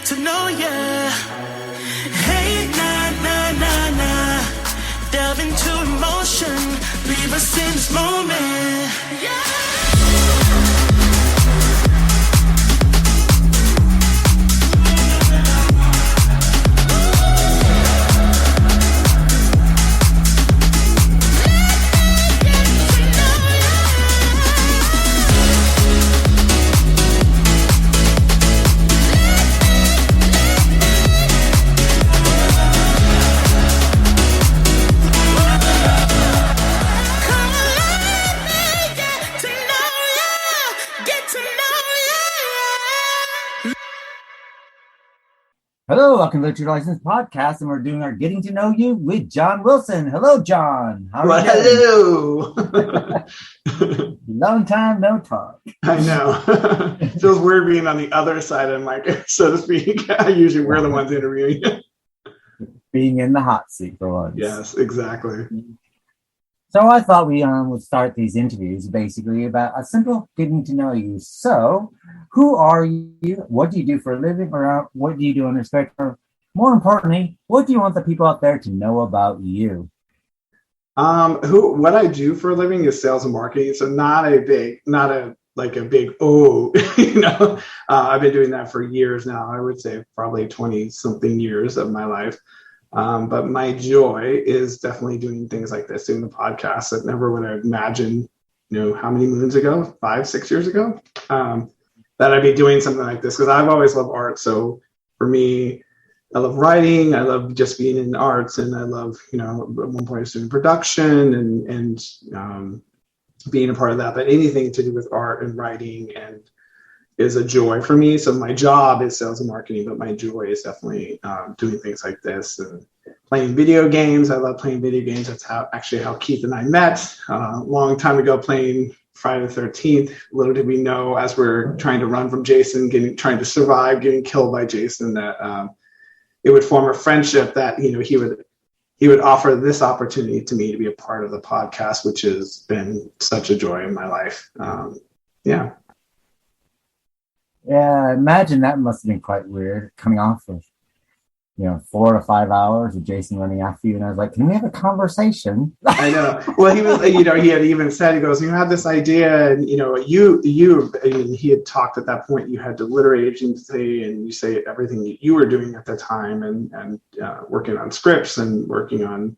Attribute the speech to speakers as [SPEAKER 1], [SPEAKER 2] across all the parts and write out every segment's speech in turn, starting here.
[SPEAKER 1] to know ya. Hey, nah, nah, nah, nah. Delve into emotion, leave us in this moment. Yeah.
[SPEAKER 2] Hello, welcome to the True License Podcast, and we're doing our Getting to Know You with John Wilson. Hello, John.
[SPEAKER 3] How are you
[SPEAKER 2] hello. Long time no talk.
[SPEAKER 3] I know. It feels weird being on the other side of the mic, so to speak. Usually we're the ones interviewing.
[SPEAKER 2] Being in the hot seat for once.
[SPEAKER 3] Yes, exactly.
[SPEAKER 2] So I thought we would start these interviews basically about a simple getting to know you. So, who are you? What do you do for a living? Or what do you do on your spectrum? More importantly, what do you want the people out there to know about you?
[SPEAKER 3] What I do for a living is sales and marketing. So not a big, I've been doing that for years now. I would say probably 20 something years of my life. But my joy is definitely doing things like this, doing the podcast. I never would have imagined, how many moons ago, 5-6 years ago, that I'd be doing something like this, because I've always loved art. So for me, I love writing. I love just being in arts, and I love, at one point I was doing production and being a part of that. But anything to do with art and writing and is a joy for me. So my job is sales and marketing, but my joy is definitely doing things like this and playing video games. I love playing video games. That's how Keith and I met a long time ago, playing Friday the 13th. Little did we know, as we're trying to run from Jason, trying to survive getting killed by Jason, that it would form a friendship that, he would offer this opportunity to me to be a part of the podcast, which has been such a joy in my life. Yeah,
[SPEAKER 2] I imagine that must have been quite weird, coming off of 4 to 5 hours of Jason running after you, and I was like, can we have a conversation?
[SPEAKER 3] I know. Well, he was, he had even said, he goes, you have this idea, and he had talked at that point, you had the literary agency, and you say everything that you were doing at the time, and working on scripts and working on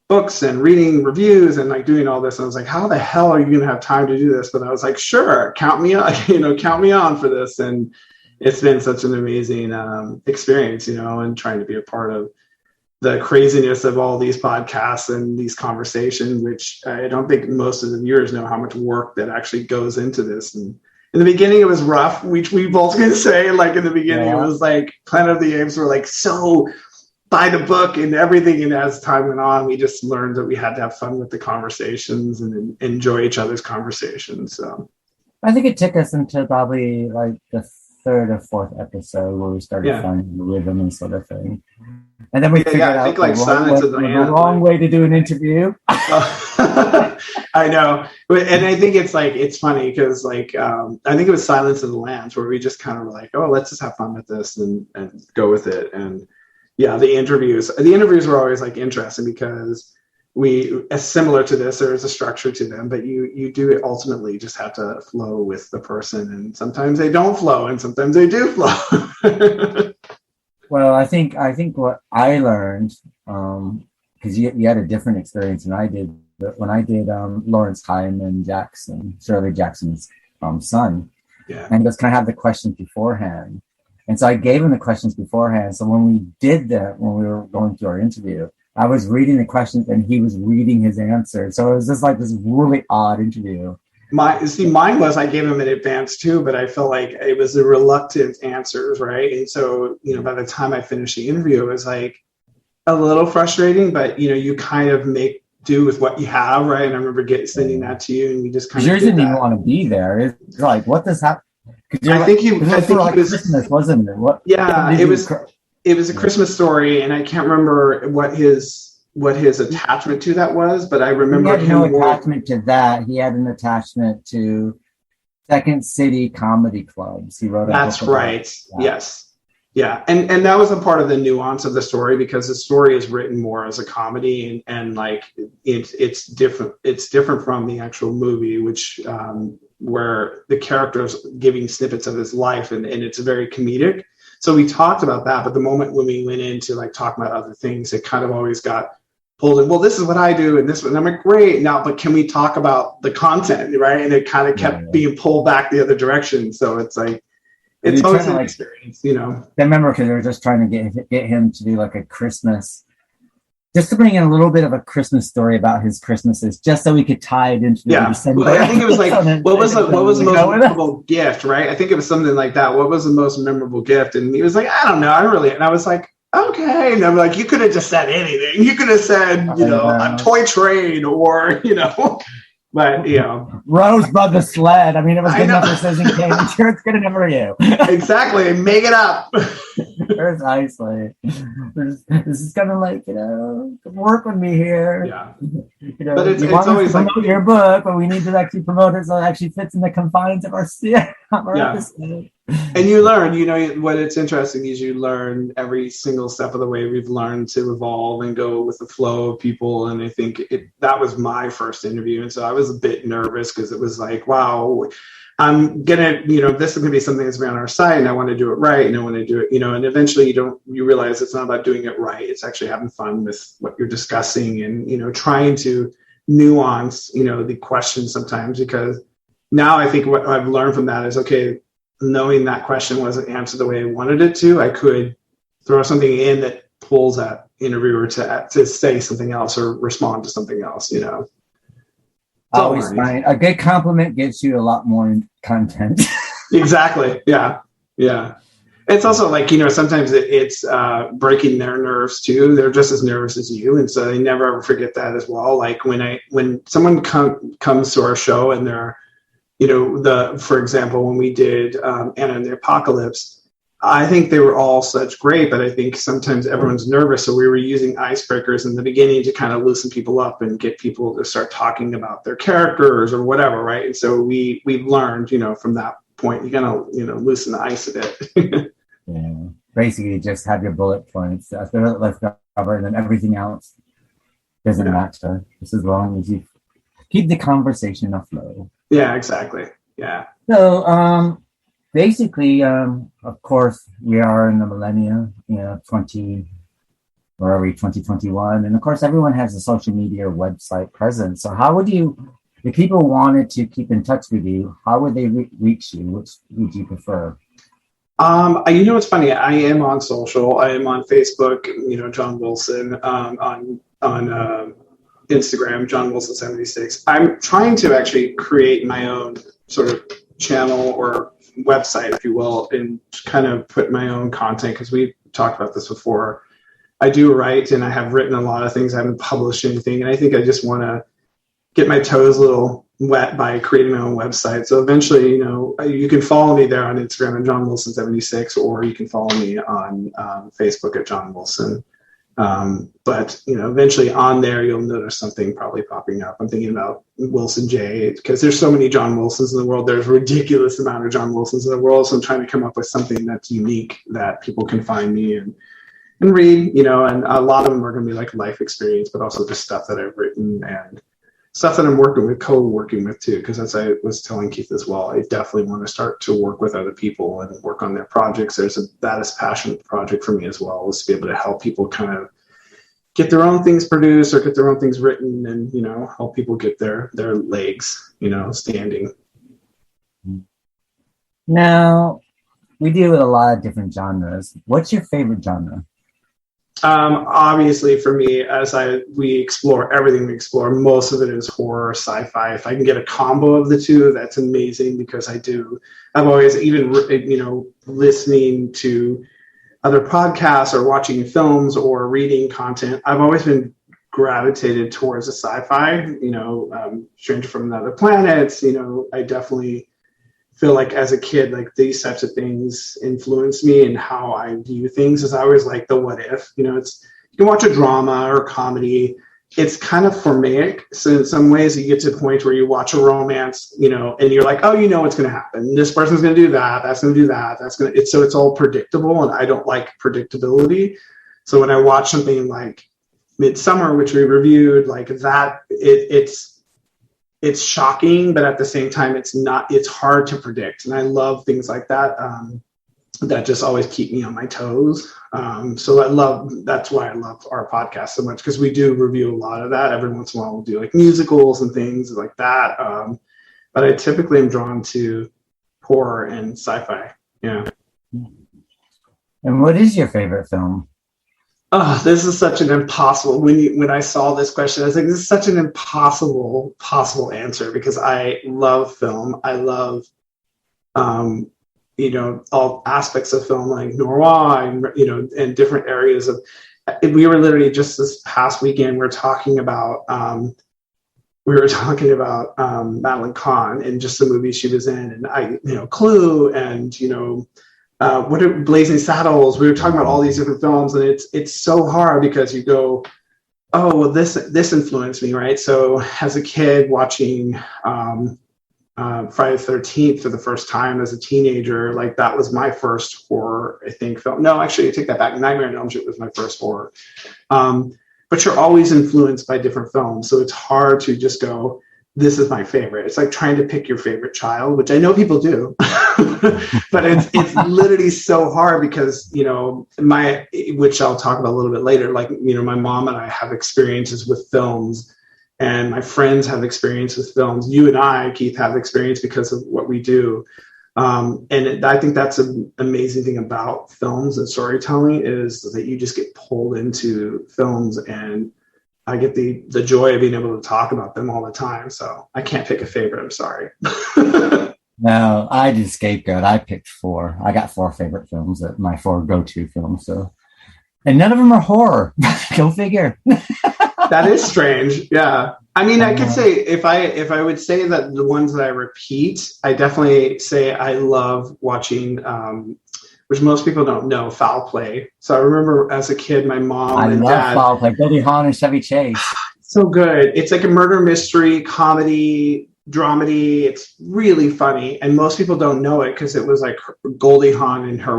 [SPEAKER 3] books and reading reviews and doing all this. And I was like, how the hell are you going to have time to do this? But I was like, sure, count me on, count me on for this. And it's been such an amazing experience, and trying to be a part of the craziness of all these podcasts and these conversations, which I don't think most of the viewers know how much work that actually goes into this. And in the beginning, it was rough, which we both can say, in the beginning, It was like Planet of the Apes were so by the book and everything. And as time went on, we just learned that we had to have fun with the conversations and enjoy each other's conversations. So
[SPEAKER 2] I think it took us until probably the third or fourth episode where we started finding the rhythm and sort of thing. And then we figured out the wrong way to do an interview.
[SPEAKER 3] I know. And I think it's funny because I think it was Silence of the Lambs where we just kind of were like, oh, let's just have fun with this and go with it. And the interviews were always interesting because similar to this, there is a structure to them, but you do ultimately just have to flow with the person, and sometimes they don't flow and sometimes they do flow.
[SPEAKER 2] Well, I think what I learned, because you had a different experience than I did, but when I did Lawrence Hyman Jackson, Shirley Jackson's son, and he was kind of have the questions beforehand. And so I gave him the questions beforehand. So when we did that, when we were going through our interview, I was reading the questions and he was reading his answers. So it was just this really odd interview.
[SPEAKER 3] Mine was, I gave him in advance too, but I felt like it was the reluctant answers, right? And so, by the time I finished the interview, it was a little frustrating, but you kind of make do with what you have, right? And I remember sending that to you, and you just kind of.
[SPEAKER 2] Yours didn't even want to be there. It's what does happen?
[SPEAKER 3] I think he was
[SPEAKER 2] Christmas, wasn't it?
[SPEAKER 3] It was a Christmas story, and I can't remember what his attachment to that was, but I remember
[SPEAKER 2] he had no attachment to that. He had an attachment to Second City Comedy Clubs. He wrote.
[SPEAKER 3] That's right. Yes. Yeah, and that was a part of the nuance of the story, because the story is written more as a comedy, and like it's different. It's different from the actual movie, which where the character is giving snippets of his life, and it's very comedic. So we talked about that, but the moment when we went into like talking about other things, it kind of always got pulled in. Well, this is what I do, and this one. I'm like, great. Now, but can we talk about the content, right? And it kind of kept being pulled back the other direction. So it's like. It's always an experience, you know.
[SPEAKER 2] I remember because they were just trying to get him to do like a Christmas, just to bring in a little bit of a Christmas story about his Christmases, just so we could tie it into the December.
[SPEAKER 3] Well, I think it was like, what was the most memorable gift, right? I think it was something like that. What was the most memorable gift? And he was like, I don't know, I really. And I was like, okay. And I'm like, you could have just said anything. You could have said, you know, a toy train, or you know. But, you know.
[SPEAKER 2] Rosebud the sled. I mean, it was good enough for Citizen Kane. I'm sure it's good enough for you.
[SPEAKER 3] Exactly. Make it up.
[SPEAKER 2] Precisely. This is kind of like, you know, work with me here.
[SPEAKER 3] Yeah.
[SPEAKER 2] You know, but it's always to promote your book, but we need to actually promote it so it actually fits in the confines of our episode.
[SPEAKER 3] And you learn, you know, what it's interesting is you learn every single step of the way. We've learned to evolve and go with the flow of people. And I think that was my first interview. And so I was a bit nervous because it was like, wow, I'm going to, you know, this is going to be something that's going to be on our site, and I want to do it right. And I want to do it, you know, and eventually you realize it's not about doing it right. It's actually having fun with what you're discussing, and, you know, trying to nuance, you know, the questions sometimes, because now I think what I've learned from that is, okay, knowing that question wasn't answered the way I wanted it to, I could throw something in that pulls that interviewer to say something else or respond to something else, you know.
[SPEAKER 2] I always find a good compliment gives you a lot more content.
[SPEAKER 3] Exactly. Yeah. Yeah. It's also like, you know, sometimes it's breaking their nerves too. They're just as nervous as you. And so they never ever forget that as well. Like when someone comes to our show and they're, you know, for example, when we did Anna and the Apocalypse, I think they were all such great, but I think sometimes everyone's nervous. So we were using icebreakers in the beginning to kind of loosen people up and get people to start talking about their characters or whatever, right? And so we've learned, you know, from that point, you gotta, you know, loosen the ice a bit.
[SPEAKER 2] Yeah, basically just have your bullet points. Let's cover, and then everything else doesn't matter. Just as long as you keep the conversation afloat.
[SPEAKER 3] Yeah, exactly. Yeah.
[SPEAKER 2] So, basically, of course, we are in the millennia, you know, 2021. And of course, everyone has a social media or website presence. So how would you, if people wanted to keep in touch with you, how would they reach you? Which would you prefer?
[SPEAKER 3] You know, it's funny. I am on social. I am on Facebook, you know, John Wilson, on Instagram, John Wilson 76. I'm trying to actually create my own sort of channel or website, if you will, and kind of put my own content, because we've talked about this before. I do write, and I have written a lot of things. I haven't published anything, and I think I just want to get my toes a little wet by creating my own website. So eventually, you know, you can follow me there on Instagram at John Wilson 76, or you can follow me on Facebook at John Wilson. But, you know, eventually on there, you'll notice something probably popping up. I'm thinking about Wilson J, because there's so many John Wilsons in the world. There's a ridiculous amount of John Wilsons in the world. So I'm trying to come up with something that's unique that people can find me and read, you know, and a lot of them are going to be like life experience, but also just stuff that I've written and stuff that I'm co-working with too. Because as I was telling Keith as well, I definitely want to start to work with other people and work on their projects. That is a passionate project for me as well, is to be able to help people kind of get their own things produced or get their own things written, and, you know, help people get their legs, you know, standing.
[SPEAKER 2] Now, we deal with a lot of different genres. What's your favorite genre?
[SPEAKER 3] Obviously for me, we explore everything we explore, most of it is horror, sci-fi. If I can get a combo of the two, that's amazing, because I've always, even, you know, listening to other podcasts or watching films or reading content, I've always been gravitated towards the sci-fi, you know, Stranger from Other Planets, you know. I definitely feel like as a kid, like these types of things influenced me and how I view things. Is I always like the what if, you know, you can watch a drama or a comedy it's kind of formaic. So in some ways you get to the point where you watch a romance, you know, and you're like, oh, you know what's going to happen. This person's going to do that. That's going to do that. So it's all predictable, and I don't like predictability. So when I watch something like Midsummer, which we reviewed, like that, it's shocking, but at the same time, it's hard to predict. And I love things like that. That just always keep me on my toes. So that's why I love our podcast so much, because we do review a lot of that. Every once in a while we'll do like musicals and things like that. But I typically am drawn to horror and sci-fi. Yeah.
[SPEAKER 2] And what is your favorite film?
[SPEAKER 3] Oh, this is such an impossible, when I saw this question, I was like, this is such an impossible possible answer, because I love film. I love, you know, all aspects of film, like noir, and, you know, and different areas of, we were literally just this past weekend, we were talking about Madeline Kahn and just the movies she was in, and Clue, and, you know, Blazing Saddles. We were talking about all these different films, and it's so hard, because you go, oh, well, this influenced me, right? So as a kid watching Friday the 13th for the first time as a teenager, like that was my first horror, I think, film. No, actually, I take that back. Nightmare on Elm Street was my first horror. But you're always influenced by different films, so it's hard to just go, this is my favorite. It's like trying to pick your favorite child, which I know people do, but it's literally so hard, because, you know, which I'll talk about a little bit later, like, you know, my mom and I have experiences with films, and my friends have experience with films. You and I, Keith, have experience because of what we do. I think that's an amazing thing about films and storytelling, is that you just get pulled into films, and I get the joy of being able to talk about them all the time. So I can't pick a favorite. I'm sorry.
[SPEAKER 2] No, I did scapegoat. I picked 4. I got 4 favorite films, my 4 go-to films. So, and none of them are horror. Go figure.
[SPEAKER 3] That is strange. Yeah. I mean, I could say, if I would say that the ones that I repeat, I definitely say I love watching, which most people don't know, Foul Play. So I remember as a kid, my mom and dad. I love
[SPEAKER 2] Foul Play. Goldie Hawn and Chevy Chase.
[SPEAKER 3] So good. It's like a murder mystery, comedy, dramedy. It's really funny. And most people don't know it, because it was like Goldie Hawn in her,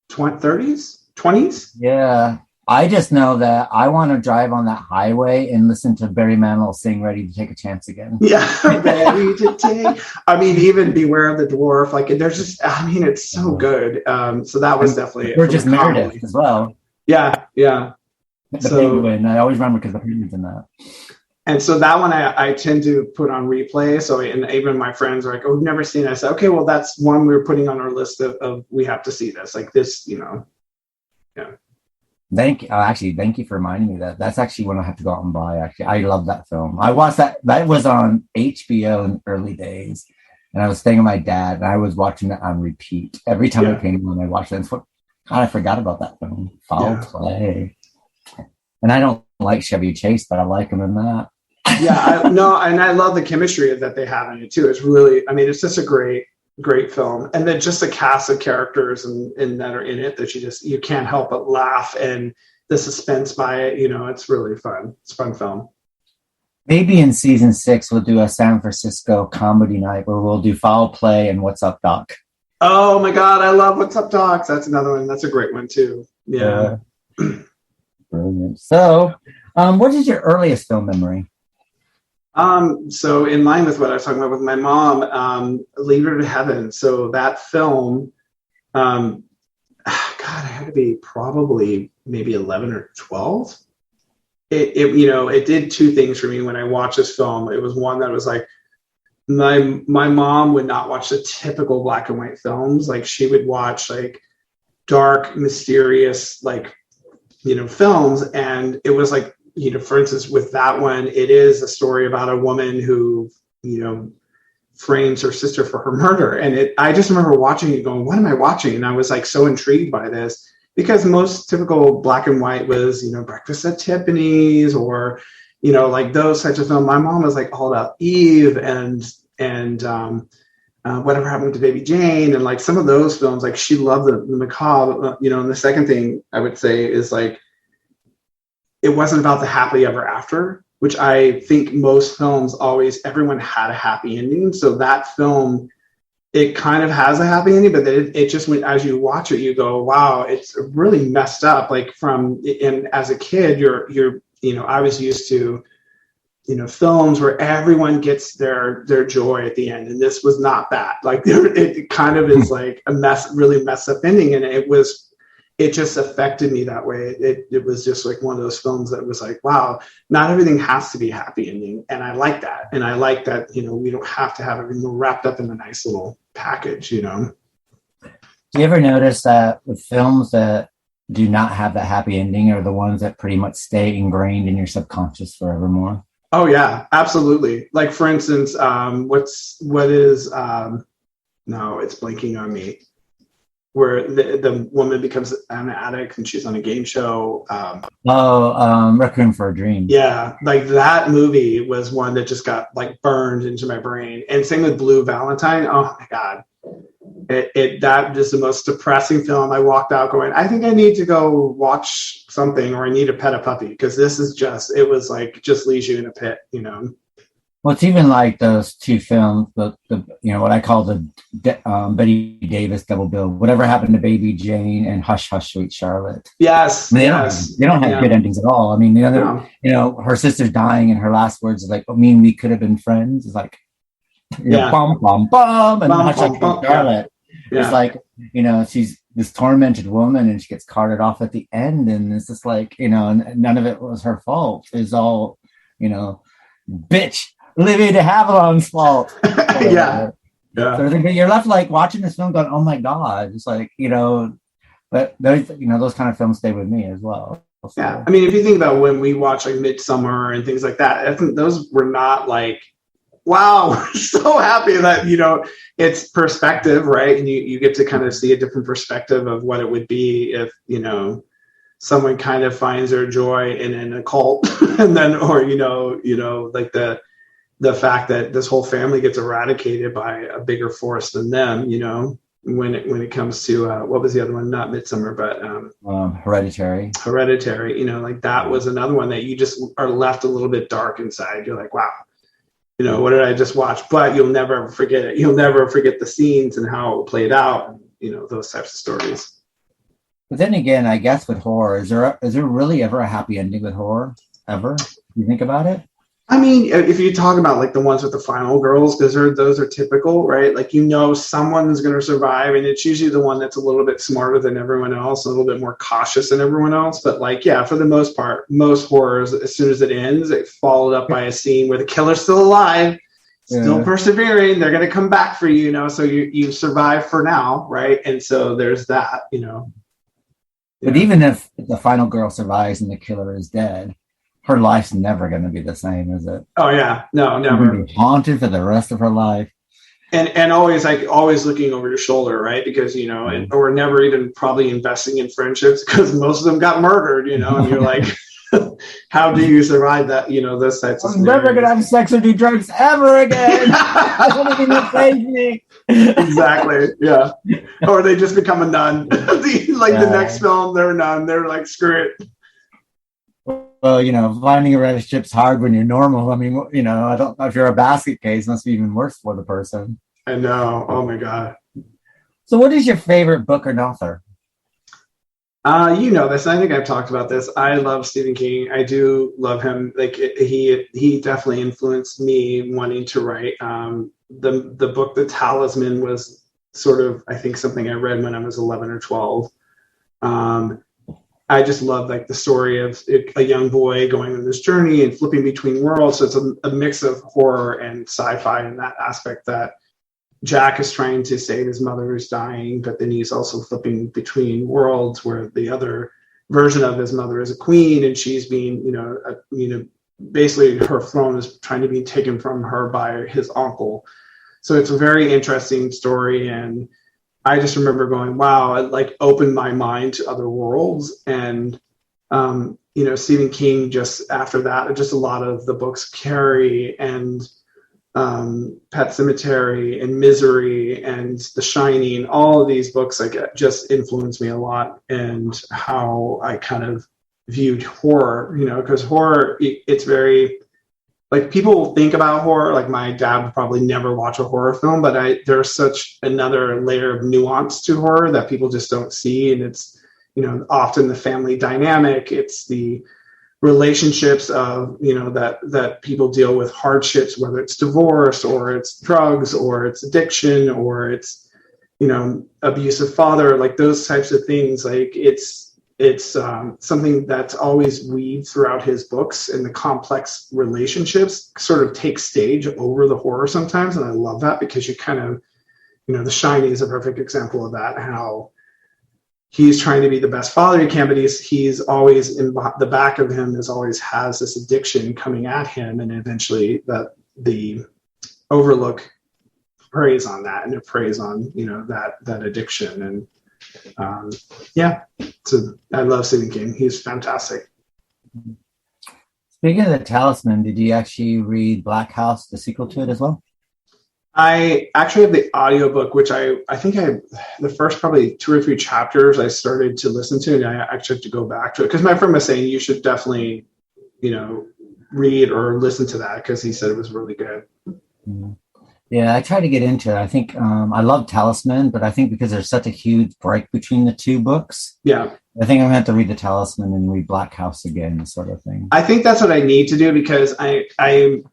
[SPEAKER 3] 30s? 20s?
[SPEAKER 2] Yeah. I just know that I want to drive on that highway and listen to Barry Manilow sing "Ready to Take a Chance Again."
[SPEAKER 3] Yeah, ready to take. I mean, even Beware of the Dwarf. Like, there's just, I mean, it's so good. So that was definitely.
[SPEAKER 2] We're just Meredith as well.
[SPEAKER 3] Yeah.
[SPEAKER 2] The Penguin. I always remember because the Penguin's in that.
[SPEAKER 3] And so that one I tend to put on replay. So, and even my friends are like, "Oh, we've never seen it." I said, "Okay, well, that's one we're putting on our list of we have to see this." Like this, you know. Yeah.
[SPEAKER 2] Thank you for reminding me that. That's actually one I have to go out and buy. Actually, I love that film. I watched that. That was on HBO in the early days, and I was staying with my dad, and I was watching it on repeat every time it came on. I watched it. God, I forgot about that film. Foul Play. And I don't like Chevy Chase, but I like him in that.
[SPEAKER 3] And I love the chemistry that they have in it too. It's really, I mean, it's just a great film, and then just the cast of characters and that are in it that you can't help but laugh, and the suspense by it, you know, it's really fun. It's a fun film.
[SPEAKER 2] Maybe in season 6 we'll do a San Francisco comedy night where we'll do Foul Play and What's Up, Doc.
[SPEAKER 3] Oh my God, I love What's Up, Doc. That's another one. That's a great one too. Yeah.
[SPEAKER 2] Brilliant. So, what is your earliest film memory?
[SPEAKER 3] So in line with what I was talking about with my mom, Leave Her to Heaven. So that film, God, I had to be probably maybe 11 or 12. It did 2 things for me when I watched this film. It was one that was like, my mom would not watch the typical black and white films. Like, she would watch like dark, mysterious, like, you know, films. And it was like, you know, for instance, with that one, it is a story about a woman who, you know, frames her sister for her murder. And I just remember watching it going, what am I watching? And I was like so intrigued by this, because most typical black and white was, you know, Breakfast at Tiffany's, or, you know, like those types of films. My mom was like all about Eve and Whatever Happened to Baby Jane, and like some of those films. Like, she loved the macabre, you know. And the second thing I would say is like, it wasn't about the happily ever after, which I think most films always, everyone had a happy ending. So that film, it kind of has a happy ending, but it just, when as you watch it, you go, wow, it's really messed up. Like and as a kid, I was used to, films where everyone gets their joy at the end, and this was not that. Like it kind of is like a really messed up ending, and it just affected me that way. It was just like one of those films that was like, wow, not everything has to be a happy ending, and I like that, and I like that we don't have to have everything wrapped up in a nice little package.
[SPEAKER 2] Do you ever notice that with films that do not have that happy ending are the ones that pretty much stay ingrained in your subconscious forevermore?
[SPEAKER 3] Oh yeah, absolutely. Like for instance, it's blanking on me, where the woman becomes an addict and she's on a game show.
[SPEAKER 2] Requiem for a Dream.
[SPEAKER 3] Yeah, like that movie was one that just got like burned into my brain. And same with Blue Valentine. Oh my God. That is the most depressing film. I walked out going, I think I need to go watch something, or I need to pet a puppy, because this is it was like, just leaves you in a pit,
[SPEAKER 2] Well, it's even like those two films, the what I call the Betty Davis double bill. Whatever Happened to Baby Jane and Hush Hush Sweet Charlotte.
[SPEAKER 3] Yes,
[SPEAKER 2] I mean, they don't have good endings at all. I mean, her sister's dying, and her last words are like, "I mean, we could have been friends." It's like, bum bum bum, and Hush Hush Sweet Charlotte. Yeah. It's like, she's this tormented woman, and she gets carted off at the end, and it's just like, none of it was her fault. It's all, bitch. Olivia de Havilland's fault.
[SPEAKER 3] Yeah.
[SPEAKER 2] So you're left like watching this film going, oh my God. It's like, but those, those kind of films stay with me as well. So.
[SPEAKER 3] Yeah. I mean, if you think about when we watch like Midsummer and things like that, I think those were not like, wow, we're so happy that, it's perspective, right? And you get to kind of see a different perspective of what it would be if, someone kind of finds their joy in an occult and then, or, like the fact that this whole family gets eradicated by a bigger force than them, when it comes to what was the other one? Not Midsummer, but
[SPEAKER 2] Hereditary.
[SPEAKER 3] Like that was another one that you just are left a little bit dark inside. You're like, wow, what did I just watch? But you'll never ever forget it. You'll never forget the scenes and how it played out. Those types of stories.
[SPEAKER 2] But then again, I guess with horror, is there really ever a happy ending with horror? Ever? You think about it?
[SPEAKER 3] I mean, if you talk about like the ones with the final girls, because those are typical, right? Like, someone's going to survive, and it's usually the one that's a little bit smarter than everyone else, a little bit more cautious than everyone else. But like, yeah, for the most part, most horrors, as soon as it ends, it's followed up by a scene where the killer's still alive, still persevering. They're going to come back for you, so you survive for now, right? And so there's that,
[SPEAKER 2] But even if the final girl survives and the killer is dead, her life's never going to be the same, is it?
[SPEAKER 3] Oh yeah, no, never.
[SPEAKER 2] She's going to be haunted for the rest of her life.
[SPEAKER 3] And always looking over your shoulder, right? Because or never even probably investing in friendships, because most of them got murdered, and you're like, how do you survive that? Those types of scenarios.
[SPEAKER 2] I'm never going to have sex or do drugs ever again. That's anything that saves me.
[SPEAKER 3] Exactly. Yeah. Or they just become a nun. The next film, they're a nun. They're like, screw it.
[SPEAKER 2] Well, finding a relationship's hard when you're normal. I mean, I don't know if you're a basket case, it must be even worse for the person.
[SPEAKER 3] I know. Oh my God.
[SPEAKER 2] So what is your favorite book or author?
[SPEAKER 3] This. I think I've talked about this. I love Stephen King. I do love him. Like he definitely influenced me wanting to write. The book, The Talisman, was sort of, I think, something I read when I was 11 or 12. I just love like the story of a young boy going on this journey and flipping between worlds. So it's a mix of horror and sci-fi in that aspect, that Jack is trying to save his mother who's dying, but then he's also flipping between worlds where the other version of his mother is a queen, and she's being, basically her throne is trying to be taken from her by his uncle. So it's a very interesting story, and I just remember going, wow, it like opened my mind to other worlds. And, Stephen King, just after that, just a lot of the books, Carrie and Pet Sematary and Misery and The Shining, all of these books just influenced me a lot, and how I kind of viewed horror, because horror, it's very, like, people think about horror, like my dad would probably never watch a horror film, but there's such another layer of nuance to horror that people just don't see. And it's, often the family dynamic, it's the relationships of, that people deal with hardships, whether it's divorce or it's drugs or it's addiction or it's, abusive father, like those types of things. Like it's something that's always weaved throughout his books, and the complex relationships sort of take stage over the horror sometimes. And I love that, because you kind of, The Shining is a perfect example of that, how he's trying to be the best father he can, but he's always in the back of him has this addiction coming at him. And eventually the Overlook preys on that, and it preys on, that addiction. And so I love Stephen King. He's fantastic.
[SPEAKER 2] Speaking of The Talisman, did you actually read Black House, the sequel to it as well?
[SPEAKER 3] I actually have the audiobook, which I think the first probably 2 or 3 chapters I started to listen to, and I actually have to go back to it, because my friend was saying you should definitely, read or listen to that, because he said it was really good.
[SPEAKER 2] Yeah, I try to get into it. I think I love Talisman, but I think because there's such a huge break between the 2 books, I think I'm going to have to read The Talisman and read Black House again, sort of thing.
[SPEAKER 3] I think that's what I need to do, because the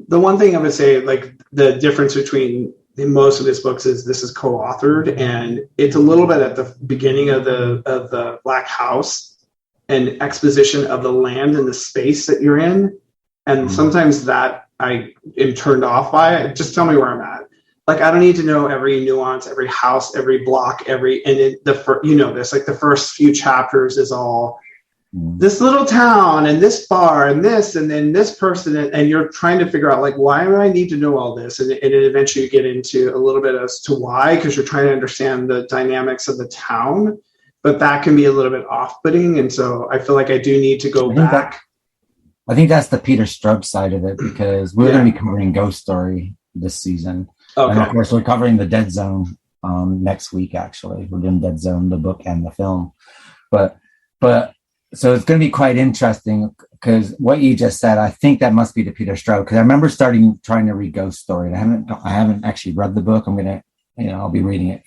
[SPEAKER 3] one thing I would say, like, the difference between most of his books is this is co-authored, and it's a little bit at the beginning of the Black House, an exposition of the land and the space that you're in. And sometimes that I am turned off by it. Just tell me where I'm at. Like, I don't need to know every nuance, every house, every block, like the first few chapters is all this little town and this bar and this, and then this person. And you're trying to figure out, like, why do I need to know all this? And then eventually you get into a little bit as to why, because you're trying to understand the dynamics of the town, but that can be a little bit off-putting. And so I feel like I do need to go back.
[SPEAKER 2] I think that's the Peter Straub side of it, because we're going to be covering Ghost Story this season. Okay. And of course, we're covering the Dead Zone next week, actually. We're doing Dead Zone, the book and the film. But so it's going to be quite interesting, because what you just said, I think that must be the Peter Straub, because I remember trying to read Ghost Story. And I haven't actually read the book. I'm going to, I'll be reading it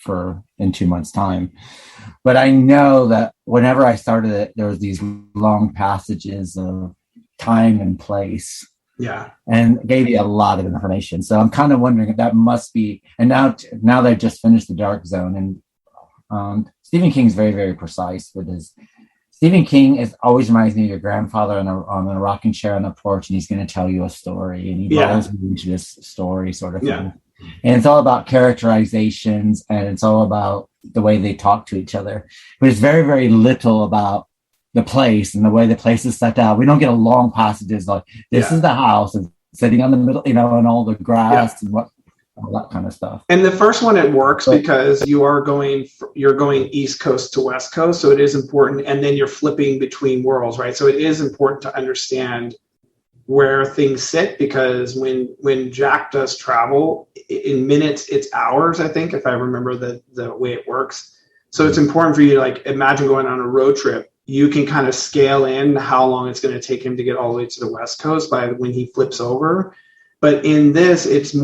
[SPEAKER 2] in 2 months' time. But I know that whenever I started it, there was these long passages of time and place, and gave you a lot of information. So I'm kind of wondering if that must be. And now they've just finished the Dark Zone, and Stephen King's very, very precise with his. Stephen King always reminds me of your grandfather on a rocking chair on the porch, and he's going to tell you a story, and he rolls you into this story sort of thing. And it's all about characterizations, and it's all about the way they talk to each other. But it's very, very little about the place and the way the place is set out. We don't get a long passages like this is the house and sitting on the middle, and all the grass and all that kind of stuff.
[SPEAKER 3] And the first one, it works because you're going East Coast to West Coast. So it is important. And then you're flipping between worlds, right? So it is important to understand where things sit, because when Jack does travel in minutes, it's hours, I think, if I remember the way it works. So it's important for you to, like, imagine going on a road trip. You can kind of scale in how long it's going to take him to get all the way to the West Coast by when he flips over. But in this, it's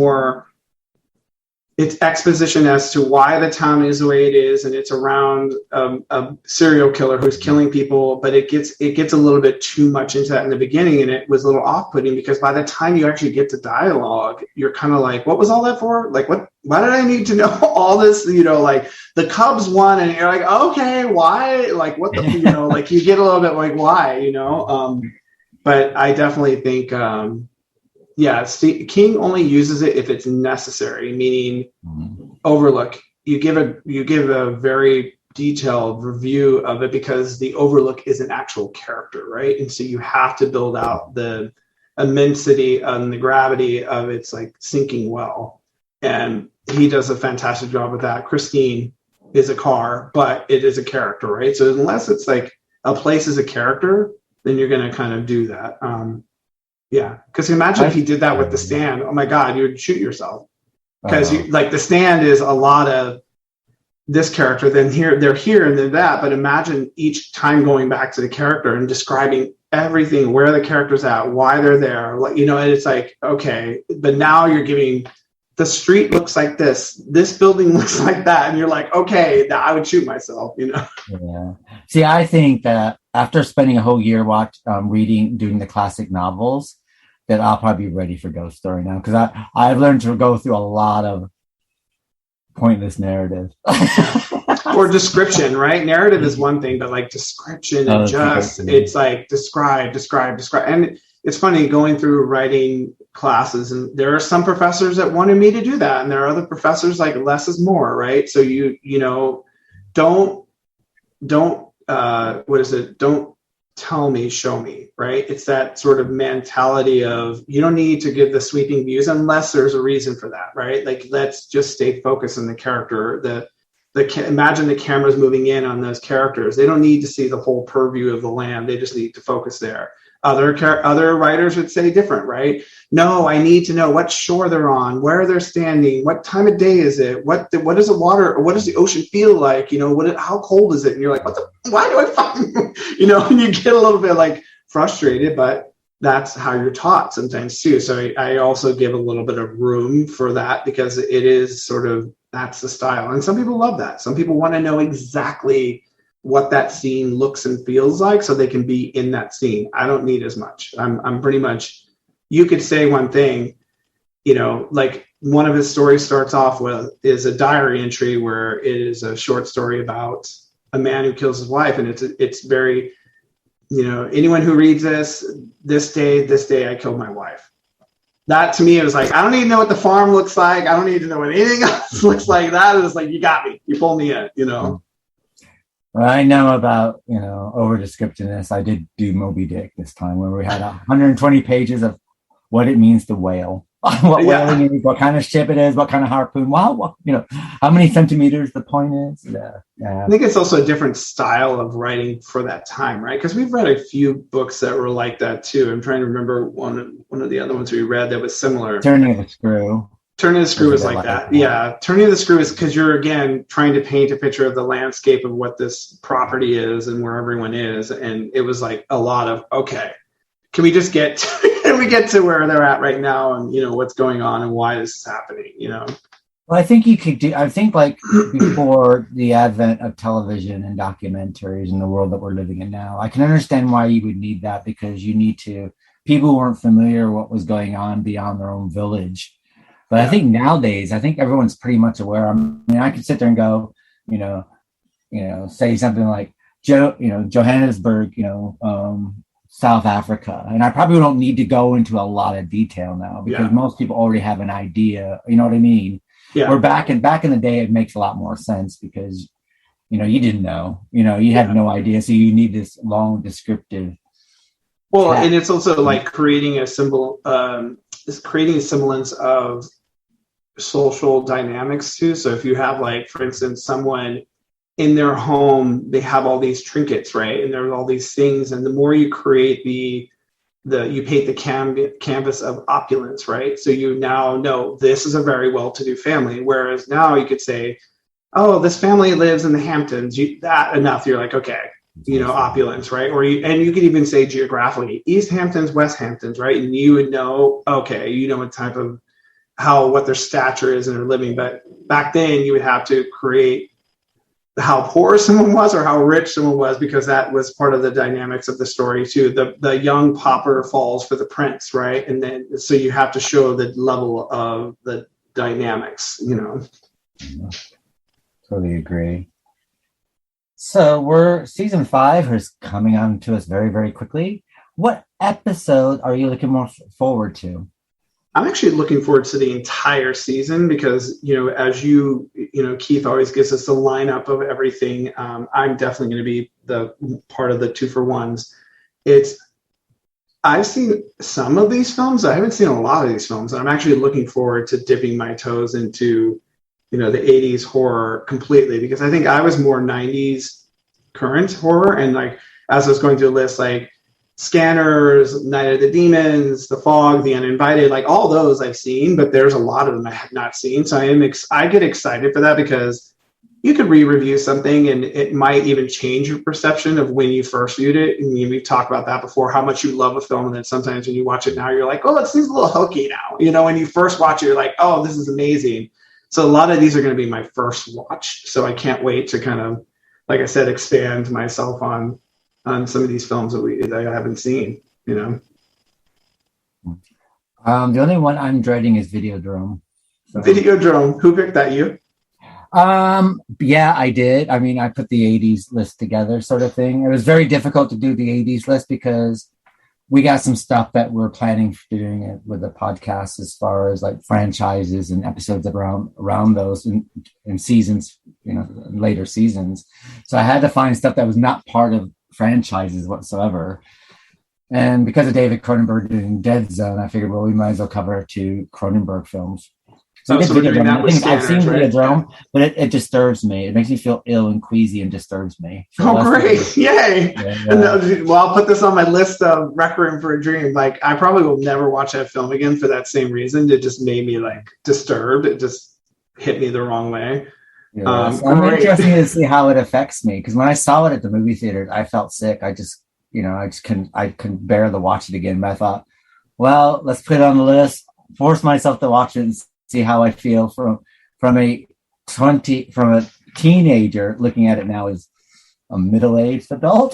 [SPEAKER 3] exposition as to why the town is the way it is, and it's around a serial killer who's killing people. But it gets a little bit too much into that in the beginning, and it was a little off-putting, because by the time you actually get to dialogue, you're kind of like, what was all that for? Like, why did I need to know all this? Like the Cubs won, and you're like, okay, why? Like, what the, like, you get a little bit like, why, but I definitely think, King only uses it if it's necessary, meaning Overlook. You give a very detailed review of it, because the Overlook is an actual character, right? And so you have to build out the immensity and the gravity of its, like, sinking well. And he does a fantastic job with that. Christine is a car, but it is a character, right? So unless it's like a place is a character, then you're going to kind of do that. Because imagine if he did that with The Stand. Oh my God, you would shoot yourself. Because like The Stand is a lot of this character, then they're here and they're that. But imagine each time going back to the character and describing everything, where the character's at, why they're there, and it's like, okay, but now you're giving, the street looks like this building looks like that, and you're like, okay, I would shoot myself.
[SPEAKER 2] Yeah. See, I think that after spending a whole year doing the classic novels, that I'll probably be ready for Ghost Story now, because I've learned to go through a lot of pointless narrative.
[SPEAKER 3] Or description, right? Narrative is one thing, but like description and it's like describe. And it's funny going through writing classes, and there are some professors that wanted me to do that, and there are other professors like less is more, right? So don't tell me, show me, right? It's that sort of mentality of, you don't need to give the sweeping views unless there's a reason for that, right? Like, let's just stay focused on the character. Imagine the cameras moving in on those characters. They don't need to see the whole purview of the land. They just need to focus there. Other writers would say different, right? No, I need to know what shore they're on, where they're standing, what time of day is it, what is the water, or what does the ocean feel like? How cold is it? And you're like, why do I fucking, and you get a little bit like frustrated, but that's how you're taught sometimes too. So I also give a little bit of room for that, because it is sort of, that's the style. And some people love that. Some people want to know exactly what that scene looks and feels like so they can be in that scene. I don't need as much. I'm pretty much, you could say one thing, like one of his stories starts off with is a diary entry where it is a short story about a man who kills his wife. And it's very, anyone who reads this day I killed my wife. That to me, it was like, I don't need to know what the farm looks like. I don't need to know what anything else looks like. That is like, you got me. You pulled me in,
[SPEAKER 2] Well, I know about, over descriptiveness. I did do Moby Dick this time, where we had 120 pages of what it means to whale. What whaling is, what kind of ship it is, what kind of harpoon, how many centimeters the point is. Yeah.
[SPEAKER 3] I think it's also a different style of writing for that time, right? Because we've read a few books that were like that too. I'm trying to remember one of the other ones we read that was similar.
[SPEAKER 2] Turning of the Screw.
[SPEAKER 3] Turning of the Screw is like that. Yeah. Turning of the Screw is because you're, again, trying to paint a picture of the landscape of what this property is and where everyone is. And it was like a lot of, okay, can we just get to where they're at right now, and, what's going on and why this is happening, Well,
[SPEAKER 2] I think you could do, I think like before the advent of television and documentaries in the world that we're living in now, I can understand why you would need that, because people weren't familiar what was going on beyond their own village. But I think nowadays, everyone's pretty much aware. I mean, I could sit there and go, say something like Johannesburg, South Africa. And I probably don't need to go into a lot of detail now, because most people already have an idea. You know what I mean? Yeah. Where back in the day, it makes a lot more sense, because, you didn't know, you had no idea. So you need this long descriptive.
[SPEAKER 3] Well, and it's also like creating a creating a semblance of social dynamics too. So if you have, like, for instance, someone in their home, they have all these trinkets, right? And there's all these things. And the more you create you paint the canvas of opulence, right? So you now know this is a very well-to-do family. Whereas now you could say, oh, this family lives in the Hamptons. You're like, okay, opulence, right? And you could even say geographically, East Hamptons, West Hamptons, right? And you would know, okay, what type of what their stature is in their living. But back then you would have to create how poor someone was or how rich someone was, because that was part of the dynamics of the story too. The young pauper falls for the prince, right? And then so you have to show the level of the dynamics,
[SPEAKER 2] Totally agree. So season 5 is coming on to us very, very quickly. What episode are you looking more forward to?
[SPEAKER 3] I'm actually looking forward to the entire season, because, as Keith always gives us the lineup of everything. I'm definitely going to be the part of the 2-for-1s. I've seen some of these films. I haven't seen a lot of these films. And I'm actually looking forward to dipping my toes into, the 80s horror completely, because I think I was more 90s current horror. And like, as I was going through a list, like Scanners, Night of the Demons, The Fog, The Uninvited, like all those I've seen, but there's a lot of them I have not seen. So I get excited for that, because you could re-review something and it might even change your perception of when you first viewed it. And we've talked about that before, how much you love a film. And then sometimes when you watch it now, you're like, oh, it seems a little hokey now. When you first watch it, you're like, oh, this is amazing. So a lot of these are going to be my first watch. So I can't wait to kind of, like I said, expand myself on some of these films that I haven't seen,
[SPEAKER 2] The only one I'm dreading is Videodrome.
[SPEAKER 3] So. Videodrome. Who picked that? You?
[SPEAKER 2] Yeah, I did. I mean, I put the 80s list together sort of thing. It was very difficult to do the 80s list because we got some stuff that we're planning for doing it with the podcast as far as like franchises and episodes around those in seasons, later seasons. So I had to find stuff that was not part of franchises whatsoever. And because of David Cronenberg doing Dead Zone, I figured, well, we might as well cover 2 Cronenberg films. So I've seen Videodrome, but it disturbs me. It makes me feel ill and queasy and disturbs me.
[SPEAKER 3] So great. Yay. Yeah. Well, I'll put this on my list of Requiem for a Dream. Like, I probably will never watch that film again for that same reason. It just made me like disturbed. It just hit me the wrong way.
[SPEAKER 2] Yeah, so I'm interested to see how it affects me. Because when I saw it at the movie theater, I felt sick. I couldn't bear to watch it again. But I thought, well, let's put it on the list, force myself to watch it and see how I feel from a teenager looking at it now as a middle-aged adult.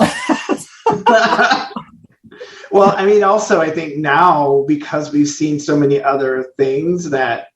[SPEAKER 3] Well, I mean, also, I think now because we've seen so many other things that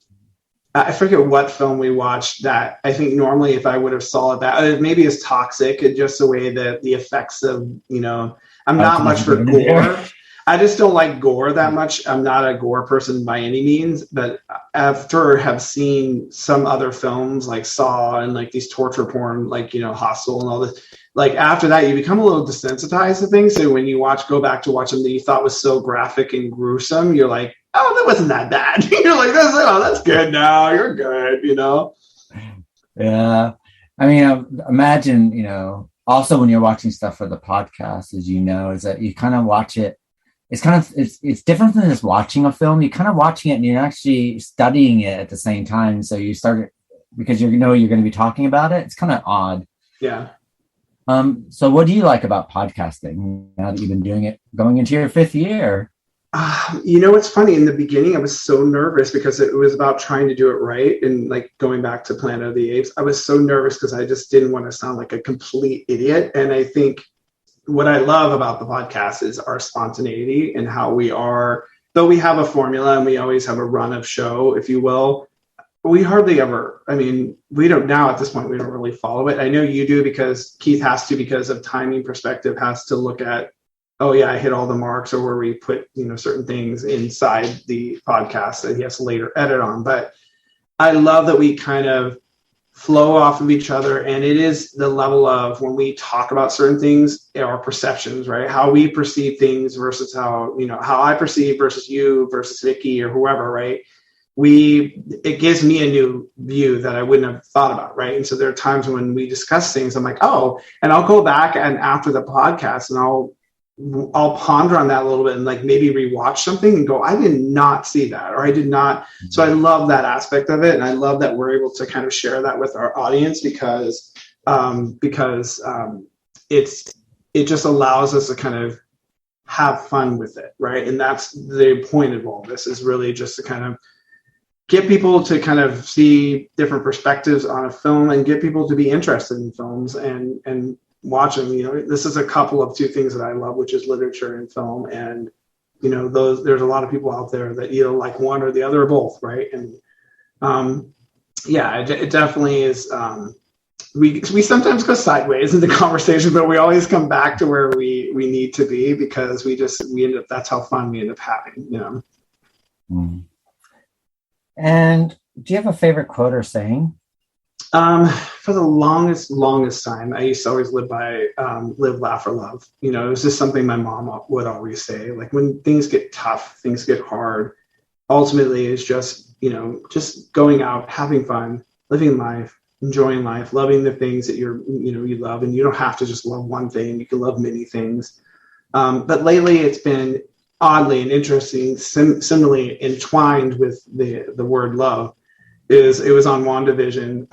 [SPEAKER 3] I forget what film we watched that I think normally if I would have saw it that maybe it's toxic and just the way that the effects of, I'm not much for gore. I just don't like gore that much. I'm not a gore person by any means, but after have seen some other films like Saw and like these torture porn, like, Hostel and all this, like after that, you become a little desensitized to things. So when you go back to watch them that you thought was so graphic and gruesome, you're like, oh, that wasn't that bad. You're like, that's good now. You're good,
[SPEAKER 2] Yeah. I mean, imagine, also when you're watching stuff for the podcast, as is that you kind of watch it. It's different than just watching a film. You're kind of watching it and you're actually studying it at the same time. So you start it because you're going to be talking about it. It's kind of odd.
[SPEAKER 3] Yeah.
[SPEAKER 2] So what do you like about podcasting now that you've been doing it going into your 5th year?
[SPEAKER 3] It's funny. In the beginning, I was so nervous because it was about trying to do it right. And like going back to Planet of the Apes, I was so nervous because I just didn't want to sound like a complete idiot. And I think what I love about the podcast is our spontaneity and how we are, though we have a formula and we always have a run of show, if you will, we hardly ever, we don't now at this point, we don't really follow it. I know you do because Keith has to, because of timing perspective, has to look at, oh yeah, I hit all the marks, or where we put, certain things inside the podcast that he has to later edit on. But I love that we kind of flow off of each other, and it is the level of when we talk about certain things, our perceptions, right? How we perceive things versus how I perceive versus you versus Vicky or whoever, right? It gives me a new view that I wouldn't have thought about, right? And so there are times when we discuss things, I'm like, oh, and I'll go back and after the podcast and I'll ponder on that a little bit and like maybe rewatch something and go, I did not see that, or I did not. So I love that aspect of it. And I love that we're able to kind of share that with our audience because it just allows us to kind of have fun with it. Right. And that's the point of all this, is really just to kind of get people to kind of see different perspectives on a film and get people to be interested in films and watch them. This is a couple of 2 things that I love, which is literature and film. And, there's a lot of people out there that either like one or the other or both. Right. And, it definitely is. We sometimes go sideways in the conversation, but we always come back to where we need to be because we end up, that's how fun we end up having,
[SPEAKER 2] Mm. And do you have a favorite quote or saying?
[SPEAKER 3] For the longest time, I used to always live by live, laugh, or love. It was just something my mom would always say. Like when things get tough, things get hard, ultimately it's just, just going out, having fun, living life, enjoying life, loving the things that you love. And you don't have to just love one thing. You can love many things. But lately it's been oddly and interesting, similarly entwined with the word love. It was on WandaVision.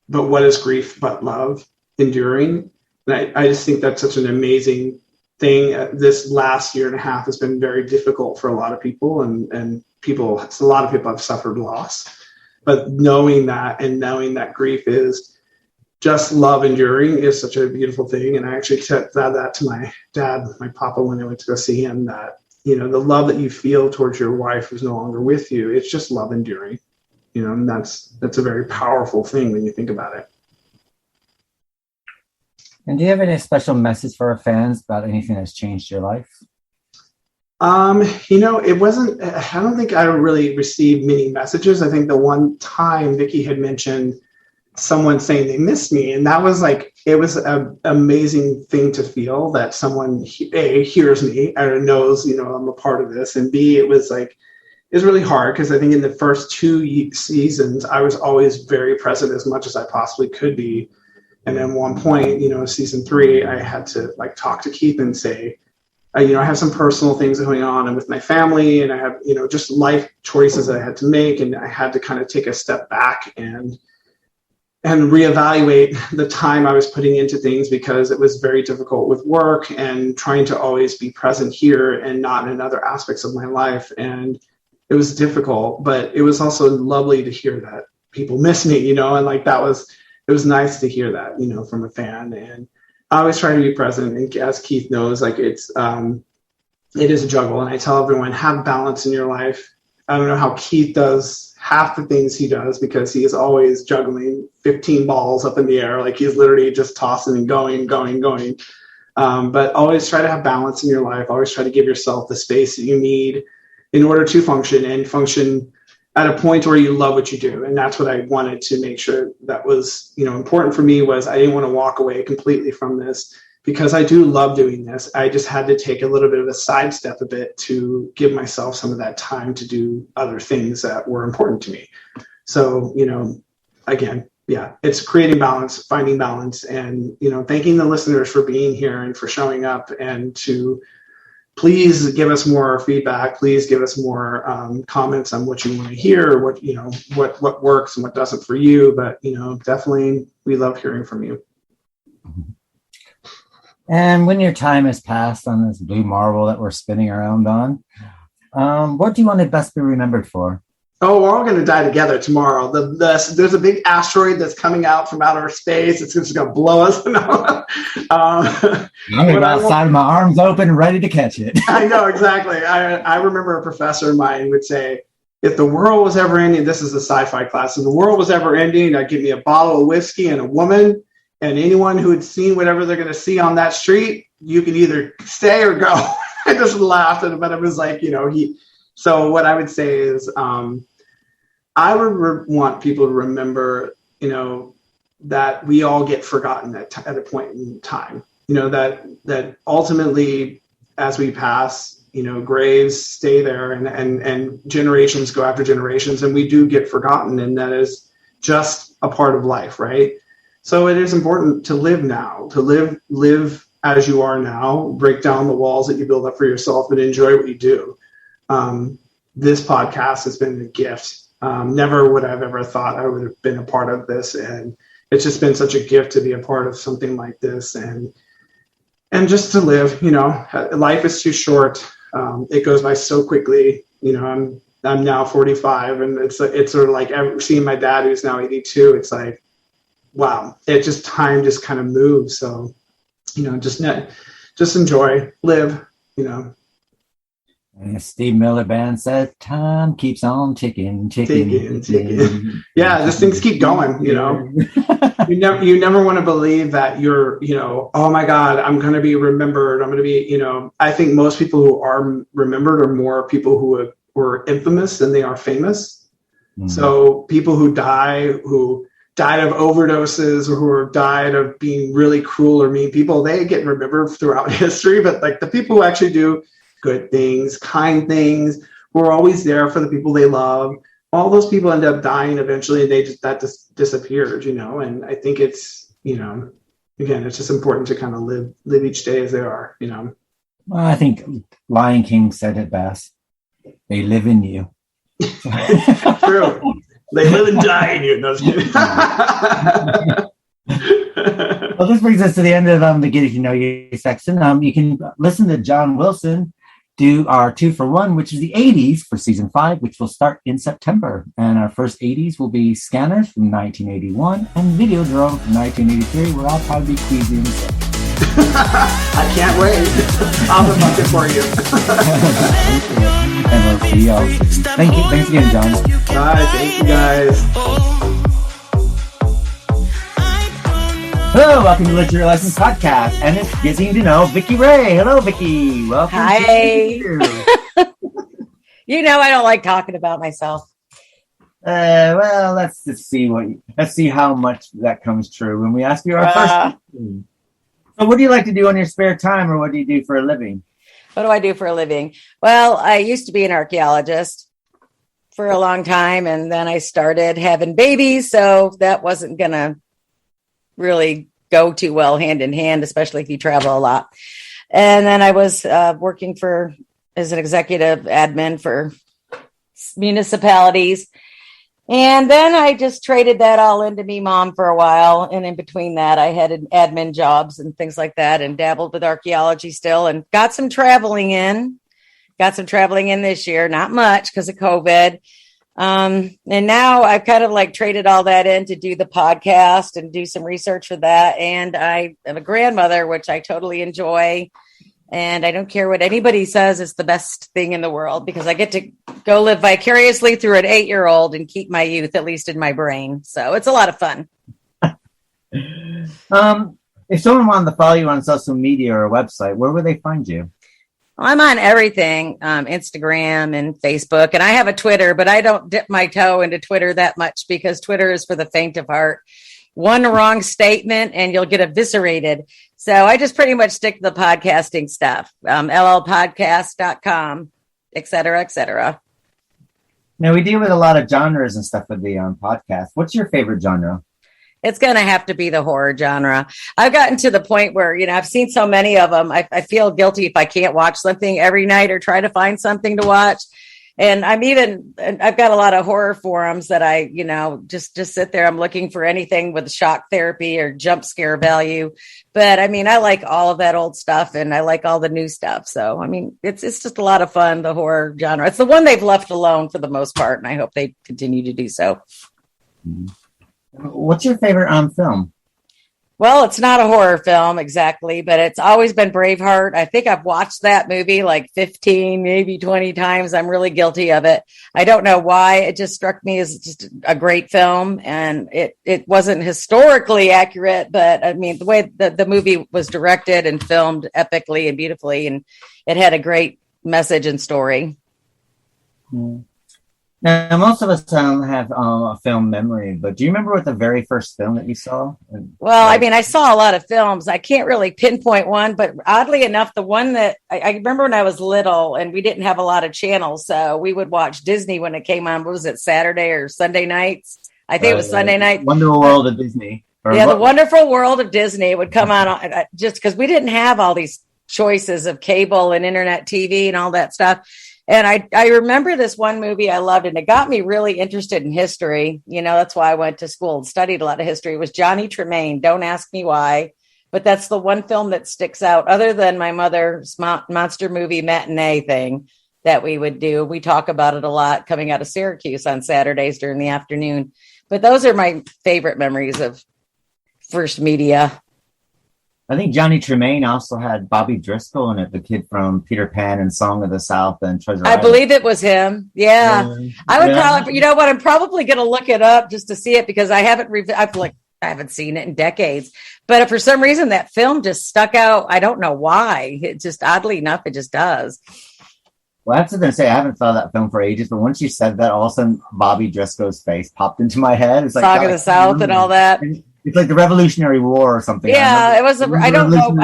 [SPEAKER 3] but what is grief but love? Enduring. And I just think that's such an amazing thing. This last year and a half has been very difficult for a lot of people, and a lot of people have suffered loss. But knowing that grief is just love enduring is such a beautiful thing. And I actually said that to my dad, my papa, when I went to go see him, that, the love that you feel towards your wife who's no longer with you, it's just love enduring, and that's a very powerful thing when you think about it.
[SPEAKER 2] And do you have any special message for our fans about anything that's changed your life?
[SPEAKER 3] It wasn't, I don't think I really received many messages. I think the one time Vicki had mentioned someone saying they missed me, and that was it was an amazing thing to feel that someone A, hears me and knows, I'm a part of this, and B, it was really hard, because I think in the first 2 seasons, I was always very present as much as I possibly could be. And then one point, season 3, I had to talk to Keith and say, I have some personal things going on and with my family, and I have, just life choices that I had to make. And I had to kind of take a step back and reevaluate the time I was putting into things, because it was very difficult with work and trying to always be present here and not in other aspects of my life. And it was difficult, but it was also lovely to hear that people miss me, and it was nice to hear that, from a fan. And I always try to be present. And as Keith knows, it is a juggle. And I tell everyone, have balance in your life. I don't know how Keith does half the things he does, because he is always juggling 15 balls up in the air. He's literally just tossing and going. But always try to have balance in your life. Always try to give yourself the space that you need in order to function at a point where you love what you do. And that's what I wanted to make sure that was, important for me, was I didn't want to walk away completely from this, because I do love doing this. I just had to take a little bit of a sidestep a bit to give myself some of that time to do other things that were important to me. So, again, yeah, it's creating balance, finding balance, and, thanking the listeners for being here and for showing up, and to please give us more feedback. Please give us more comments on what you want to hear, what works and what doesn't for you. But, definitely we love hearing from you.
[SPEAKER 2] And when your time has passed on this blue marble that we're spinning around on, what do you want to best be remembered for?
[SPEAKER 3] Oh, we're all going to die together tomorrow. There's a big asteroid that's coming out from outer space. It's just going to blow us.
[SPEAKER 2] I'm outside, my arms open, ready to catch it.
[SPEAKER 3] I know, exactly. I remember a professor of mine would say, if the world was ever ending, this is a sci-fi class, if the world was ever ending, I'd give me a bottle of whiskey and a woman, and anyone who had seen whatever they're going to see on that street, you can either stay or go. I just laughed at him, but it was so what I would say is, I would want people to remember, that we all get forgotten at a point in time, that ultimately, as we pass, graves stay there, and generations go after generations, and we do get forgotten, and that is just a part of life, right? So it is important to live now, to live as you are now, break down the walls that you build up for yourself, and enjoy what you do. This podcast has been a gift. Never would I've ever thought I would have been a part of this. And it's just been such a gift to be a part of something like this, and just to live, life is too short. It goes by so quickly. I'm now 45, and it's sort of like seeing my dad, who's now 82. It's like, wow, time just kind of moves. So, just enjoy, live,
[SPEAKER 2] And Steve Miller Band said, time keeps on ticking.
[SPEAKER 3] Yeah, just things keep going, You never want to believe that you're, oh my God, I'm going to be remembered. I'm going to be, I think most people who are remembered are more people who were infamous than they are famous. Mm-hmm. So people who died of overdoses, or who died of being really cruel or mean people, they get remembered throughout history. But the people who actually do good things, kind things, who are always there for the people they love, all those people end up dying eventually, and that just disappeared, and I think it's, again, it's just important to kind of live each day as they are,
[SPEAKER 2] Well, I think Lion King said it best. They live in you.
[SPEAKER 3] True. They live and die in you. No, just kidding.
[SPEAKER 2] Well, this brings us to the end of the Getting to Know You section. You can listen to John Wilson do our 2-for-1, which is the 80s for season 5, which will start in September. And our first 80s will be Scanners from 1981 and Videodrome from 1983, where I'll probably be queasy and sick.
[SPEAKER 3] I can't wait. I'll have a bucket for you.
[SPEAKER 2] And we'll see y'all soon. Thank you. Thanks again, John.
[SPEAKER 3] Bye. Thank you, guys.
[SPEAKER 2] Hello, welcome to Literature Lessons Podcast, and it's getting to know Vicki Ray. Hello, Vicki. Welcome.
[SPEAKER 4] Hi. You know I don't like talking about myself.
[SPEAKER 2] Well, let's see how much that comes true when we ask you our first question. So, what do you like to do in your spare time, or what do you do for a living?
[SPEAKER 4] What do I do for a living? Well, I used to be an archaeologist for a long time, and then I started having babies, so that wasn't gonna really go too well hand in hand, especially if you travel a lot. And then I was working as an executive admin for municipalities. And then I just traded that all into me mom for a while. And in between that, I had admin jobs and things like that and dabbled with archaeology still and got some traveling in this year, not much because of COVID. And now I've kind of like traded all that in to do the podcast and do some research for that. And I am a grandmother, which I totally enjoy. And I don't care what anybody says, it's the best thing in the world because I get to go live vicariously through an 8-year-old and keep my youth, at least in my brain. So it's a lot of fun.
[SPEAKER 2] If someone wanted to follow you on social media or a website, where would they find you?
[SPEAKER 4] I'm on everything, Instagram and Facebook, and I have a Twitter, but I don't dip my toe into Twitter that much because Twitter is for the faint of heart. One wrong statement and you'll get eviscerated. So I just pretty much stick to the podcasting stuff, llpodcast.com, et cetera, et cetera.
[SPEAKER 2] Now, we deal with a lot of genres and stuff with the podcast. What's your favorite genre?
[SPEAKER 4] It's going to have to be the horror genre. I've gotten to the point where, I've seen so many of them. I feel guilty if I can't watch something every night or try to find something to watch. And I've got a lot of horror forums that I, just sit there. I'm looking for anything with shock therapy or jump scare value. But I like all of that old stuff and I like all the new stuff. So, it's just a lot of fun, the horror genre. It's the one they've left alone for the most part. And I hope they continue to do so.
[SPEAKER 2] Mm-hmm. What's your favorite film?
[SPEAKER 4] Well, it's not a horror film exactly, but it's always been Braveheart. I think I've watched that movie like 15, maybe 20 times. I'm really guilty of it. I don't know why. It just struck me as just a great film. And it wasn't historically accurate, but the way the movie was directed and filmed epically and beautifully, and it had a great message and story.
[SPEAKER 2] Mm-hmm. Now, most of us have a film memory, but do you remember what the very first film that you saw?
[SPEAKER 4] Well, I saw a lot of films. I can't really pinpoint one, but oddly enough, the one that I remember when I was little and we didn't have a lot of channels, so we would watch Disney when it came on. What was it, Saturday or Sunday nights? I think it was Sunday night.
[SPEAKER 2] Wonderful World of Disney.
[SPEAKER 4] The Wonderful World of Disney would come on just because we didn't have all these choices of cable and internet TV and all that stuff. And I remember this one movie I loved, and it got me really interested in history. That's why I went to school and studied a lot of history. It was Johnny Tremain. Don't ask me why, but that's the one film that sticks out other than my mother's monster movie matinee thing that we would do. We talk about it a lot coming out of Syracuse on Saturdays during the afternoon. But those are my favorite memories of first media.
[SPEAKER 2] I think Johnny Tremain also had Bobby Driscoll in it, the kid from Peter Pan and Song of the South and Treasure Island.
[SPEAKER 4] I believe it was him. Yeah. I would probably, I'm probably going to look it up just to see it because I haven't seen it in decades. But for some reason, that film just stuck out. I don't know why. It just, oddly enough, it just does.
[SPEAKER 2] Well, I have to say, I haven't thought of that film for ages, but once you said that, all of a sudden, Bobby Driscoll's face popped into my head. It's like
[SPEAKER 4] Song of the South and all that.
[SPEAKER 2] It's like the Revolutionary War or something.
[SPEAKER 4] Yeah, it was. I don't know.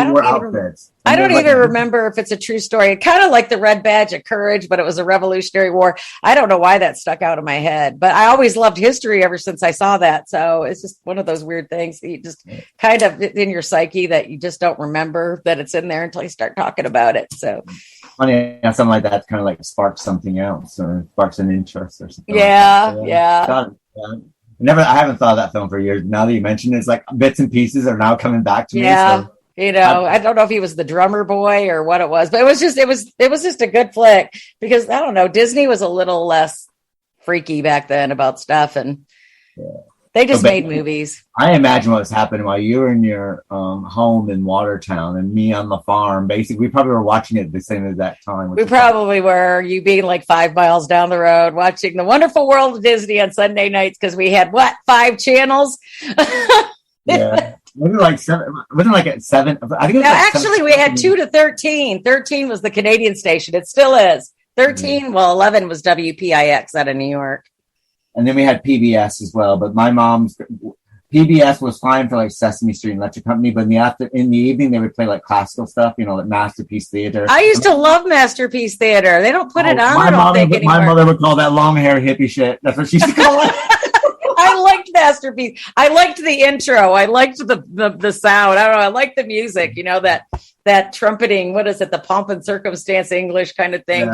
[SPEAKER 4] I don't even remember if it's a true story. Kind of like the Red Badge of Courage, but it was a Revolutionary War. I don't know why that stuck out in my head, but I always loved history ever since I saw that. So it's just one of those weird things that you just kind of in your psyche that you just don't remember that it's in there until you start talking about it. So
[SPEAKER 2] funny, something like that kind of like sparks something else or sparks an interest or something.
[SPEAKER 4] Yeah,
[SPEAKER 2] like that.
[SPEAKER 4] yeah.
[SPEAKER 2] Got it. I haven't thought of that film for years. Now that you mention it, it's like bits and pieces are now coming back to me.
[SPEAKER 4] Yeah.
[SPEAKER 2] So.
[SPEAKER 4] I don't know if he was the drummer boy or what it was, but it was just a good flick because I don't know, Disney was a little less freaky back then about stuff, and they just made movies.
[SPEAKER 2] I imagine what was happening while you were in your home in Watertown and me on the farm. Basically, we probably were watching it at the same exact time.
[SPEAKER 4] We probably were. You being like 5 miles down the road, watching The Wonderful World of Disney on Sunday nights because we had 5 channels.
[SPEAKER 2] Yeah. Wasn't like 7? Wasn't like at 7? I think it was
[SPEAKER 4] actually we had 2 to 13. 13 was the Canadian station. It still is. 13, 11 was WPIX out of New York.
[SPEAKER 2] And then we had PBS as well. But my mom's PBS was fine for like Sesame Street and Electric Company. But in the evening, they would play like classical stuff, like Masterpiece Theater.
[SPEAKER 4] I used to love Masterpiece Theater. They don't put it on.
[SPEAKER 2] My mother would call that long hair hippie shit. That's what she used to call it.
[SPEAKER 4] I liked Masterpiece. I liked the intro. I liked the sound. I don't know. I liked the music. That trumpeting. What is it? The pomp and circumstance English kind of thing.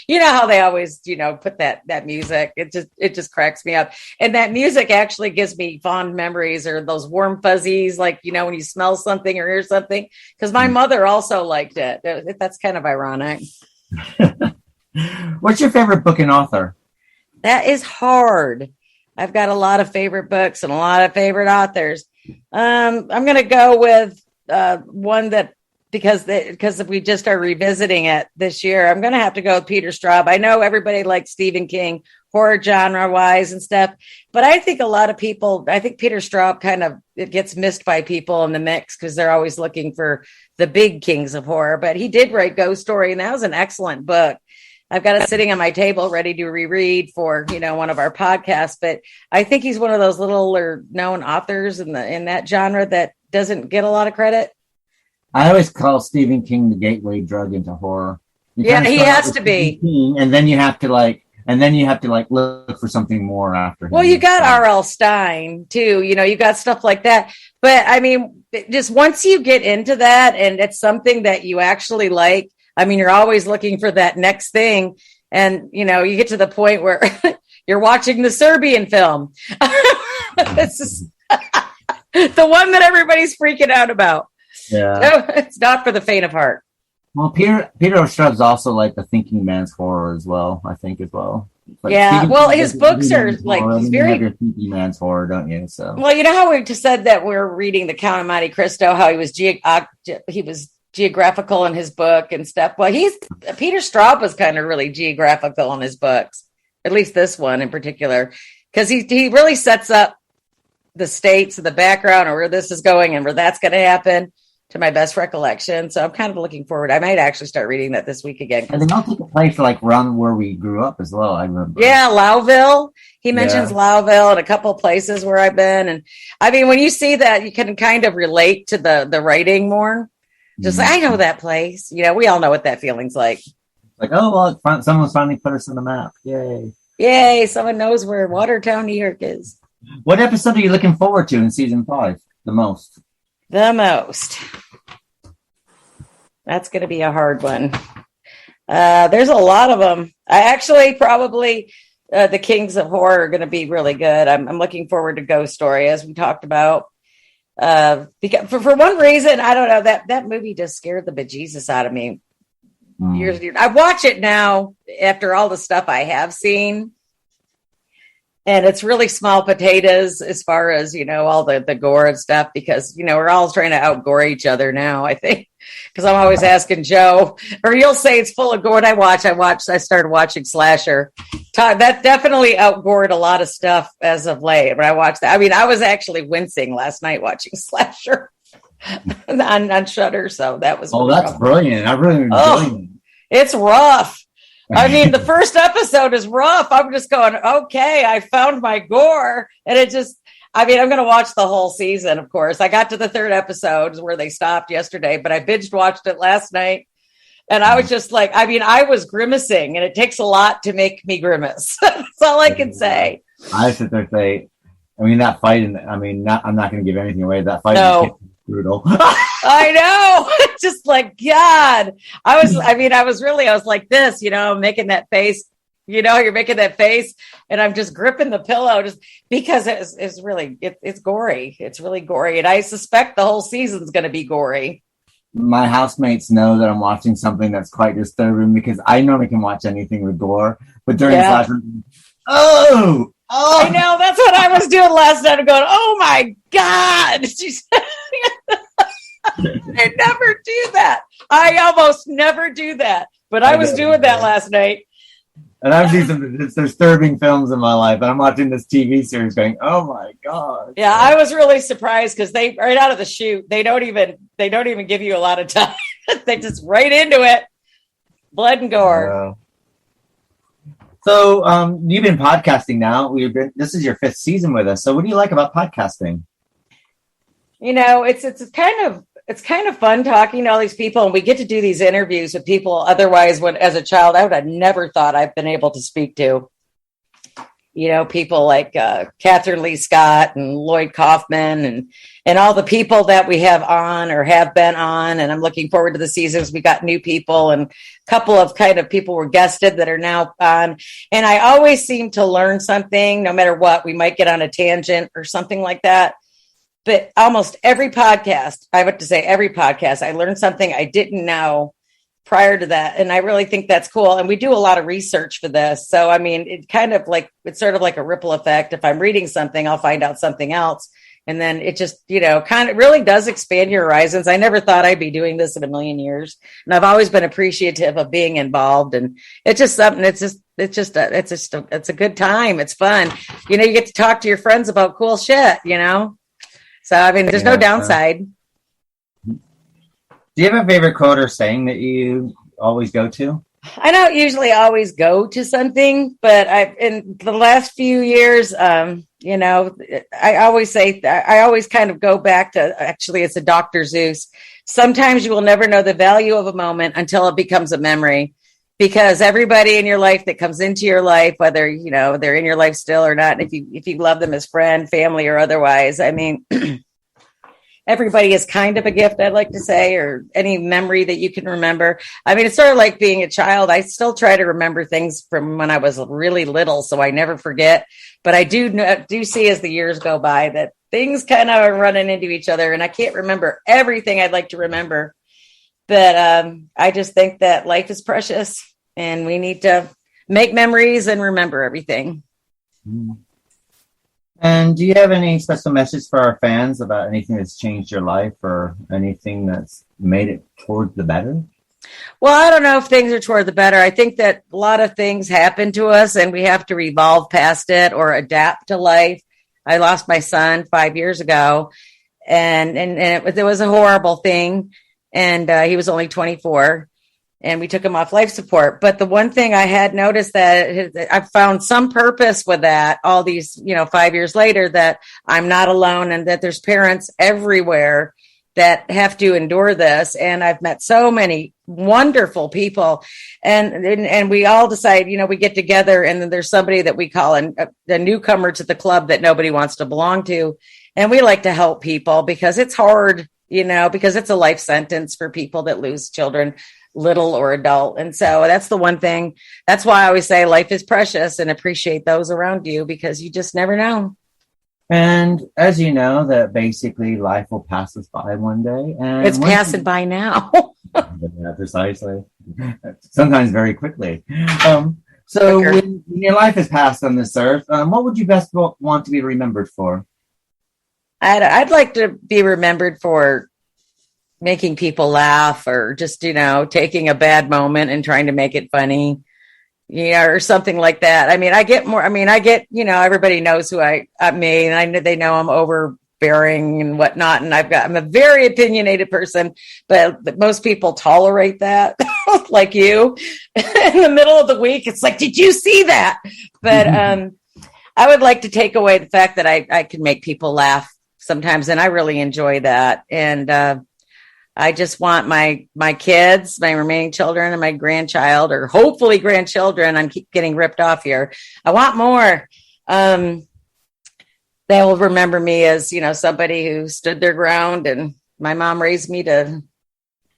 [SPEAKER 4] Yeah. How they always put that music. It just cracks me up. And that music actually gives me fond memories or those warm fuzzies, like when you smell something or hear something. Because my mother also liked it. That's kind of ironic.
[SPEAKER 2] What's your favorite book and author?
[SPEAKER 4] That is hard. I've got a lot of favorite books and a lot of favorite authors. I'm going to go with one that, because we just are revisiting it this year, I'm going to have to go with Peter Straub. I know everybody likes Stephen King, horror genre wise and stuff, but I think Peter Straub it gets missed by people in the mix because they're always looking for the big kings of horror. But he did write Ghost Story, and that was an excellent book. I've got it sitting on my table ready to reread for, one of our podcasts, but I think he's one of those littler known authors in that genre that doesn't get a lot of credit.
[SPEAKER 2] I always call Stephen King the gateway drug into horror.
[SPEAKER 4] He has to be.
[SPEAKER 2] King, and then you have to look for something more after him.
[SPEAKER 4] Well, you got R.L. Stein too, you got stuff like that. But I mean, just once you get into that and it's something that you actually like, I mean, you're always looking for that next thing. And, you get to the point where you're watching the Serbian film. This is the one that everybody's freaking out about.
[SPEAKER 2] Yeah.
[SPEAKER 4] So it's not for the faint of heart.
[SPEAKER 2] Well, Peter Straub's also like the thinking man's horror as well, I think as well. Like
[SPEAKER 4] his books are like, he's very
[SPEAKER 2] your thinking man's horror, don't you? So,
[SPEAKER 4] well, how we just said that we're reading The Count of Monte Cristo, how he was geographical in his book and stuff. Well, Peter Straub was kind of really geographical in his books, at least this one in particular, because he really sets up the states and the background or where this is going and where that's going to happen to my best recollection. So I'm kind of looking forward. I might actually start reading that this week again.
[SPEAKER 2] And they all take a place like around where we grew up as well. I remember.
[SPEAKER 4] Yeah, Louville. He mentions Louville and a couple of places where I've been. And I mean, when you see that, you can kind of relate to the writing more. Just like, I know that place. We all know what that feeling's like.
[SPEAKER 2] Like, oh, well, someone's finally put us on the map. Yay.
[SPEAKER 4] Yay, someone knows where Watertown, New York is.
[SPEAKER 2] What episode are you looking forward to in season 5 the most?
[SPEAKER 4] The most. That's going to be a hard one. There's a lot of them. I actually probably, the Kings of Horror are going to be really good. I'm looking forward to Ghost Story, as we talked about. Because for one reason, I don't know, that movie just scared the bejesus out of me. Years. I watch it now after all the stuff I have seen, and it's really small potatoes as far as all the gore and stuff, because we're all trying to outgore each other now, I think, because I'm always asking Joe, or you'll say it's full of gore. And I started watching Slasher. That definitely outgored a lot of stuff as of late. When I watched that, I mean, I was actually wincing last night watching Slasher on Shudder. So that was
[SPEAKER 2] that's rough. Brilliant. I really enjoyed it.
[SPEAKER 4] It's rough. I mean, the first episode is rough. I'm just going, okay, I found my gore, and I'm going to watch the whole season. Of course, I got to the 3rd episode where they stopped yesterday, but I binge watched it last night. And I was just like, I was grimacing, and it takes a lot to make me grimace. That's all I can say.
[SPEAKER 2] I sit there and say, that fight, I'm not going to give anything away. That fight is brutal.
[SPEAKER 4] I know. Just like, God, I was like this, making that face. You know, you're making that face, and I'm just gripping the pillow just because it's really it's gory. It's really gory, and I suspect the whole season's going to be gory.
[SPEAKER 2] My housemates know that I'm watching something that's quite disturbing because I normally can watch anything with gore, but during this last one,
[SPEAKER 4] I know, that's what I was doing last night. I'm going, oh my God. I never do that. I almost never do that, but I was doing that last night.
[SPEAKER 2] And I've seen some disturbing films in my life, and I'm watching this TV series going, oh my God.
[SPEAKER 4] Yeah, I was really surprised because they right out of the chute, they don't even give you a lot of time. They just right into it. Blood and gore.
[SPEAKER 2] So you've been podcasting now. This is your 5th season with us. So what do you like about podcasting?
[SPEAKER 4] You know, it's kind of fun talking to all these people, and we get to do these interviews with people. Otherwise, when as a child, I would have never thought I've been able to speak to. You know, people like Catherine Lee Scott and Lloyd Kaufman and all the people that we have on or have been on. And I'm looking forward to the seasons. We got new people, and a couple of kind of people were guested that are now on. And I always seem to learn something, no matter what. We might get on a tangent or something like that. But almost every podcast, I have to say every podcast, I learned something I didn't know prior to that. And I really think that's cool. And we do a lot of research for this. So, I mean, it's sort of like a ripple effect. If I'm reading something, I'll find out something else. And then it just, you know, kind of really does expand your horizons. I never thought I'd be doing this in a million years. And I've always been appreciative of being involved. And it's just something, it's a good time. It's fun. You know, you get to talk to your friends about cool shit, you know? So, I mean, there's no downside.
[SPEAKER 2] Do you have a favorite quote or saying that you always go to?
[SPEAKER 4] I don't usually always go to something, but in the last few years, you know, I always kind of go back to, actually, it's a Dr. Seuss. Sometimes you will never know the value of a moment until it becomes a memory, because everybody in your life that comes into your life, whether, you know, they're in your life still or not, if you love them as friend, family, or otherwise, I mean, everybody is kind of a gift, I'd like to say, or any memory that you can remember. I mean, it's sort of like being a child. I still try to remember things from when I was really little, so I never forget. But I do see as the years go by that things kind of are running into each other, and I can't remember everything I'd like to remember. But I just think that life is precious, and we need to make memories and remember everything.
[SPEAKER 2] And do you have any special message for our fans about anything that's changed your life or anything that's made it toward the better?
[SPEAKER 4] Well, I don't know if things are toward the better. I think that a lot of things happen to us, and we have to evolve past it or adapt to life. I lost my son 5 years ago, and it was a horrible thing. And he was only 24, and we took him off life support. But the one thing I had noticed that I found some purpose with that all these, 5 years later, that I'm not alone and that there's parents everywhere that have to endure this. And I've met so many wonderful people, and we all decide, we get together, and then there's somebody that we call a newcomer to the club that nobody wants to belong to. And we like to help people because it's hard, because it's a life sentence for people that lose children, little or adult. And so that's the one thing. That's why I always say life is precious, and appreciate those around you, because you just never know.
[SPEAKER 2] And as you know, that basically life will pass us by one day. And
[SPEAKER 4] it's passing by now.
[SPEAKER 2] Yeah, precisely. Sometimes very quickly. So when your life has passed on this earth, what would you best want to be remembered for?
[SPEAKER 4] I'd like to be remembered for making people laugh, or just, taking a bad moment and trying to make it funny, or something like that. I get, everybody knows who I'm me, and they know I'm overbearing and whatnot. And I'm a very opinionated person, but most people tolerate that, like you. In the middle of the week, it's like, did you see that? But I would like to take away the fact that I can make people laugh sometimes, and I really enjoy that. And I just want my kids, my remaining children, and my grandchild, or hopefully grandchildren, I'm keep getting ripped off here, I want more. They will remember me as, somebody who stood their ground, and my mom raised me to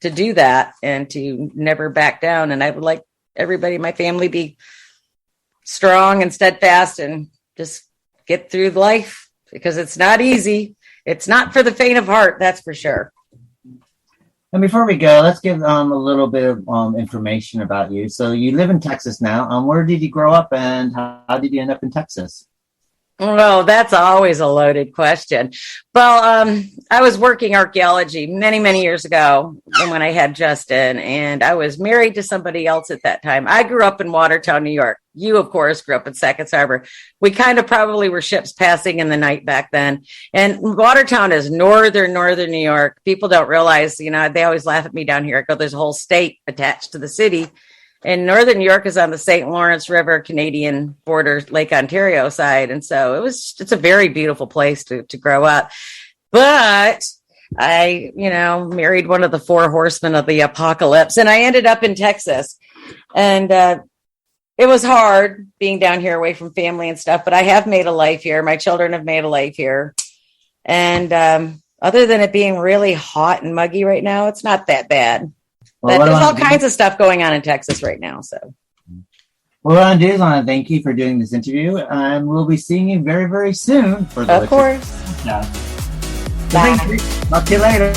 [SPEAKER 4] do that and to never back down. And I would like everybody in my family be strong and steadfast and just get through life, because it's not easy. It's not for the faint of heart, that's for sure.
[SPEAKER 2] And before we go, let's give a little bit of information about you. So you live in Texas now. Where did you grow up, and how did you end up in Texas?
[SPEAKER 4] Well, that's always a loaded question. Well, I was working archaeology many, many years ago when I had Justin, and I was married to somebody else at that time. I grew up in Watertown, New York. You, of course, grew up in Sackets Harbor. We kind of probably were ships passing in the night back then. And Watertown is northern New York. People don't realize, they always laugh at me down here. I go, there's a whole state attached to the city. And northern New York is on the St. Lawrence River, Canadian border, Lake Ontario side. And so it's a very beautiful place to grow up. But I, married one of the four horsemen of the apocalypse, and I ended up in Texas. And it was hard being down here away from family and stuff, but I have made a life here. My children have made a life here. And other than it being really hot and muggy right now, it's not that bad. Well, but there's all kinds of stuff going on in Texas right now. So,
[SPEAKER 2] what I want to do is I want to thank you for doing this interview, and we'll be seeing you very, very soon. For the
[SPEAKER 4] of course.
[SPEAKER 2] Yeah. Thank you. Talk to you later.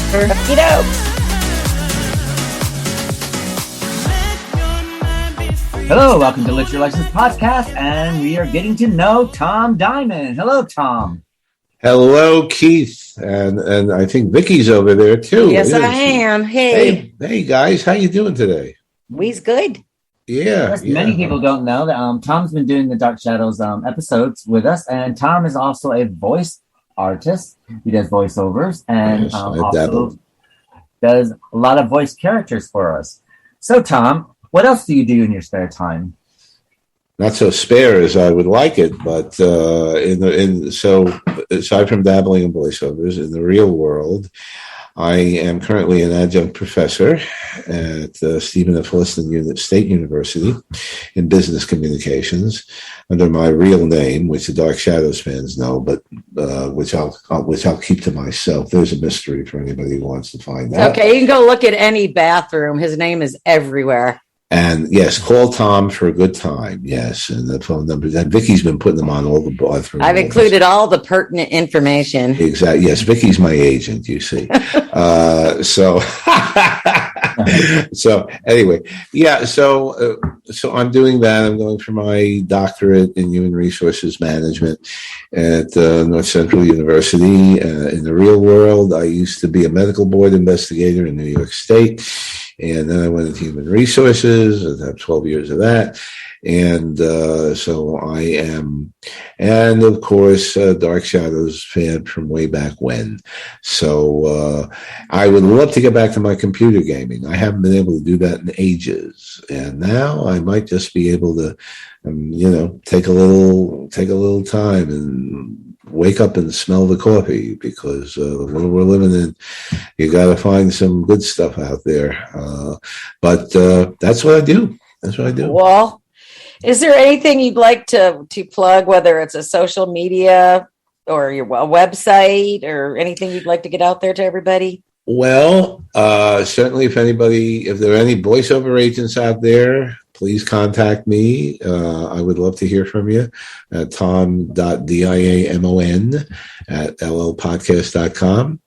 [SPEAKER 2] Hello, welcome to Lit Your License Podcast, and we are getting to know Tom Diamond. Hello, Tom.
[SPEAKER 5] Hello, Keith, and I think Vicky's over there too.
[SPEAKER 4] Yes, I am. Hey,
[SPEAKER 5] guys, how you doing today?
[SPEAKER 4] We's good.
[SPEAKER 5] Yeah.
[SPEAKER 2] Many people don't know that Tom's been doing the Dark Shadows episodes with us, and Tom is also a voice artist. He does voiceovers and
[SPEAKER 5] Yes,
[SPEAKER 2] also does a lot of voice characters for us. So, Tom, what else do you do in your spare time?
[SPEAKER 5] Not so spare as I would like it, but so aside from dabbling in voiceovers, in the real world, I am currently an adjunct professor at Stephen F. Liston State University in business communications under my real name, which the Dark Shadows fans know, but which I'll keep to myself. There's a mystery for anybody who wants to find out.
[SPEAKER 4] Okay, you can go look at any bathroom. His name is everywhere.
[SPEAKER 5] And yes, call Tom for a good time. Yes, and the phone numbers. And Vicky's been putting them on all the bathrooms.
[SPEAKER 4] I've included all the pertinent information.
[SPEAKER 5] Exactly. Yes, Vicky's my agent. You see. So anyway, yeah. So I'm doing that. I'm going for my doctorate in human resources management at North Central University. In the real world, I used to be a medical board investigator in New York State. And then I went into human resources. I have 12 years of that. And so I am, and of course, Dark Shadows fan from way back when. So I would love to get back to my computer gaming. I haven't been able to do that in ages. And now I might just be able to, take a little time and wake up and smell the coffee, because the world we're living in, you got to find some good stuff out there. But that's what I do.
[SPEAKER 4] Well, is there anything you'd like to plug, whether it's a social media or your website or anything you'd like to get out there to everybody?
[SPEAKER 5] Well, certainly if there are any voiceover agents out there, please contact me. I would love to hear from you at tom.diamon@llpodcast.com.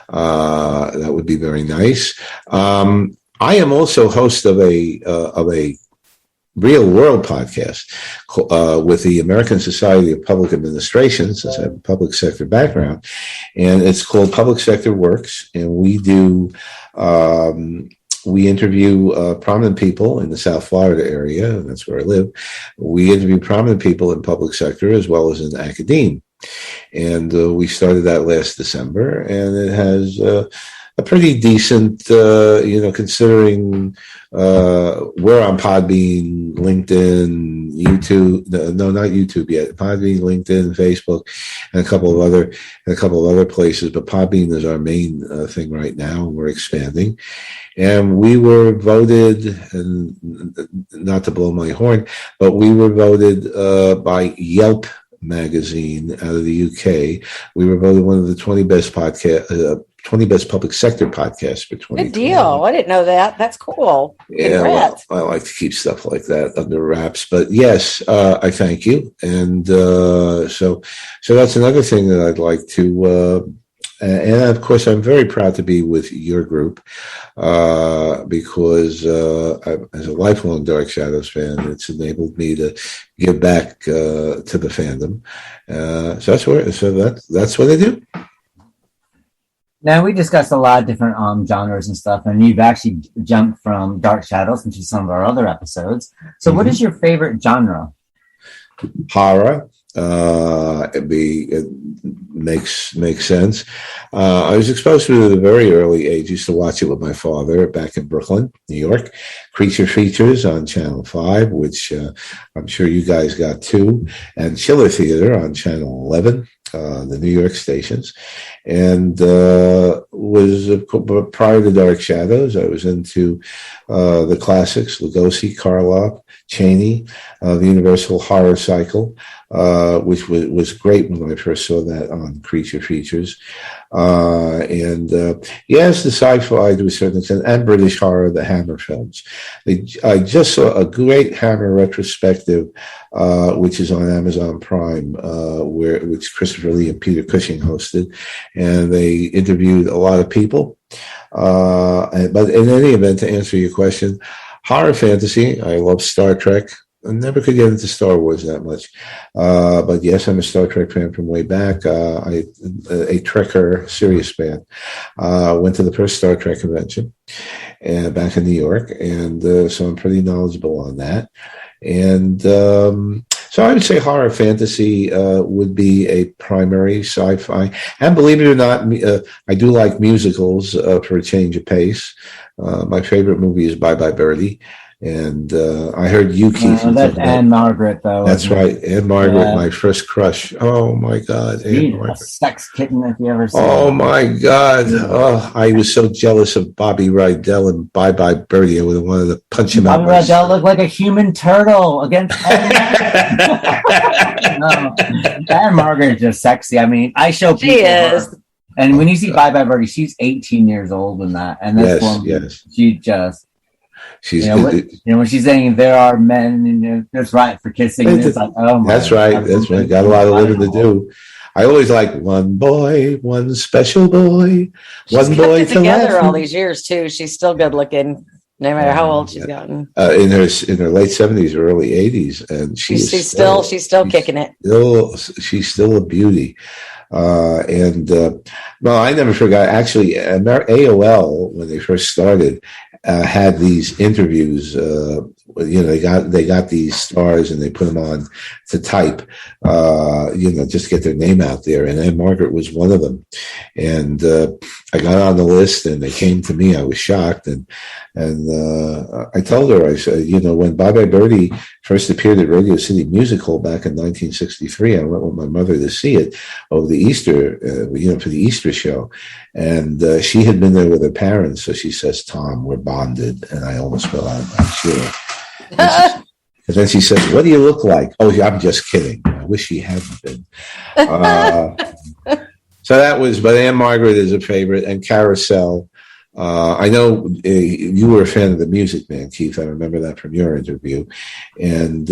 [SPEAKER 5] That would be very nice. I am also host of a real world podcast with the American Society of Public Administration, since I have a public sector background, and it's called Public Sector Works, and we interview prominent people in the South Florida area, and that's where I live. We interview prominent people in public sector as well as in academia. And we started that last December, and it has a pretty decent, considering we're on Podbean, LinkedIn, YouTube. No, not YouTube yet. Podbean, LinkedIn, Facebook, and a couple of other places. But Podbean is our main thing right now, and we're expanding. And we were voted, and not to blow my horn, but we were voted by Yelp magazine out of the UK. We were voted one of the 20 20 best public sector podcasts for 2020.
[SPEAKER 4] Good deal. I didn't know that. That's cool.
[SPEAKER 5] Yeah, well, I like to keep stuff like that under wraps. But yes, I thank you. And so that's another thing that I'd like to. And of course, I'm very proud to be with your group because as a lifelong Dark Shadows fan, it's enabled me to give back to the fandom. So that's what I do.
[SPEAKER 2] Now, we discussed a lot of different genres and stuff, and you've actually jumped from Dark Shadows into some of our other episodes. So what is your favorite genre?
[SPEAKER 5] Horror. It makes sense. I was exposed to it at a very early age. Used to watch it with my father back in Brooklyn, New York. Creature Features on Channel 5, which I'm sure you guys got too, and Chiller Theater on Channel 11, the New York stations. And was prior to Dark Shadows, I was into the classics: Lugosi, Karloff, Chaney, the Universal Horror Cycle, which was great when I first saw that on Creature Features. Yes, the sci-fi to a certain extent, and British horror, the Hammer films. I just saw a great Hammer retrospective, which is on Amazon Prime, which Christopher Lee and Peter Cushing hosted, and they interviewed a lot of people. But in any event, to answer your question, horror fantasy, I love Star Trek. I never could get into Star Wars that much. But yes, I'm a Star Trek fan from way back. A Trekker, serious fan. Went to the first Star Trek convention back in New York. And so I'm pretty knowledgeable on that. And so I would say horror fantasy would be a primary sci-fi. And believe it or not, I do like musicals for a change of pace. My favorite movie is Bye Bye Birdie. And I heard you, Keith.
[SPEAKER 2] That's Anne Margaret, though.
[SPEAKER 5] That's right. Anne Margaret, my first crush. Oh, my God. Anne Margaret.
[SPEAKER 2] Sex Kitten, if you ever seen
[SPEAKER 5] Oh, my God. Oh, I was so jealous of Bobby Rydell and Bye Bye Birdie. I would have wanted to punch him out.
[SPEAKER 2] Bobby Rydell looked like a human turtle against Anne Margaret is just sexy. I mean, I show people.
[SPEAKER 4] She is.
[SPEAKER 2] And when you see Bye Bye Birdie, she's 18 years old in that. And this woman, she just...
[SPEAKER 5] She's,
[SPEAKER 2] when she's saying there are men and that's right for kissing, it's like, oh my
[SPEAKER 5] that's right.
[SPEAKER 2] God.
[SPEAKER 5] That's right. Got a lot of living to do. I always like one boy, one special boy, one boy to
[SPEAKER 4] together
[SPEAKER 5] laugh.
[SPEAKER 4] All these years too. She's still good looking, no matter how old she's gotten.
[SPEAKER 5] In her late 70s or early 80s, and she's
[SPEAKER 4] still kicking it.
[SPEAKER 5] She's still a beauty. No, I never forgot. Actually, AOL, when they first started, had these interviews. They got these stars and they put them on to type, just get their name out there. And Anne Margaret was one of them. And I got on the list and they came to me. I was shocked. And I told her, I said, when Bye Bye Birdie first appeared at Radio City Music Hall back in 1963, I went with my mother to see it over the Easter, for the Easter show. And she had been there with her parents. So she says, Tom, we're bonded. And I almost fell out of my chair. And then she says, what do you look like? Oh, I'm just kidding. I wish she hadn't been. So that was, but Anne Margaret is a favorite, and Carousel. I know you were a fan of The Music Man, Keith. I remember that from your interview. And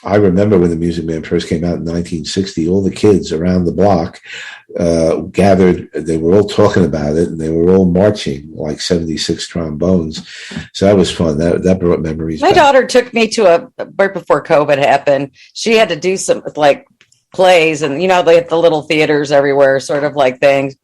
[SPEAKER 5] I remember when The Music Man first came out in 1960, all the kids around the block gathered. They were all talking about it, and they were all marching like 76 trombones. So that was fun. That brought memories.
[SPEAKER 4] My daughter took me to right before COVID happened. She had to do some like plays, and they have the little theaters everywhere, sort of like things.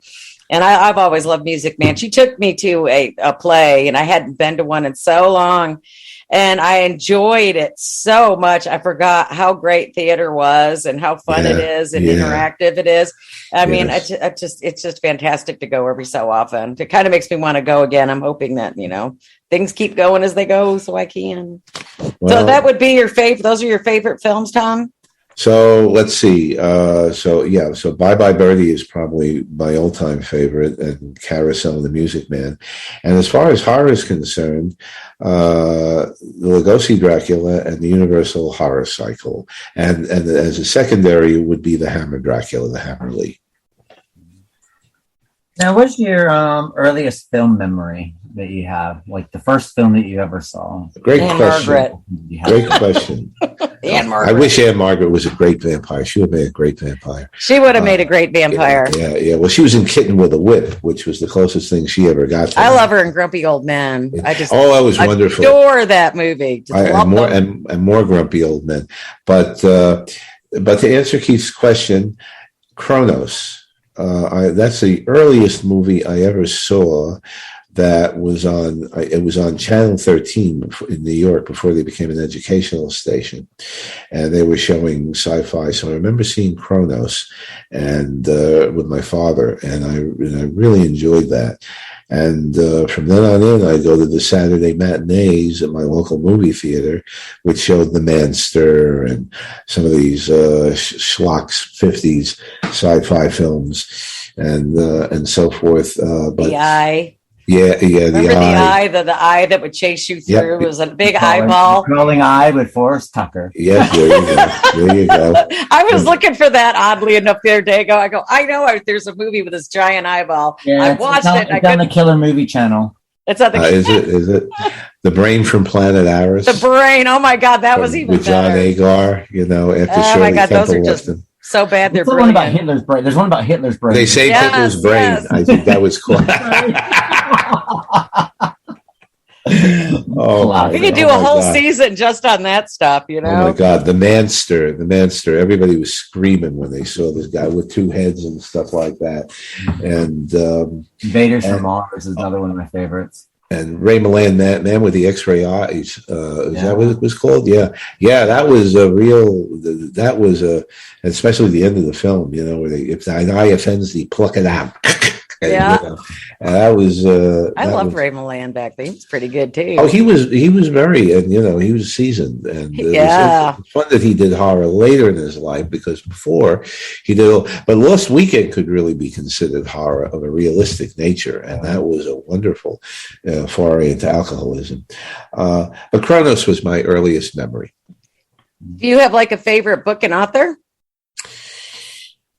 [SPEAKER 4] And I've always loved Music Man. She took me to a play, and I hadn't been to one in so long. And I enjoyed it so much. I forgot how great theater was and how fun it is and interactive it is. I mean, it's just fantastic to go every so often. It kind of makes me want to go again. I'm hoping that, things keep going as they go so I can. Well, so that would be your favorite. Those are your favorite films, Tom?
[SPEAKER 5] So let's see. So Bye Bye Birdie is probably my all-time favorite, and Carousel, The Music Man. And as far as horror is concerned, the Lugosi Dracula and the Universal Horror Cycle. And as a secondary would be the Hammer Dracula, the Hammer Lee.
[SPEAKER 2] Now, what's your earliest film memory that you have? Like the first film that you ever saw?
[SPEAKER 5] Great
[SPEAKER 4] Anne
[SPEAKER 5] question.
[SPEAKER 4] Margaret.
[SPEAKER 5] Great question.
[SPEAKER 4] Anne
[SPEAKER 5] I
[SPEAKER 4] Margaret.
[SPEAKER 5] wish Anne Margaret was a great vampire. She would have made a great vampire.
[SPEAKER 4] She would have made a great vampire.
[SPEAKER 5] Yeah. Well, she was in Kitten with a Whip, which was the closest thing she ever got to
[SPEAKER 4] I
[SPEAKER 5] that.
[SPEAKER 4] love her in Grumpy Old Men. I just
[SPEAKER 5] That was wonderful.
[SPEAKER 4] adore that movie. Just love
[SPEAKER 5] more
[SPEAKER 4] them.
[SPEAKER 5] and more grumpy old men. But to answer Keith's question, Kronos. That's the earliest movie I ever saw. That was on. It was on Channel 13 in New York before they became an educational station, and they were showing sci-fi. So I remember seeing Kronos, and with my father, and I really enjoyed that. And from then on in, I go to the Saturday matinees at my local movie theater, which showed The Manster and some of these schlock's 50s sci-fi films and so forth.
[SPEAKER 4] The Eye.
[SPEAKER 5] Yeah,
[SPEAKER 4] Remember
[SPEAKER 5] the eye.
[SPEAKER 4] the eye that would chase you through?
[SPEAKER 5] Yep.
[SPEAKER 4] It was a big eyeball.
[SPEAKER 2] Crawling Eye with Forrest Tucker.
[SPEAKER 5] Yes, there you go. There you go.
[SPEAKER 4] I was looking for that oddly enough the other day. I know there's a movie with this giant eyeball.
[SPEAKER 2] Yeah,
[SPEAKER 4] I watched it.
[SPEAKER 2] It's on the Killer Movie Channel.
[SPEAKER 4] It's on the
[SPEAKER 5] Is it the brain from Planet Aris?
[SPEAKER 4] the brain. Oh my god, that was even
[SPEAKER 5] with John
[SPEAKER 4] better.
[SPEAKER 5] Agar. After
[SPEAKER 4] Oh my
[SPEAKER 5] Shirley
[SPEAKER 4] god, those
[SPEAKER 5] Temple
[SPEAKER 4] are
[SPEAKER 5] left
[SPEAKER 4] just
[SPEAKER 5] him.
[SPEAKER 4] so bad. They're
[SPEAKER 2] There's one about
[SPEAKER 4] brilliant.
[SPEAKER 2] Hitler's brain. There's one about Hitler's brain.
[SPEAKER 5] They saved
[SPEAKER 4] Yes,
[SPEAKER 5] Hitler's brain.
[SPEAKER 4] yes.
[SPEAKER 5] I think that was cool. Oh,
[SPEAKER 4] We could do a whole season just on that stuff, you
[SPEAKER 5] Oh my
[SPEAKER 4] know?
[SPEAKER 5] God, the Manster. Everybody was screaming when they saw this guy with two heads and stuff like that. And
[SPEAKER 2] Invaders from Mars is another one of my favorites.
[SPEAKER 5] Ray Milland, man with the X-ray eyes. Is that what it was called? Yeah. That was a real. That was especially the end of the film. Where if thine eye offends thee, pluck it out.
[SPEAKER 4] Yeah.
[SPEAKER 5] And that was.
[SPEAKER 4] I loved Ray Milland back then. He was pretty good too.
[SPEAKER 5] Oh, he was very, and he was seasoned, and it's fun that he did horror later in his life because before he did, but Lost Weekend could really be considered horror of a realistic nature, and that was a wonderful foray into alcoholism. But Kronos was my earliest memory.
[SPEAKER 4] Do you have like a favorite book and author?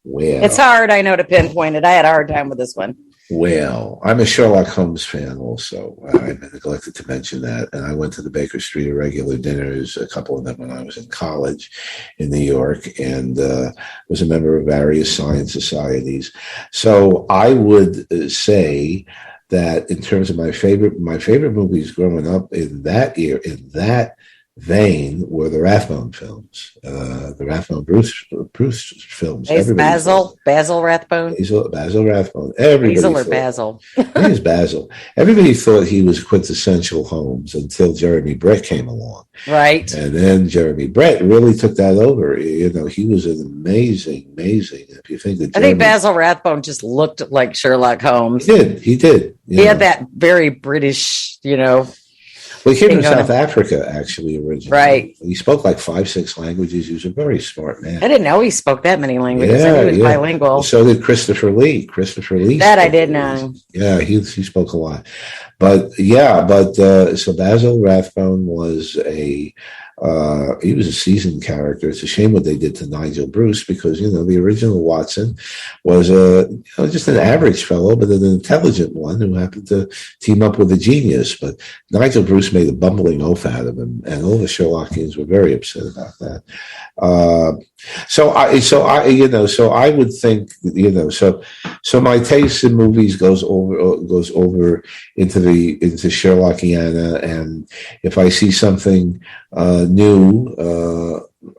[SPEAKER 5] Well,
[SPEAKER 4] It's hard, I know, to pinpoint it. I had a hard time with this one.
[SPEAKER 5] Well, I'm a Sherlock Holmes fan also. I neglected to mention that. And I went to the Baker Street Irregular Dinners, a couple of them when I was in college in New York, and was a member of various science societies. So I would say that in terms of my favorite movies growing up in that vein were the Rathbone films, the Rathbone Bruce films.
[SPEAKER 4] Basil Rathbone.
[SPEAKER 5] Basil Rathbone.
[SPEAKER 4] Basil.
[SPEAKER 5] I think it's Basil. Everybody thought he was quintessential Holmes until Jeremy Brett came along.
[SPEAKER 4] Right.
[SPEAKER 5] And then Jeremy Brett really took that over. He was an amazing. If you think that
[SPEAKER 4] I think Basil Rathbone just looked like Sherlock Holmes.
[SPEAKER 5] He did.
[SPEAKER 4] He had that very British,
[SPEAKER 5] Well, he came from South Africa, actually, originally.
[SPEAKER 4] Right.
[SPEAKER 5] He spoke like 5-6 languages. He was a very smart man.
[SPEAKER 4] I didn't know he spoke that many languages. I knew he was bilingual.
[SPEAKER 5] So did Christopher Lee.
[SPEAKER 4] That I did know.
[SPEAKER 5] Yeah, he spoke a lot. So Basil Rathbone was he was a seasoned character. It's a shame what they did to Nigel Bruce because, the original Watson was just an average fellow, but an intelligent one who happened to team up with a genius. But Nigel Bruce made a bumbling oaf out of him, and all the Sherlockians were very upset about that. So I would think, so my taste in movies goes over into Sherlockiana, and if I see something new,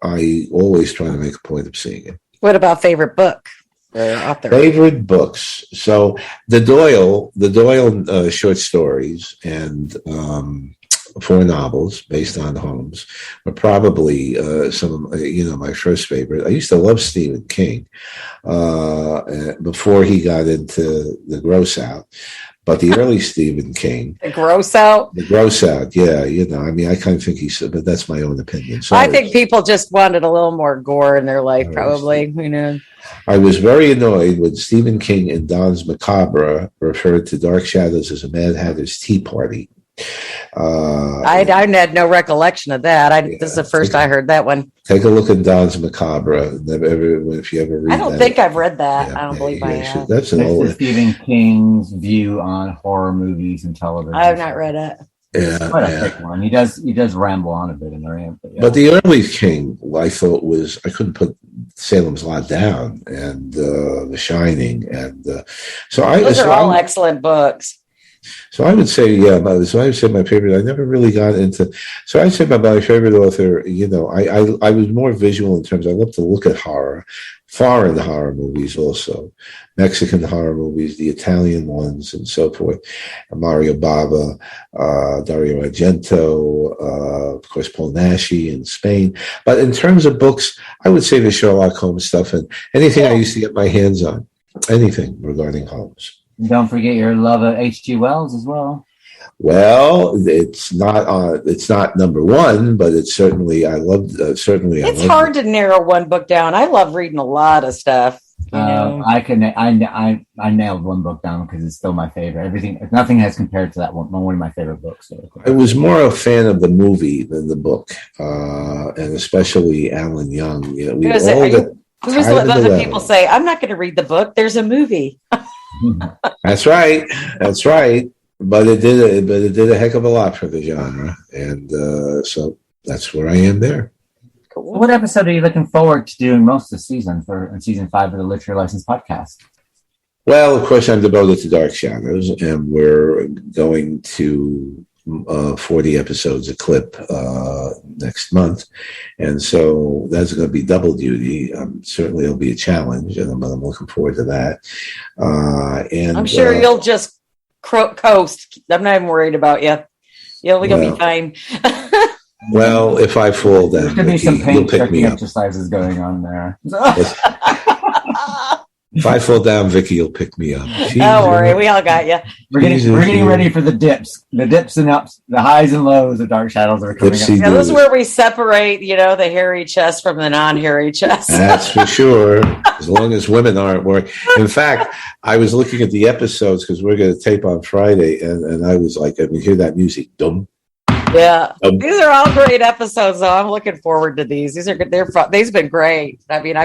[SPEAKER 5] I always try to make a point of seeing it.
[SPEAKER 4] What about favorite book or author?
[SPEAKER 5] Favorite books. So the Doyle short stories and 4 novels based on Holmes were probably some of my first favorite. I used to love Stephen King before he got into the gross out. But the early Stephen King.
[SPEAKER 4] The gross out?
[SPEAKER 5] The gross out, yeah. I kind of think but that's my own opinion.
[SPEAKER 4] I think people just wanted a little more gore in their life, probably.
[SPEAKER 5] I was very annoyed when Stephen King in Don's Macabre referred to Dark Shadows as a Mad Hatter's Tea Party.
[SPEAKER 4] I had no recollection of that. This is the first I heard that one.
[SPEAKER 5] Take a look at Don's Macabre. If you ever read
[SPEAKER 4] I don't think I've read that. I don't believe I have.
[SPEAKER 5] That's an
[SPEAKER 2] This
[SPEAKER 5] old
[SPEAKER 2] is Stephen King's view on horror movies and television.
[SPEAKER 4] I have not read it.
[SPEAKER 2] It's quite a thick one. He does ramble on a bit in the rant.
[SPEAKER 5] But the early King, I thought I couldn't put Salem's Lot down and The Shining, and
[SPEAKER 4] those are all excellent books.
[SPEAKER 5] So I would say, I would say my favorite. I never really got into. So I'd say my favorite author. I was more visual in terms. I love to look at horror, foreign horror movies, also Mexican horror movies, the Italian ones, and so forth. Mario Bava, Dario Argento, of course, Paul Naschy in Spain. But in terms of books, I would say the Sherlock Holmes stuff and anything I used to get my hands on, anything regarding Holmes.
[SPEAKER 2] Don't forget your love of H.G. Wells as well.
[SPEAKER 5] Well, it's not number one, but it's certainly I love.
[SPEAKER 4] It's hard to narrow one book down. I love reading a lot of stuff.
[SPEAKER 2] I nailed one book down because it's still my favorite. Nothing has compared to that one. One of my favorite books. So.
[SPEAKER 5] I was more a fan of the movie than the book, and especially Alan Young.
[SPEAKER 4] Those people say, "I'm not going to read the book. There's a movie."
[SPEAKER 5] That's right. But it did a heck of a lot for the genre, and so that's where I am there.
[SPEAKER 2] Cool. What episode are you looking forward to doing most this season in season 5 of the Literary License podcast?
[SPEAKER 5] Well, of course, I'm devoted to Dark Shadows, and we're going to 40 episodes a clip next month, and so that's going to be double duty. Certainly, it'll be a challenge, and I'm looking forward to that. And
[SPEAKER 4] I'm sure you'll just coast. I'm not even worried about you. You'll be fine.
[SPEAKER 5] Well, if I fall down,
[SPEAKER 2] there could be some
[SPEAKER 5] pain
[SPEAKER 2] exercises going on there.
[SPEAKER 5] If I fall down, Vicky, you'll pick me up.
[SPEAKER 4] Don't worry, we all got you.
[SPEAKER 2] We're getting ready for the dips and ups, the highs and lows of Dark Shadows are coming up.
[SPEAKER 4] Yeah, this is where we separate, the hairy chest from the non-hairy chest.
[SPEAKER 5] That's for sure. As long as women aren't working. In fact, I was looking at the episodes because we're going to tape on Friday, and I was like, I mean, hear that music, dum.
[SPEAKER 4] Yeah, these are all great episodes. Though I'm looking forward to these. These been great. I mean,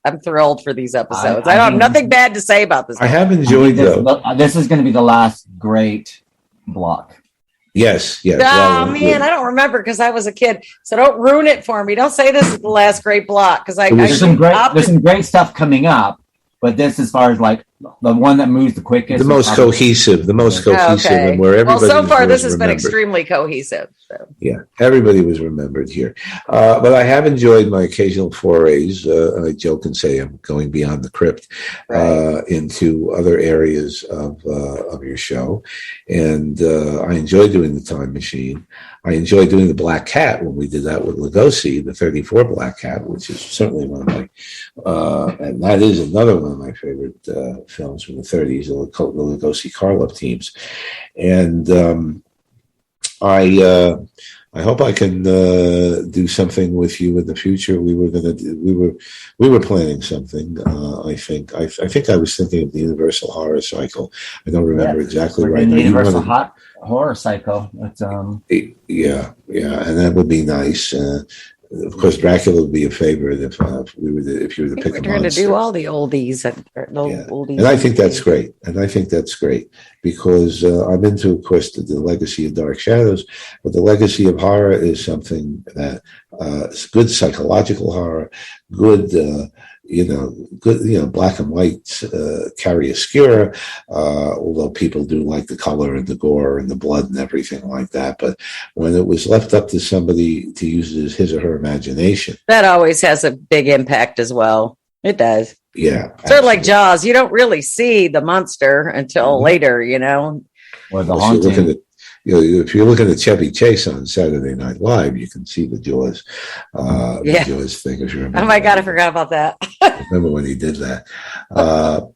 [SPEAKER 4] I'm thrilled for these episodes. I don't have nothing bad to say about this.
[SPEAKER 5] I have enjoyed
[SPEAKER 2] this is going to be the last great block.
[SPEAKER 5] Yes.
[SPEAKER 4] Oh, man, I don't remember because I was a kid. So don't ruin it for me. Don't say this is the last great block because there's some
[SPEAKER 2] great stuff coming up. But this, as far as like the one that moves the quickest,
[SPEAKER 5] the most cohesive, and where everybody.
[SPEAKER 4] Well, so far this has been extremely cohesive. So.
[SPEAKER 5] Yeah, everybody was remembered here. But I have enjoyed my occasional forays. I joke and say I'm going beyond the crypt into other areas of your show, and I enjoy doing the Time Machine. I enjoy doing the Black Cat when we did that with Lugosi, the 34 Black Cat, which is certainly one of my, and that is another one of my favorite films from the 30s, the Lugosi Karloff teams. And I hope I can do something with you in the future. We were planning something. I think I was thinking of the Universal Horror Cycle. I don't remember exactly right now.
[SPEAKER 2] Universal Horror Cycle. It's
[SPEAKER 5] yeah, and that would be nice. Of course, Dracula would be a favorite if you were to pick a monster.
[SPEAKER 4] We're trying to do all the oldies,
[SPEAKER 5] and I think that's great. Because I'm into, of course, the legacy of Dark Shadows, but the legacy of horror is something that is good psychological horror, good black and white chiaroscuro, although people do like the color and the gore and the blood and everything like that. But when it was left up to somebody to use his or her imagination,
[SPEAKER 4] that always has a big impact as well. It does.
[SPEAKER 5] Yeah.
[SPEAKER 4] Sort of like Jaws. You don't really see the monster until later,
[SPEAKER 2] Or the haunting.
[SPEAKER 5] If you're looking at Chevy Chase on Saturday Night Live, you can see the Jaws, the Jaws thing. If you remember.
[SPEAKER 4] Oh my God, I forgot about that.
[SPEAKER 5] I remember when he did that. So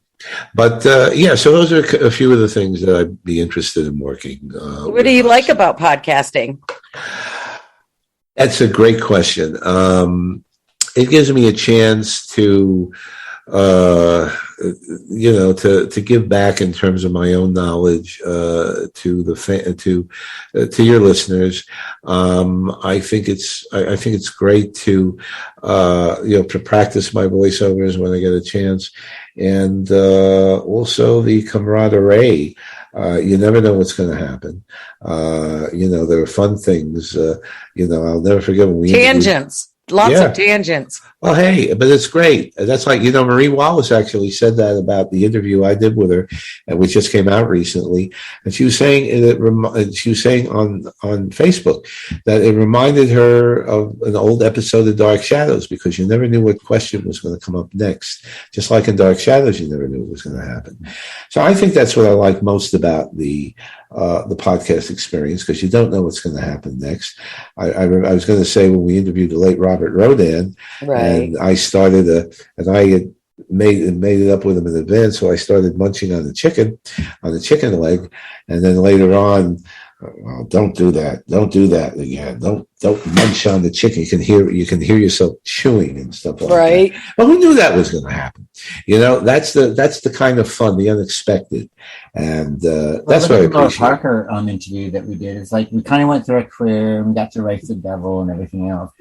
[SPEAKER 5] those are a few of the things that I'd be interested in working.
[SPEAKER 4] What do you like about podcasting?
[SPEAKER 5] That's a great question. It gives me a chance to to give back in terms of my own knowledge to your listeners. I think it's great to practice my voiceovers when I get a chance, and also the camaraderie. You never know what's going to happen. There are fun things. I'll never forget when we
[SPEAKER 4] tangents. Lots of tangents.
[SPEAKER 5] Well, hey, but it's great. That's like, Marie Wallace actually said that about the interview I did with her, and which just came out recently. And she was saying on Facebook that it reminded her of an old episode of Dark Shadows, because you never knew what question was going to come up next. Just like in Dark Shadows, you never knew what was going to happen. So I think that's what I like most about the podcast experience, because you don't know what's going to happen next. I was going to say, when we interviewed the late Robert Rodan,
[SPEAKER 4] right,
[SPEAKER 5] and I started and I had made it up with him in advance, so I started munching on the chicken leg, and then later on, don't do that again. Don't munch on the chicken. You can hear yourself chewing and stuff like
[SPEAKER 4] right.
[SPEAKER 5] that. But who knew that was going to happen? That's the kind of fun, the unexpected, and that's what I appreciate.
[SPEAKER 2] Laura Parker interview that we did. It's like we kind of went through a career and we got to race the devil and everything else,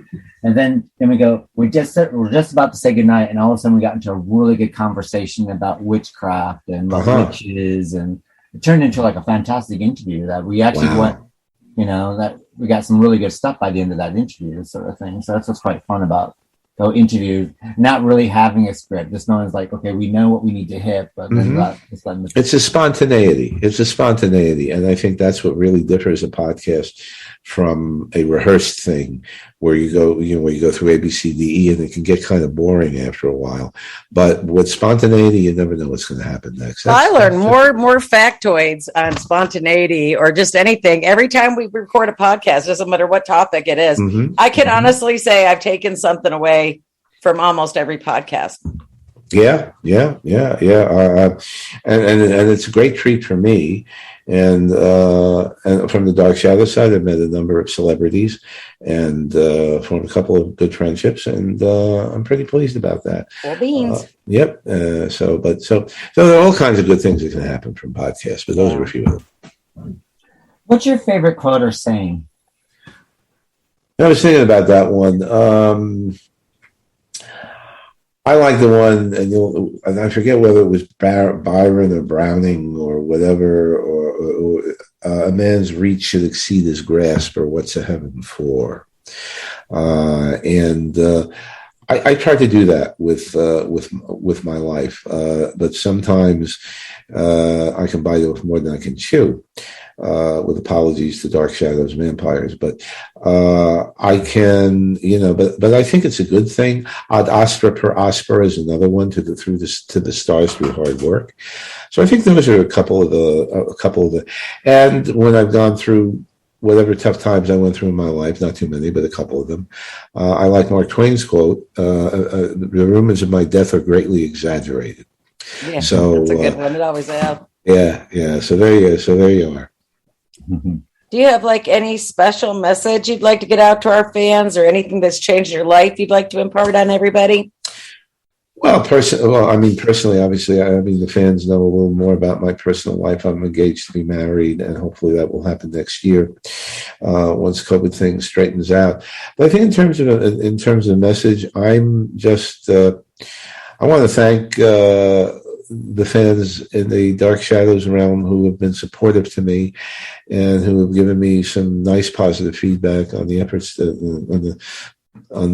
[SPEAKER 2] and then we go. We're just about to say goodnight, and all of a sudden we got into a really good conversation about witchcraft and witches, and it turned into like a fantastic interview that we actually went. That we got some really good stuff by the end of that interview, sort of thing. So that's what's quite fun about the interview, not really having a script, just knowing it's like, okay, we know what we need to hit, but just letting
[SPEAKER 5] it's a spontaneity. And I think that's what really differs a podcast from a rehearsed thing where you go through A, B, C, D, E, and it can get kind of boring after a while. But with spontaneity, you never know what's going to happen next.
[SPEAKER 4] I learn more factoids on spontaneity or just anything every time we record a podcast. Doesn't matter what topic it is. I can honestly say I've taken something away from almost every podcast.
[SPEAKER 5] Yeah. And it's a great treat for me. And from the Dark Shadow side, I've met a number of celebrities and formed a couple of good friendships, and I'm pretty pleased about that.
[SPEAKER 4] Well, beans.
[SPEAKER 5] Yep. So there are all kinds of good things that can happen from podcasts, but those are a few of them.
[SPEAKER 2] What's your favorite quote or saying?
[SPEAKER 5] I was thinking about that one. I like the one, and I forget whether it was Byron or Browning or whatever, or a man's reach should exceed his grasp, or what's a heaven for? And I try to do that with my life, but sometimes I can bite off more than I can chew. With apologies to Dark Shadows vampires, but I can, but I think it's a good thing. Ad astra per aspera is another one, to the stars through hard work. So I think those are a couple of the, and when I've gone through whatever tough times I went through in my life, not too many, but a couple of them, I like Mark Twain's quote, the rumors of my death are greatly exaggerated.
[SPEAKER 4] Yeah,
[SPEAKER 5] so
[SPEAKER 4] that's a good one. It always have.
[SPEAKER 5] Yeah. So there you are.
[SPEAKER 4] Do you have like any special message you'd like to get out to our fans, or anything that's changed your life you'd like to impart on everybody?
[SPEAKER 5] Well, personally, obviously, the fans know a little more about my personal life. I'm engaged to be married, and hopefully that will happen next year once COVID thing straightens out. But I think in terms of message, I'm just I want to thank the fans in the Dark Shadows realm who have been supportive to me and who have given me some nice positive feedback on the efforts on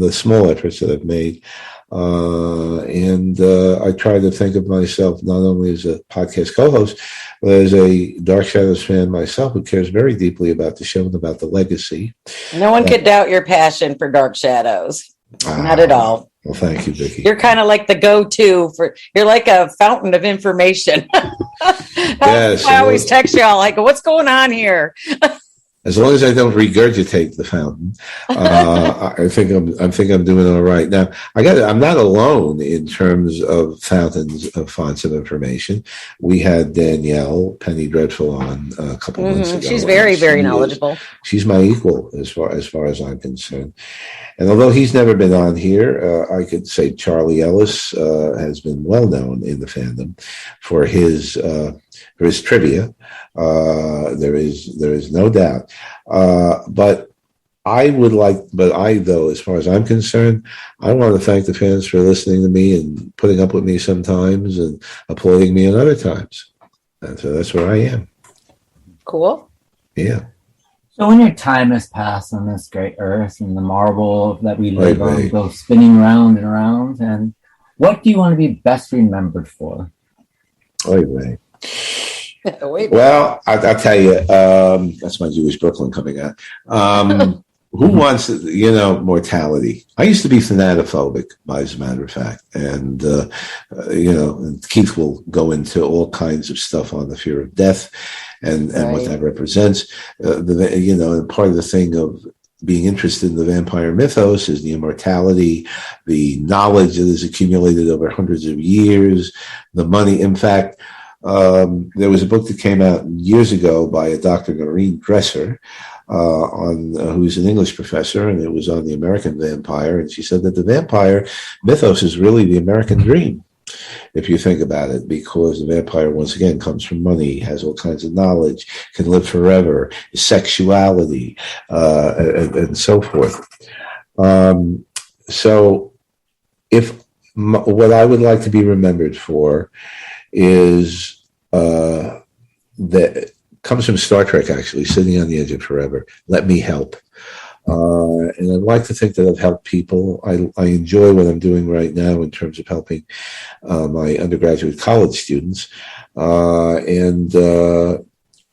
[SPEAKER 5] the small efforts that I've made. And I try to think of myself not only as a podcast co-host, but as a Dark Shadows fan myself who cares very deeply about the show and about the legacy.
[SPEAKER 4] No one could doubt your passion for Dark Shadows. Not at all.
[SPEAKER 5] Well, thank you, Vicki.
[SPEAKER 4] You're kind of like the go-to you're like a fountain of information.
[SPEAKER 5] Yes,
[SPEAKER 4] I always text y'all like, what's going on here?
[SPEAKER 5] As long as I don't regurgitate the fountain, I think I'm doing all right. Now, I'm not alone in terms of fountains of fonts of information. We had Danielle Penny Dreadful on a couple months ago.
[SPEAKER 4] She's very, very knowledgeable.
[SPEAKER 5] She's my equal as far as I'm concerned. And although he's never been on here, I could say Charlie Ellis has been well known in the fandom for his trivia. There is no doubt. But as far as I'm concerned, I want to thank the fans for listening to me and putting up with me sometimes and applauding me at other times. And so that's where I am.
[SPEAKER 4] Cool.
[SPEAKER 5] Yeah.
[SPEAKER 2] So when your time has passed on this great earth and the marble that we live on
[SPEAKER 5] Right.
[SPEAKER 2] goes spinning round and around, and what do you want to be best remembered for?
[SPEAKER 5] Right.
[SPEAKER 4] Wait.
[SPEAKER 5] Well, I'll tell you, that's my Jewish Brooklyn coming out. Who wants, mortality? I used to be thanatophobic, as a matter of fact. And, and Keith will go into all kinds of stuff on the fear of death and what that represents. And part of the thing of being interested in the vampire mythos is the immortality, the knowledge that is accumulated over hundreds of years, the money. In fact, there was a book that came out years ago by a Dr. Noreen Dresser, who's an English professor, and it was on the American vampire. And she said that the vampire mythos is really the American dream, if you think about it, because the vampire, once again, comes from money, has all kinds of knowledge, can live forever, sexuality, and so forth. So what I would like to be remembered for is that comes from Star Trek, actually, Sitting on the Edge of Forever. Let me help. And I'd like to think that I've helped people. I enjoy what I'm doing right now in terms of helping my undergraduate college students. And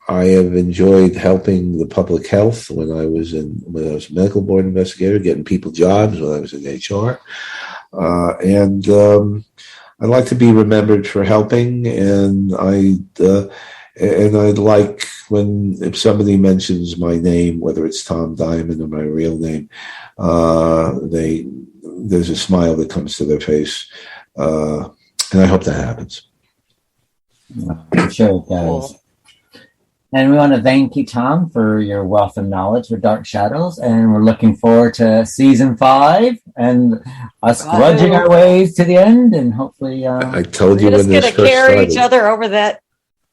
[SPEAKER 5] I have enjoyed helping the public health when I was a medical board investigator, getting people jobs when I was in HR. And I'd like to be remembered for helping, and I'd like if somebody mentions my name, whether it's Tom Diamond or my real name, there's a smile that comes to their face, and I hope that happens.
[SPEAKER 2] I'm sure it does.
[SPEAKER 4] Cool.
[SPEAKER 2] And we want to thank you, Tom, for your wealth of knowledge for Dark Shadows. And we're looking forward to season 5 and us grudging our ways to the end. And hopefully,
[SPEAKER 5] I told you
[SPEAKER 4] we're
[SPEAKER 5] when
[SPEAKER 4] just
[SPEAKER 5] this
[SPEAKER 4] going to
[SPEAKER 5] first
[SPEAKER 4] carry
[SPEAKER 5] started.
[SPEAKER 4] each other over that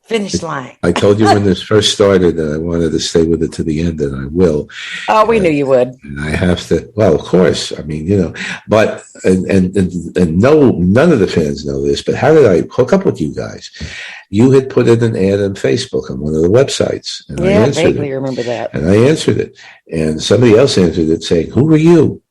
[SPEAKER 4] finish line.
[SPEAKER 5] I told you when this first started that I wanted to stay with it to the end, and I will.
[SPEAKER 4] Oh, we knew you would.
[SPEAKER 5] And I have to. Well, of course. I mean, but and no, none of the fans know this. But how did I hook up with you guys? You had put in an ad on Facebook on one of the websites, and I answered
[SPEAKER 4] vaguely
[SPEAKER 5] it.
[SPEAKER 4] remember that.
[SPEAKER 5] And I answered it, and somebody else answered it saying, "Who are you?"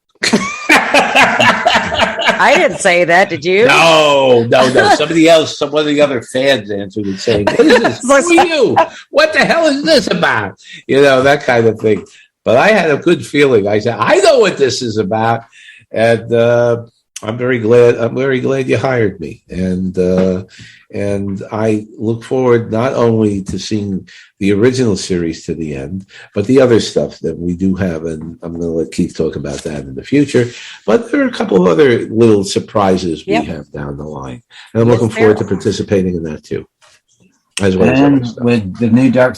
[SPEAKER 4] I didn't say that. Did you?
[SPEAKER 5] No. Somebody else, one of the other fans answered it saying, "What is this? Who are you? What the hell is this about?" That kind of thing. But I had a good feeling. I said, "I know what this is about," and I'm very glad you hired me, and I look forward not only to seeing the original series to the end, but the other stuff that we do have, and I'm going to let Keith talk about that in the future. But there are a couple of other little surprises we have down the line, and I'm looking forward to participating in that too, as well as other stuff.
[SPEAKER 2] With the new Dark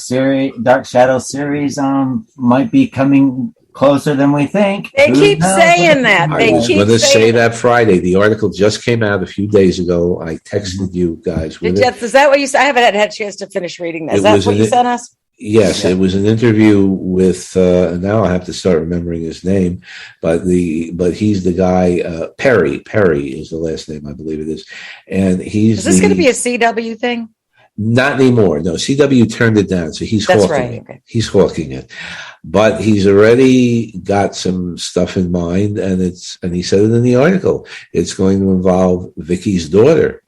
[SPEAKER 2] Shadow series, might be coming closer than we think.
[SPEAKER 4] They keep saying that.
[SPEAKER 5] I was going to say that Friday. The article just came out a few days ago. I texted you guys with it.
[SPEAKER 4] Is that what you said? I haven't had a chance to finish reading that. Is that what you sent us?
[SPEAKER 5] Yes, it was an interview with, now I have to start remembering his name, but he's the guy, Perry. Perry is the last name, I believe it is. And
[SPEAKER 4] Is this going to be a CW thing?
[SPEAKER 5] Not anymore. No, CW turned it down, so he's
[SPEAKER 4] That's
[SPEAKER 5] hawking
[SPEAKER 4] right.
[SPEAKER 5] it.
[SPEAKER 4] Okay.
[SPEAKER 5] He's hawking it, but he's already got some stuff in mind, and he said it in the article. It's going to involve Vicky's daughter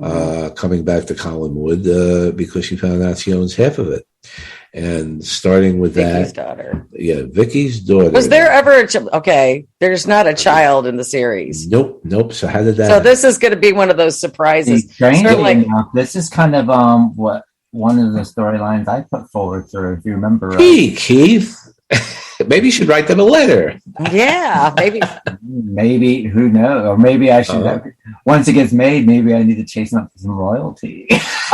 [SPEAKER 5] coming back to Collinwood because she found out she owns half of it. And starting with
[SPEAKER 4] Vicky's
[SPEAKER 5] that,
[SPEAKER 4] daughter.
[SPEAKER 5] Yeah, Vicky's daughter.
[SPEAKER 4] Was there ever there's not a child in the series.
[SPEAKER 5] Nope. So how did that?
[SPEAKER 4] So this is going to be one of those surprises.
[SPEAKER 2] Strangely
[SPEAKER 4] Sort of like,
[SPEAKER 2] enough, this is kind of what one of the storylines I put forward through, if you remember.
[SPEAKER 5] Hey, Keith. Maybe you should write them a letter.
[SPEAKER 4] Yeah, maybe.
[SPEAKER 2] Maybe, who knows? Or maybe I should, once it gets made, maybe I need to chase up some royalty.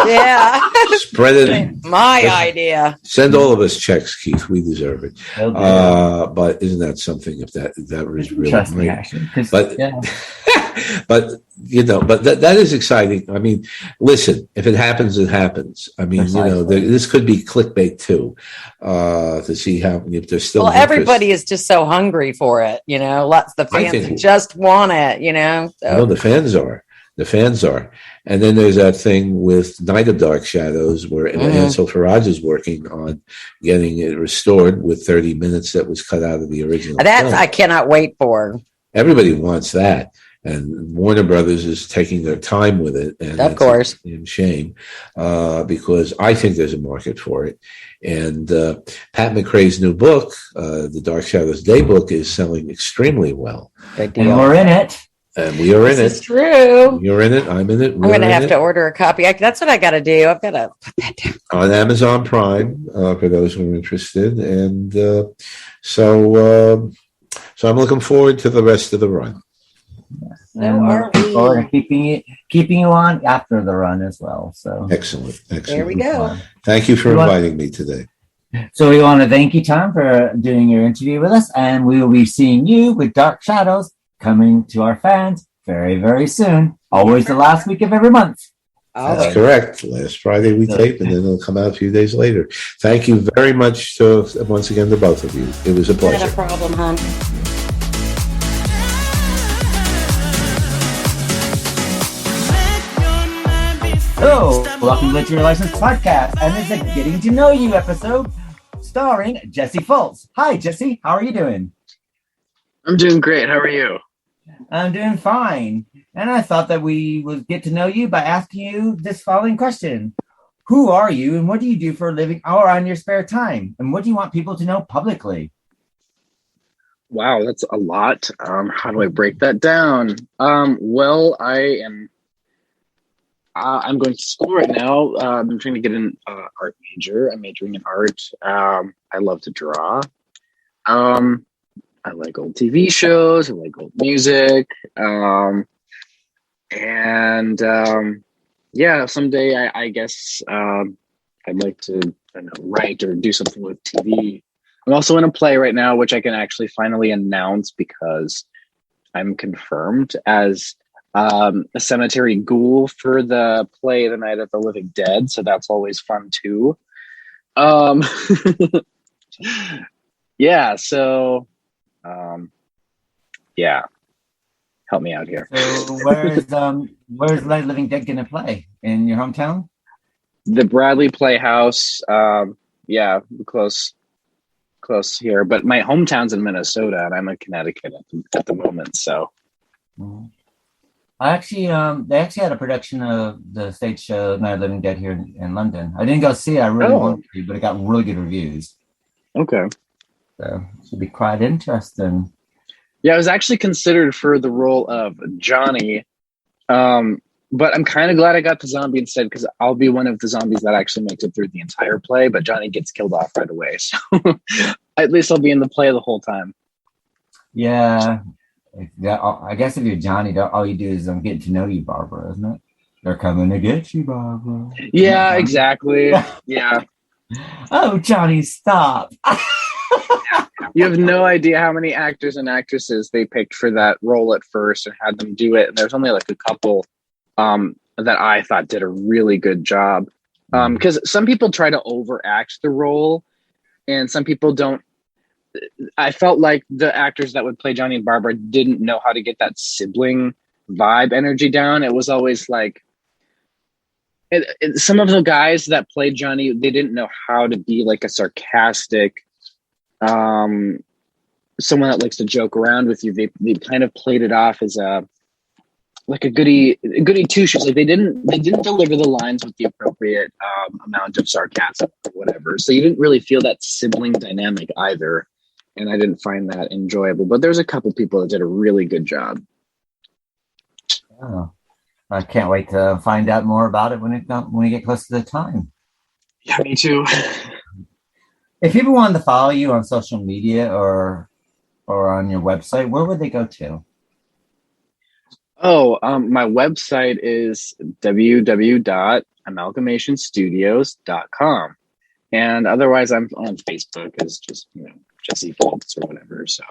[SPEAKER 4] Yeah.
[SPEAKER 5] Spread it.
[SPEAKER 4] My idea.
[SPEAKER 5] Send all of us checks, Keith. We deserve it. But isn't that something? If that was really
[SPEAKER 2] Trust me,
[SPEAKER 5] great.
[SPEAKER 2] actually.
[SPEAKER 5] But
[SPEAKER 2] yeah.
[SPEAKER 5] but that is exciting. I mean, listen, if it happens, it happens. I mean, this could be clickbait too, to see how if there's still.
[SPEAKER 4] Well, everybody is just so hungry for it. Lots of the fans just want it. So.
[SPEAKER 5] No, the fans are. The fans are. And then there's that thing with Night of Dark Shadows where Ansel Faraj is working on getting it restored with 30 minutes that was cut out of the original.
[SPEAKER 4] That I cannot wait for.
[SPEAKER 5] Everybody wants that. And Warner Brothers is taking their time with it. And
[SPEAKER 4] of course.
[SPEAKER 5] A shame, because I think there's a market for it. And Pat McRae's new book, The Dark Shadows Daybook, is selling extremely well.
[SPEAKER 4] Good deal.
[SPEAKER 2] And we're in it.
[SPEAKER 5] And we are in it.
[SPEAKER 4] This is true.
[SPEAKER 5] You're in it. I'm in it.
[SPEAKER 4] I'm going to have to order a copy. That's what I got to do. I've got to put that down.
[SPEAKER 5] On Amazon Prime, for those who are interested. And so I'm looking forward to the rest of the run.
[SPEAKER 2] And we're looking forward to keeping you on after the run as well. So
[SPEAKER 5] excellent.
[SPEAKER 4] There we go.
[SPEAKER 5] Thank you for inviting me today.
[SPEAKER 2] So we want to thank you, Tom, for doing your interview with us, and we will be seeing you with Dark Shadows coming to our fans very, very soon. Always the last week of every month.
[SPEAKER 5] That's correct. Last Friday we tape, and then it'll come out a few days later. Thank you very much once again to both of you. It was a pleasure.
[SPEAKER 4] Not a problem, hon.
[SPEAKER 2] Hello, welcome to Let Your License Podcast, and this is a Getting to Know You episode starring Jesse Fultz. Hi, Jesse. How are you doing?
[SPEAKER 6] I'm doing great. How are you?
[SPEAKER 2] I'm doing fine. And I thought that we would get to know you by asking you this following question. Who are you and what do you do for a living or on your spare time? And what do you want people to know publicly?
[SPEAKER 6] Wow, that's a lot. How do I break that down? Well, I'm going to school right now. I'm trying to get an art major. I'm majoring in art. I love to draw. I like old TV shows. I like old music. Someday I guess I'd like to write or do something with TV. I'm also in a play right now, which I can actually finally announce because I'm confirmed as a cemetery ghoul for the play The Night of the Living Dead. So that's always fun too. Help me out here.
[SPEAKER 2] So where's Night of the Living Dead gonna play? In your hometown?
[SPEAKER 6] The Bradley Playhouse. Close here, but my hometown's in Minnesota and I'm in Connecticut at the moment. So
[SPEAKER 2] they actually had a production of the stage show Night of the Living Dead here in London. I didn't go see it. I really wanted to, but it got really good reviews.
[SPEAKER 6] Okay.
[SPEAKER 2] So it should be quite interesting.
[SPEAKER 6] Yeah, I was actually considered for the role of Johnny, but I'm kind of glad I got the zombie instead because I'll be one of the zombies that actually makes it through the entire play, but Johnny gets killed off right away. So at least I'll be in the play the whole time.
[SPEAKER 2] Yeah. I guess if you're Johnny, all you do is getting to know you, Barbara, isn't it? They're coming to get you, Barbara.
[SPEAKER 6] Yeah, exactly. Yeah.
[SPEAKER 2] Oh, Johnny, stop.
[SPEAKER 6] You have no idea how many actors and actresses they picked for that role at first and had them do it. And there's only like a couple that I thought did a really good job. Because some people try to overact the role and some people don't. I felt like the actors that would play Johnny and Barbara didn't know how to get that sibling vibe energy down. It was always like, some of the guys that played Johnny, they didn't know how to be like a sarcastic, someone that likes to joke around with you. They kind of played it off as a goody two shoes. Like they didn't deliver the lines with the appropriate amount of sarcasm or whatever. So you didn't really feel that sibling dynamic either. And I didn't find that enjoyable. But there's a couple people that did a really good job.
[SPEAKER 2] Oh, I can't wait to find out more about it when we get close to the time.
[SPEAKER 6] Yeah, me too.
[SPEAKER 2] If people wanted to follow you on social media or on your website, where would they go to?
[SPEAKER 6] Oh, my website is www.amalgamationstudios.com. And otherwise, I'm on Facebook as just, Jesse Foltz or whatever. So,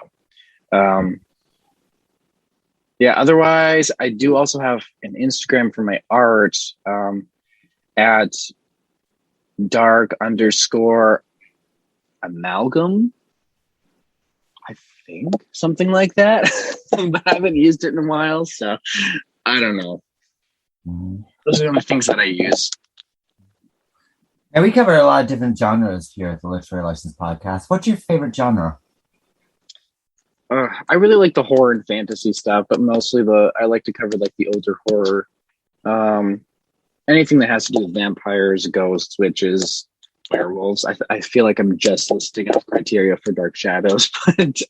[SPEAKER 6] yeah, otherwise, I do also have an Instagram for my art at dark_amalgam. I think something like that. But I haven't used it in a while, so I don't know. Those are the only things that I use.
[SPEAKER 2] And we cover a lot of different genres here at the Literary License Podcast. What's your favorite genre?
[SPEAKER 6] I really like the horror and fantasy stuff, but mostly I like to cover like the older horror. Anything that has to do with vampires, ghosts, witches, werewolves. I feel like I'm just listing off criteria for Dark Shadows, but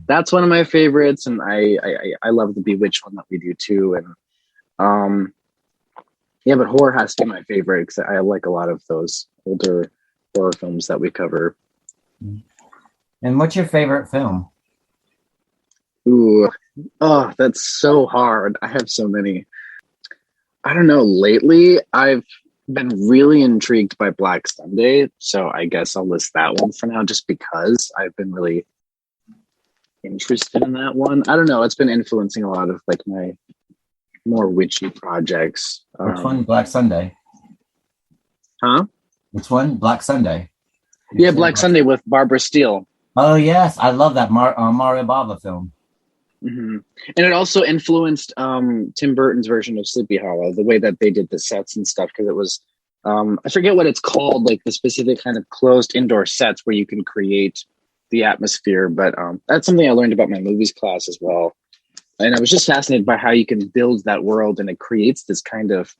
[SPEAKER 6] that's one of my favorites, and I love the Bewitched one that we do too. And yeah, but horror has to be my favorite because I like a lot of those older horror films that we cover.
[SPEAKER 2] And what's your favorite film?
[SPEAKER 6] Ooh, oh, that's so hard. I have so many. I don't know. Lately, I've been really intrigued by Black Sunday, so I guess I'll list that one for now, just because I've been really interested in that one. I don't know. It's been influencing a lot of like my more witchy projects.
[SPEAKER 2] Which one? Black Sunday.
[SPEAKER 6] Huh?
[SPEAKER 2] Which one? Black Sunday.
[SPEAKER 6] Yeah, Black Sunday with Barbara Steele.
[SPEAKER 2] Oh yes, I love that Mario Bava film.
[SPEAKER 6] Mm-hmm. And it also influenced Tim Burton's version of Sleepy Hollow, the way that they did the sets and stuff, because it was I forget what it's called, like the specific kind of closed indoor sets where you can create the atmosphere. But that's something I learned about my movies class as well. And I was just fascinated by how you can build that world, and it creates this kind of,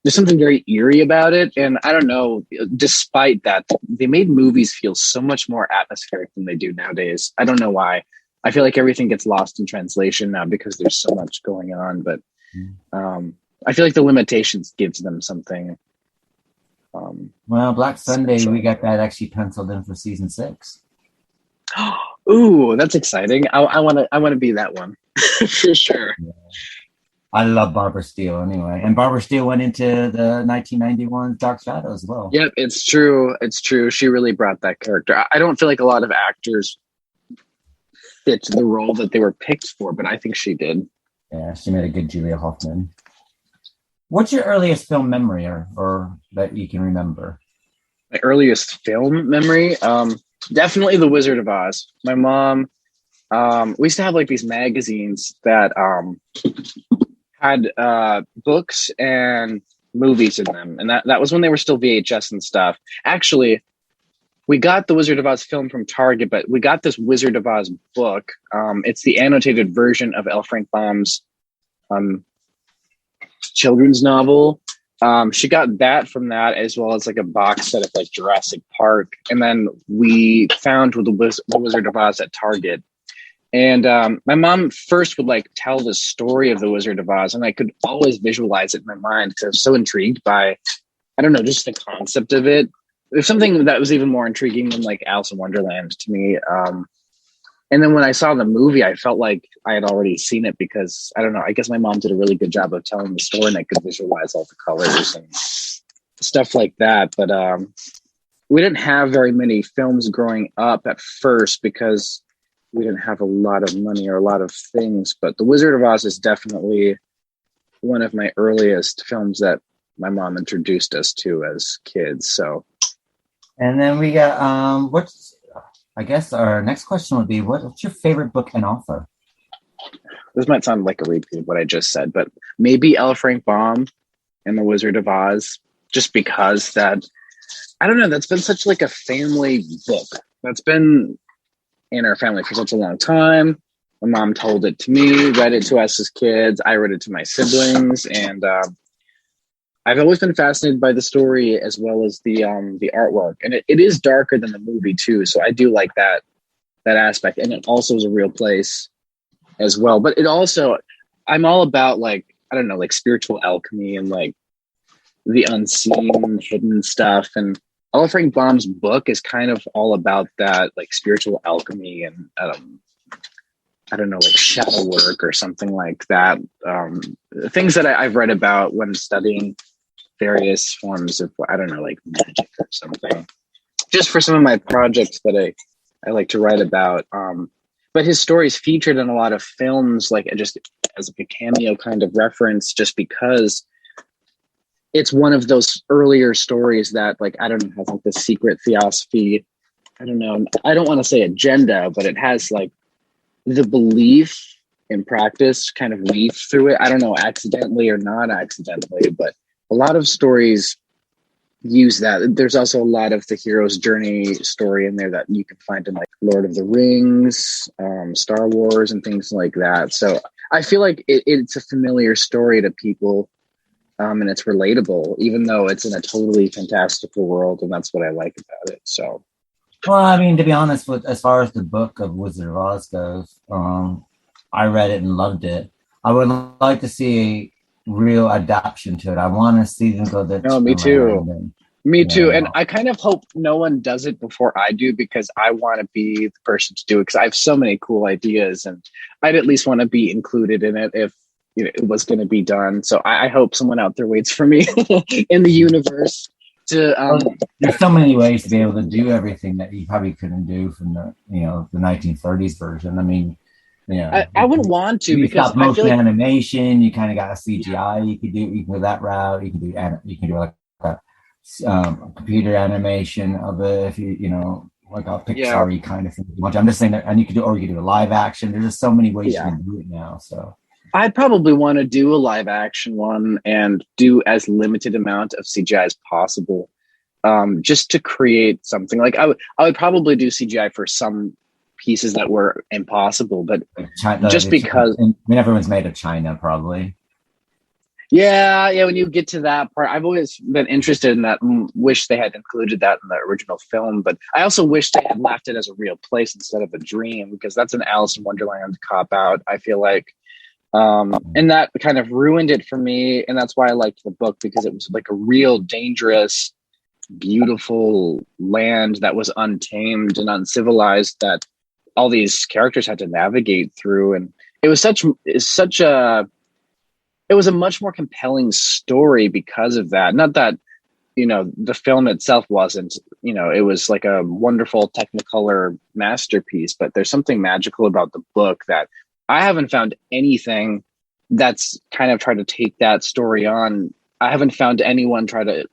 [SPEAKER 6] there's something very eerie about it. And I don't know, despite that, they made movies feel so much more atmospheric than they do nowadays. I don't know why. I feel like everything gets lost in translation now because there's so much going on. But I feel like the limitations gives them something.
[SPEAKER 2] Well, Black Sunday, we got that actually penciled in for season 6.
[SPEAKER 6] Ooh, that's exciting! I want to be that one for sure.
[SPEAKER 2] Yeah. I love Barbara Steele anyway, and Barbara Steele went into the 1991 Dark Shadow as well.
[SPEAKER 6] Yep, it's true. It's true. She really brought that character. I don't feel like a lot of actors fit the role that they were picked for, but I think she did.
[SPEAKER 2] Yeah, she made a good Julia Hoffman. What's your earliest film memory or that you can remember?
[SPEAKER 6] My earliest film memory, definitely The Wizard of Oz. My mom, we used to have like these magazines that had books and movies in them, and that was when they were still VHS and stuff. Actually, we got the Wizard of Oz film from Target, but we got this Wizard of Oz book. It's the annotated version of L. Frank Baum's children's novel. She got that from that, as well as like a box set of like Jurassic Park. And then we found the Wizard of Oz at Target. And my mom first would like tell the story of the Wizard of Oz, and I could always visualize it in my mind because I was so intrigued by, I don't know, just the concept of it. There's something that was even more intriguing than like Alice in Wonderland to me. And then when I saw the movie, I felt like I had already seen it because, I don't know, I guess my mom did a really good job of telling the story, and I could visualize all the colors and stuff like that. But we didn't have very many films growing up at first because we didn't have a lot of money or a lot of things. But The Wizard of Oz is definitely one of my earliest films that my mom introduced us to as kids. So.
[SPEAKER 2] And then we got, I guess our next question would be, what's your favorite book and author?
[SPEAKER 6] This might sound like a repeat of what I just said, but maybe L. Frank Baum and The Wizard of Oz, just because that, I don't know, that's been such like a family book. That's been in our family for such a long time. My mom told it to me, read it to us as kids. I read it to my siblings, and I've always been fascinated by the story as well as the artwork, and it is darker than the movie too. So I do like that aspect, and it also is a real place as well. But it also, I'm all about like, I don't know, like spiritual alchemy and like the unseen, hidden stuff. And Ella Frank Baum's book is kind of all about that, like spiritual alchemy and I don't know, like shadow work or something like that. Things that I've read about when studying various forms of, I don't know, like magic or something, just for some of my projects that I like to write about. But his stories featured in a lot of films, like just as like a cameo kind of reference, just because it's one of those earlier stories that, like, I don't know, has like the secret theosophy. I don't know. I don't want to say agenda, but it has like the belief in practice kind of weave through it. I don't know, accidentally or not accidentally, but a lot of stories use that. There's also a lot of the hero's journey story in there that you can find in like Lord of the Rings, Star Wars, and things like that. So I feel like it's a familiar story to people, and it's relatable, even though it's in a totally fantastical world, and that's what I like about it. So,
[SPEAKER 2] well, I mean, to be honest, as far as the book of Wizard of Oz goes, I read it and loved it. I would like to see real adaptation to it. I want to see them go that.
[SPEAKER 6] No, me too. Me too.
[SPEAKER 2] Yeah.
[SPEAKER 6] And I kind of hope no one does it before I do, because I want to be the person to do it, because I have so many cool ideas and I'd at least want to be included in it if it was going to be done. So I hope someone out there waits for me in the universe to.
[SPEAKER 2] There's so many ways to be able to do everything that you probably couldn't do from the 1930s version. I mean,
[SPEAKER 6] I wouldn't want to, because
[SPEAKER 2] stop motion
[SPEAKER 6] I feel like
[SPEAKER 2] animation. You kind of got a CGI. You can go that route. You can do like a computer animation of it if like a Pixar-y kind of thing. I'm just saying that, and you could do a live action. There's just so many ways you can do it now. So
[SPEAKER 6] I'd probably want to do a live action one and do as limited amount of CGI as possible, just to create something. Like I would probably do CGI for some pieces that were impossible, but
[SPEAKER 2] China,
[SPEAKER 6] just because
[SPEAKER 2] everyone's made of China, probably.
[SPEAKER 6] Yeah. When you get to that part, I've always been interested in that. Wish they had included that in the original film, but I also wish they had left it as a real place instead of a dream, because that's an Alice in Wonderland cop out, I feel like. And that kind of ruined it for me. And that's why I liked the book, because it was like a real dangerous, beautiful land that was untamed and uncivilized that all these characters had to navigate through. And it was it was a much more compelling story because of that. Not that, the film itself wasn't, it was like a wonderful Technicolor masterpiece, but there's something magical about the book that I haven't found anything that's kind of tried to take that story on. I haven't found anyone try to,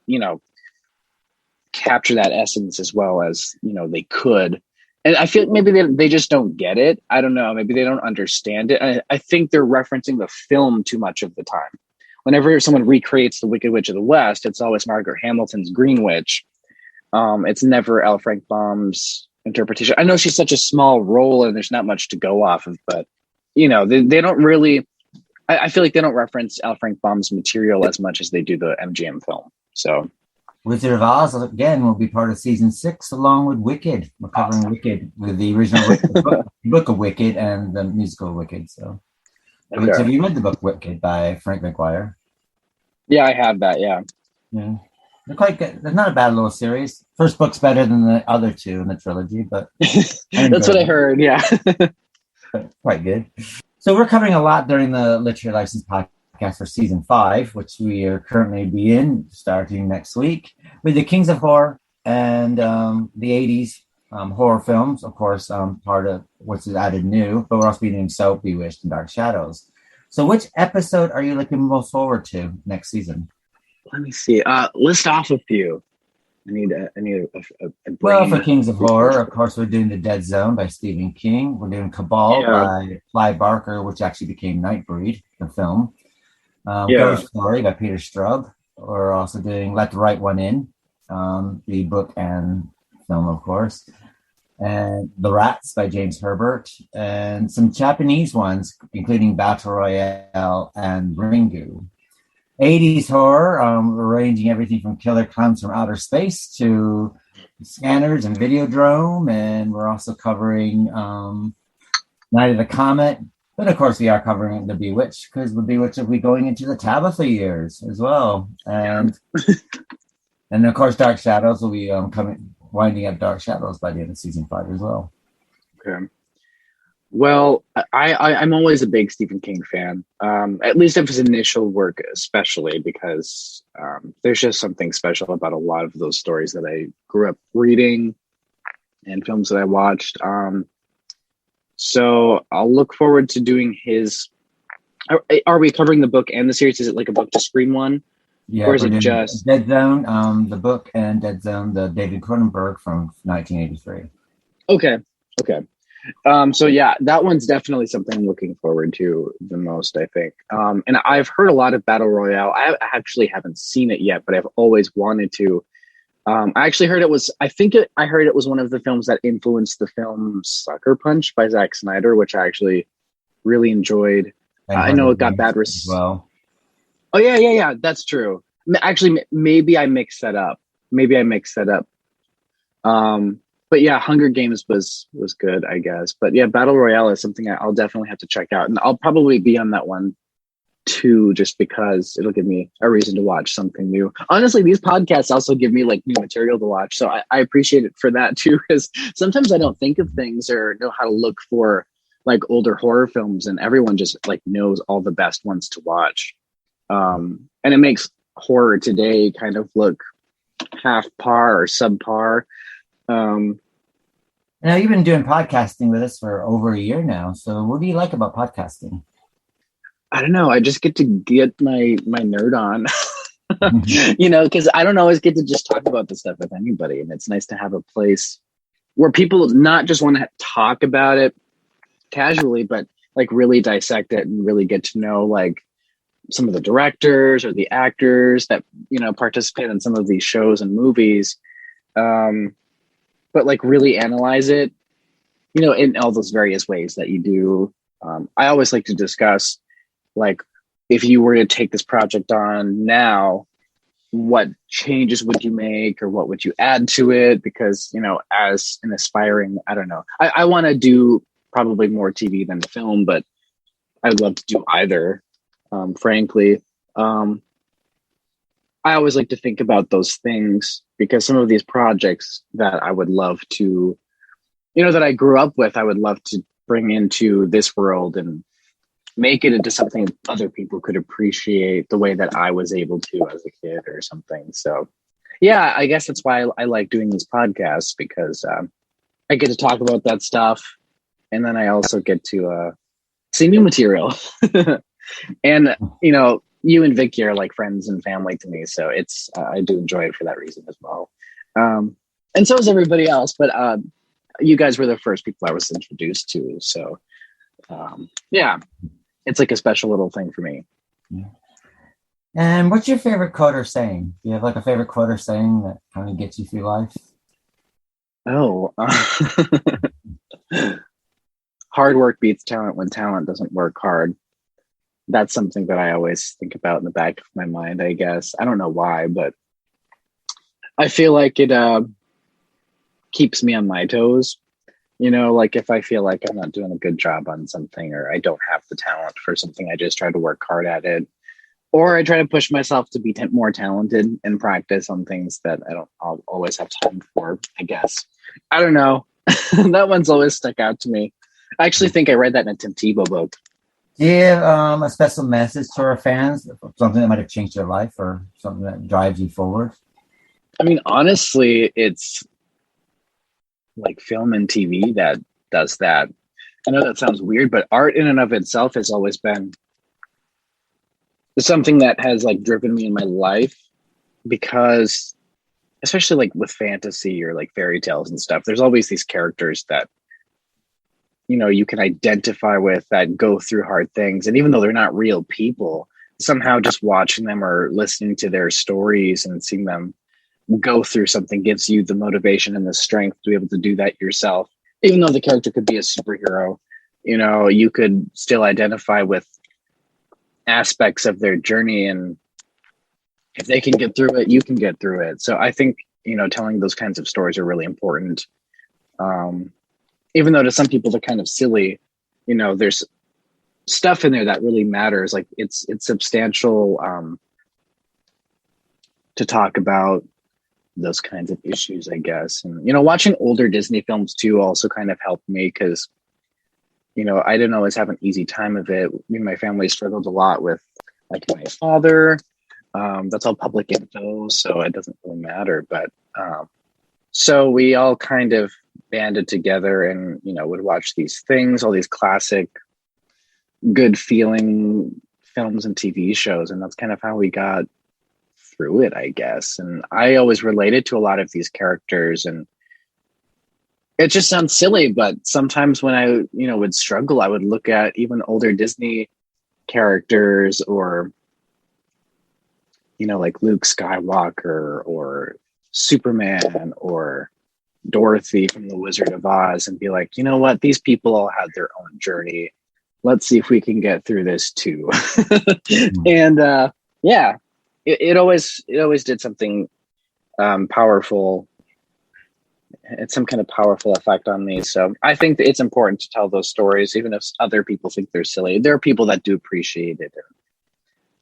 [SPEAKER 6] capture that essence as well as, they could. And I feel maybe they just don't get it. I don't know. Maybe they don't understand it. I think they're referencing the film too much of the time. Whenever someone recreates The Wicked Witch of the West, it's always Margaret Hamilton's Green Witch. It's never L. Frank Baum's interpretation. I know she's such a small role and there's not much to go off of, but, they don't really... I feel like they don't reference L. Frank Baum's material as much as they do the MGM film. So...
[SPEAKER 2] Wizard of Oz, again, will be part of season 6, along with Wicked. We're covering Wicked with the original book of Wicked and the musical Wicked. So, have you read the book Wicked by Frank McGuire? Yeah,
[SPEAKER 6] I have that. Yeah,
[SPEAKER 2] they're quite good. They're not a bad little series. First book's better than the other two in the trilogy, but
[SPEAKER 6] that's what I heard. Yeah,
[SPEAKER 2] quite good. So we're covering a lot during the Literary License podcast for season 5, which we are currently starting next week, with the Kings of Horror and the 80s horror films, of course, part of what's added new, but we're also doing Soap, Bewitched, and Dark Shadows. So which episode are you looking most forward to next season?
[SPEAKER 6] Let me see. List off a few. I need a
[SPEAKER 2] well, for Kings of Horror, of course, we're doing The Dead Zone by Stephen King. We're doing Cabal by Clive Barker, which actually became Nightbreed, the film. Ghost Story by Peter Straub. We're also doing Let the Right One In, the book and film, of course. And The Rats by James Herbert. And some Japanese ones, including Battle Royale and Ringu. 80s horror, we're ranging everything from Killer Clowns from Outer Space to Scanners and Videodrome. And we're also covering Night of the Comet, But of course, we are covering the Bewitched because the Bewitched will be going into the Tabitha years as well, and of course, Dark Shadows will be winding up Dark Shadows by the end of season 5 as well.
[SPEAKER 6] Okay. Well, I'm always a big Stephen King fan, at least of his initial work, especially because there's just something special about a lot of those stories that I grew up reading and films that I watched. So I'll look forward to doing his. Are we covering the book and the series? Is it like a book to screen one?
[SPEAKER 2] Yeah,
[SPEAKER 6] or is it just
[SPEAKER 2] Dead Zone, the book, and Dead Zone, the David Cronenberg from 1983.
[SPEAKER 6] Okay. So yeah, that one's definitely something I'm looking forward to the most, I think. And I've heard a lot of Battle Royale. I actually haven't seen it yet, but I've always wanted to. I actually heard I heard it was one of the films that influenced the film Sucker Punch by Zack Snyder, which I actually really enjoyed. I know it got bad
[SPEAKER 2] as well.
[SPEAKER 6] Oh yeah, that's true. Actually, maybe I mixed that up. But yeah, Hunger Games was good, I guess. But yeah, Battle Royale is something I'll definitely have to check out, and I'll probably be on that one too, just because it'll give me a reason to watch something new. Honestly, these podcasts also give me like new material to watch, so I appreciate it for that too, because sometimes I don't think of things or know how to look for like older horror films, and everyone just like knows all the best ones to watch. And it makes horror today kind of look half par or subpar.
[SPEAKER 2] Now, you've been doing podcasting with us for over a year now. So what do you like about podcasting?
[SPEAKER 6] I don't know. I just get to get my nerd on, because I don't always get to just talk about this stuff with anybody. And it's nice to have a place where people not just want to talk about it casually, but like really dissect it and really get to know like some of the directors or the actors that, participate in some of these shows and movies. But like really analyze it, in all those various ways that you do. I always like to discuss, like, if you were to take this project on now, what changes would you make or what would you add to it? Because, as an aspiring, I don't know, I want to do probably more TV than film, but I'd love to do either, frankly. I always like to think about those things because some of these projects that I would love to, that I grew up with, I would love to bring into this world and make it into something other people could appreciate the way that I was able to as a kid or something. So yeah, I guess that's why I like doing these podcasts, because I get to talk about that stuff. And then I also get to see new material. And, you and Vicky are like friends and family to me. So it's, I do enjoy it for that reason as well. And so is everybody else, but you guys were the first people I was introduced to. So yeah, it's like a special little thing for me.
[SPEAKER 2] Yeah. And what's your favorite quote or saying? Do you have like a favorite quote or saying that kind of gets you through life?
[SPEAKER 6] Oh, hard work beats talent when talent doesn't work hard. That's something that I always think about in the back of my mind, I guess. I don't know why, but I feel like it keeps me on my toes. Like if I feel like I'm not doing a good job on something, or I don't have the talent for something, I just try to work hard at it. Or I try to push myself to be more talented and practice on things that I'll always have time for, I guess. I don't know. That one's always stuck out to me. I actually think I read that in a Tim Tebow book.
[SPEAKER 2] Do you have a special message to our fans? Something that might have changed your life or something that drives you forward?
[SPEAKER 6] I mean, honestly, it's like film and TV that does that. I know that sounds weird, but art in and of itself has always been something that has like driven me in my life, because especially like with fantasy or like fairy tales and stuff, there's always these characters that you can identify with that go through hard things. And even though they're not real people, somehow just watching them or listening to their stories and seeing them go through something gives you the motivation and the strength to be able to do that yourself. Even though the character could be a superhero, you could still identify with aspects of their journey. And if they can get through it, you can get through it. So I think, telling those kinds of stories are really important. Even though to some people they're kind of silly, there's stuff in there that really matters. Like it's substantial to talk about those kinds of issues, I guess. And, you know, watching older Disney films too also kind of helped me because, you know, I didn't always have an easy time of it. Me and my family struggled a lot with like my father. That's all public info, so it doesn't really matter. But so we all kind of banded together and, you know, would watch these things, all these classic, good feeling films and TV shows. And that's kind of how we got through it, I guess. And I always related to a lot of these characters, and it just sounds silly, but sometimes when I, you know, would struggle, I would look at even older Disney characters or, you know, like Luke Skywalker or Superman or Dorothy from The Wizard of Oz and be like, you know what, these people all had their own journey. Let's see if we can get through this too. And yeah, it always did something powerful. It's some kind of powerful effect on me. So I think that it's important to tell those stories, even if other people think they're silly. There are people that do appreciate it.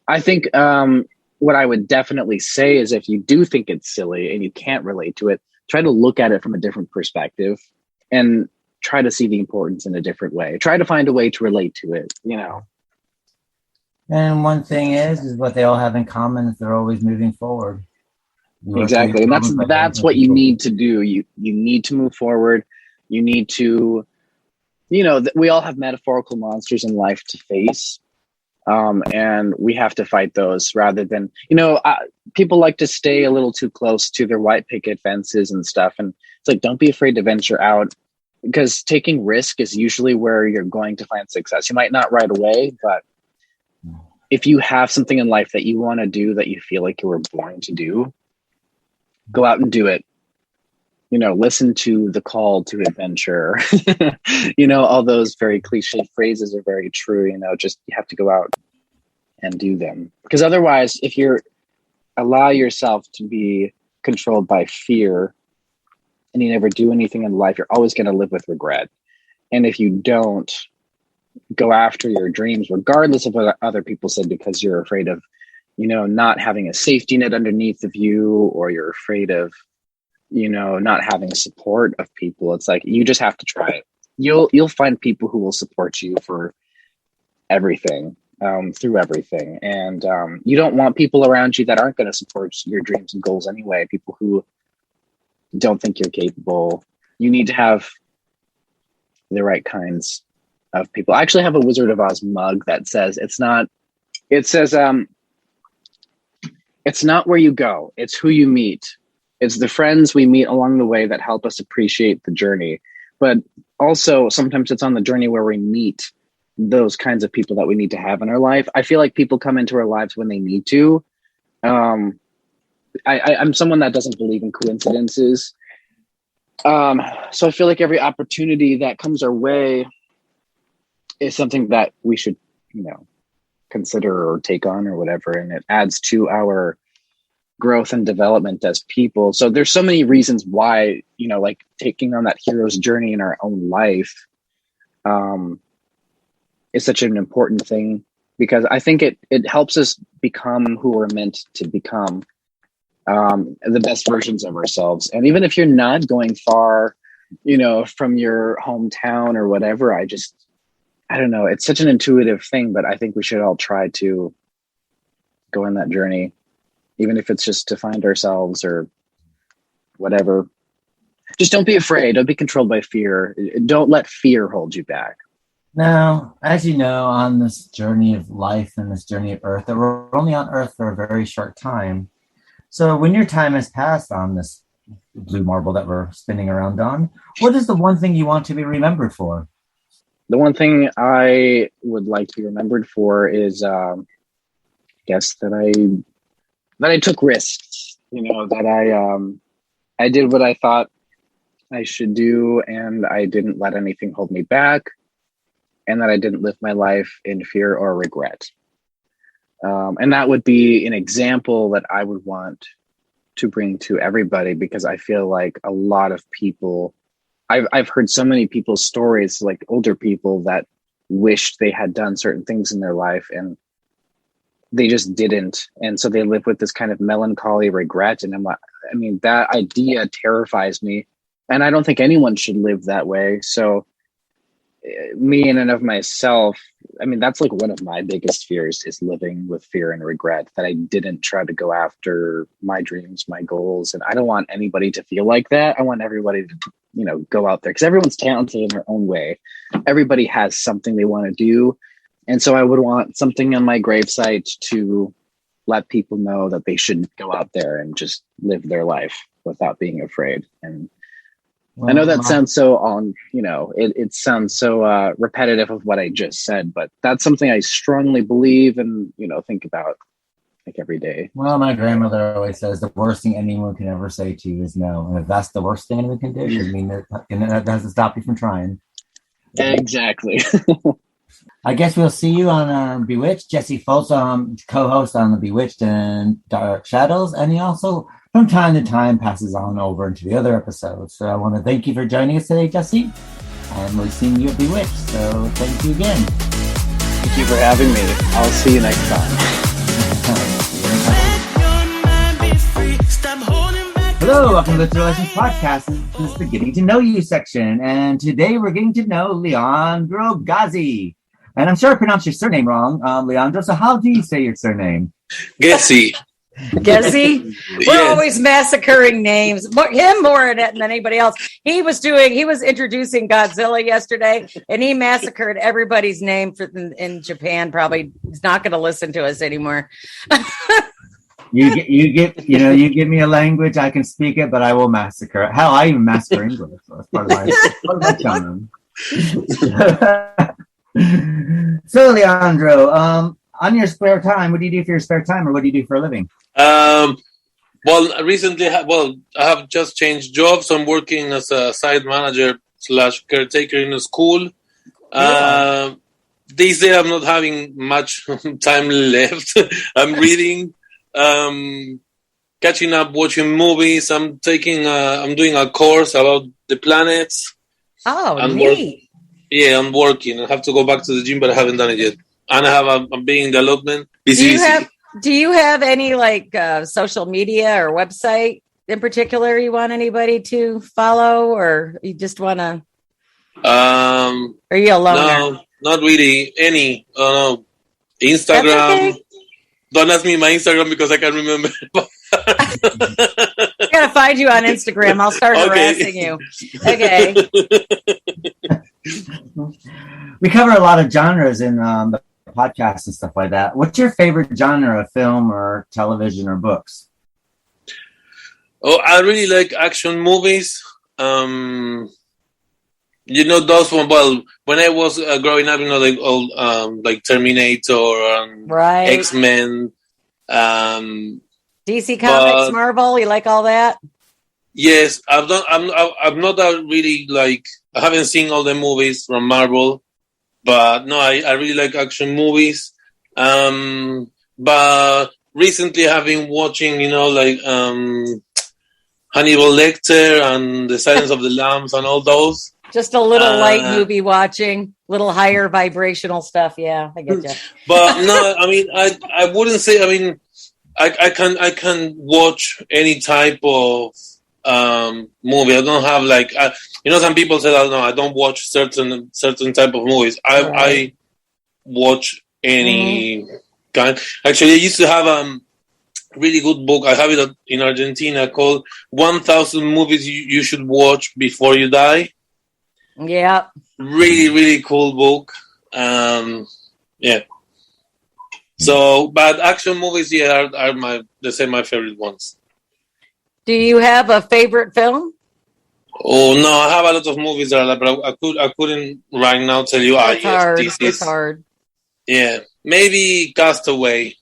[SPEAKER 6] I think what I would definitely say is if you do think it's silly and you can't relate to it, try to look at it from a different perspective and try to see the importance in a different way. Try to find a way to relate to it, you know.
[SPEAKER 2] And one thing is what they all have in common is they're always moving forward.
[SPEAKER 6] Exactly. And that's what you need to do. You need to move forward. You need to, you know, we all have metaphorical monsters in life to face. And we have to fight those rather than, you know, people like to stay a little too close to their white picket fences and stuff. And it's like, don't be afraid to venture out, because taking risk is usually where you're going to find success. You might not right away, but if you have something in life that you want to do, that you feel like you were born to do, go out and do it. You know, listen to the call to adventure. You know, all those very cliche phrases are very true. You know, just you have to go out and do them. Because otherwise, if you allow yourself to be controlled by fear and you never do anything in life, you're always going to live with regret. And if you don't go after your dreams, regardless of what other people said, because you're afraid of, you know, not having a safety net underneath of you, or you're afraid of, you know, not having support of people. It's like, you just have to try it. You'll find people who will support you for everything, through everything. And you don't want people around you that aren't going to support your dreams and goals anyway, people who don't think you're capable. You need to have the right kinds of people. I actually have a Wizard of Oz mug that says, it's not where you go, it's who you meet. It's the friends we meet along the way that help us appreciate the journey. But also sometimes it's on the journey where we meet those kinds of people that we need to have in our life. I feel like people come into our lives when they need to. I'm someone that doesn't believe in coincidences. So I feel like every opportunity that comes our way is something that we should, you know, consider or take on or whatever. And it adds to our growth and development as people. So there's so many reasons why, you know, like taking on that hero's journey in our own life is such an important thing, because I think it helps us become who we're meant to become, the best versions of ourselves. And even if you're not going far, you know, from your hometown or whatever, I don't know, it's such an intuitive thing, but I think we should all try to go on that journey, even if it's just to find ourselves or whatever. Just don't be afraid. Don't be controlled by fear. Don't let fear hold you back.
[SPEAKER 2] Now, as you know, on this journey of life and this journey of Earth, that we're only on Earth for a very short time. So when your time has passed on this blue marble that we're spinning around on, what is the one thing you want to be remembered for?
[SPEAKER 6] The one thing I would like to be remembered for is, I guess that I took risks, you know, that I did what I thought I should do, and I didn't let anything hold me back, and that I didn't live my life in fear or regret. And that would be an example that I would want to bring to everybody, because I feel like a lot of people, I've heard so many people's stories, like older people that wished they had done certain things in their life and they just didn't. And so they live with this kind of melancholy regret. And I mean, that idea terrifies me. And I don't think anyone should live that way. So me in and of myself, I mean, that's like one of my biggest fears is living with fear and regret that I didn't try to go after my dreams, my goals. And I don't want anybody to feel like that. I want everybody to, you know, go out there because everyone's talented in their own way. Everybody has something they want to do. And so I would want something on my gravesite to let people know that they should go out there and just live their life without being afraid. And I know that sounds so it sounds so repetitive of what I just said, but that's something I strongly believe and, you know, think about like every day.
[SPEAKER 2] Well, my grandmother always says the worst thing anyone can ever say to you is no. And if that's the worst thing anyone can do, I mean, that doesn't stop you from trying.
[SPEAKER 6] Exactly.
[SPEAKER 2] I guess we'll see you on Bewitched. Jesse Foltz, co-host on the Bewitched and Dark Shadows, and he also, from time to time, passes on over into the other episodes. So I want to thank you for joining us today, Jesse, and we'll see you at Bewitched. So thank you again.
[SPEAKER 6] Thank you for having me. I'll see you next time.
[SPEAKER 2] Hello, welcome to the True Relations Podcast. This is the Getting to Know You section, and today we're getting to know Leandro Gazzi. And I'm sure I pronounced your surname wrong, Leandro. So how do you say your surname?
[SPEAKER 7] Gessi.
[SPEAKER 4] Gessi? We're always massacring names. Him more than anybody else. He was introducing Godzilla yesterday, and he massacred everybody's name in Japan. Probably he's not going to listen to us anymore.
[SPEAKER 2] You give me a language, I can speak it, but I will massacre it. Hell, I even massacre English. So that's part of my charm. So, Leandro, on your spare time, what do you do for your spare time, or what do you do for a living?
[SPEAKER 7] Well, recently, I have just changed jobs. I'm working as a site manager / caretaker in a school. These days, I'm not having much time left. I'm reading, catching up, watching movies. I'm doing a course about the planets.
[SPEAKER 4] Oh, neat.
[SPEAKER 7] I'm working. I have to go back to the gym, but I haven't done it yet. And I have a big development.
[SPEAKER 4] Do you have any social media or website in particular you want anybody to follow, or you just want to? Are you alone?
[SPEAKER 7] No, not really. Any. Instagram. Okay. Don't ask me my Instagram because I can't remember.
[SPEAKER 4] I gotta find you on Instagram. I'll start harassing you. Okay.
[SPEAKER 2] We cover a lot of genres in the podcast and stuff like that. What's your favorite genre of film or television or books?
[SPEAKER 7] Oh, I really like action movies. Those one. Well, when I was growing up, like Terminator,
[SPEAKER 4] right?
[SPEAKER 7] X-Men,
[SPEAKER 4] DC Comics, Marvel. You like all that?
[SPEAKER 7] Yes, I'm not really like. I haven't seen all the movies from Marvel. But no, I really like action movies. But recently I've been watching, Hannibal Lecter and The Silence of the Lambs and all those.
[SPEAKER 4] Just a little light movie watching, little higher vibrational stuff. Yeah, I get you.
[SPEAKER 7] But no, I mean, I wouldn't say. I mean, I can watch any type of movie. I don't have some people say that no, I don't watch certain type of movies. I watch any kind. Actually, I used to have a really good book. I have it in Argentina called 1,000 Movies You Should Watch Before You Die.
[SPEAKER 4] Yeah.
[SPEAKER 7] Really, really cool book. Yeah. So, but action movies, are my favorite ones.
[SPEAKER 4] Do you have a favorite film?
[SPEAKER 7] Oh no, I have a lot of movies that I like, but I couldn't right now tell you.
[SPEAKER 4] It's hard. It's hard.
[SPEAKER 7] Yeah, maybe Castaway.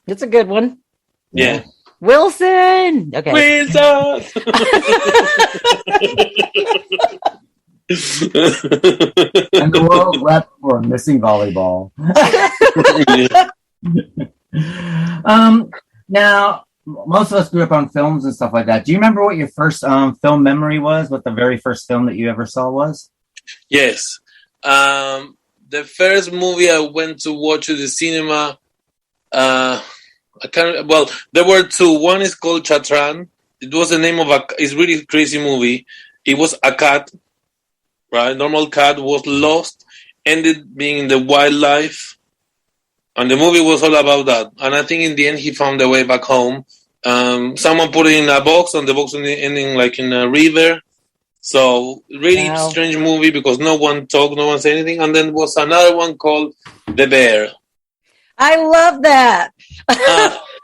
[SPEAKER 4] It's a good one.
[SPEAKER 7] Yeah.
[SPEAKER 4] Wilson. Okay.
[SPEAKER 7] Wilson.
[SPEAKER 2] And the world wept for missing volleyball. Now, most of us grew up on films and stuff like that. Do you remember what your first film memory was? What the very first film that you ever saw was?
[SPEAKER 7] Yes. the first movie I went to watch at the cinema, there were two. One is called Chatran. It was the name of it's really crazy movie. It was a cat, right? Normal cat was lost, ended being in the wildlife, and the movie was all about that. And I think in the end he found a way back home. Someone put it in a box, and the box ending like in a river. So really strange movie because no one talked, no one said anything. And then was another one called The Bear.
[SPEAKER 4] I love that.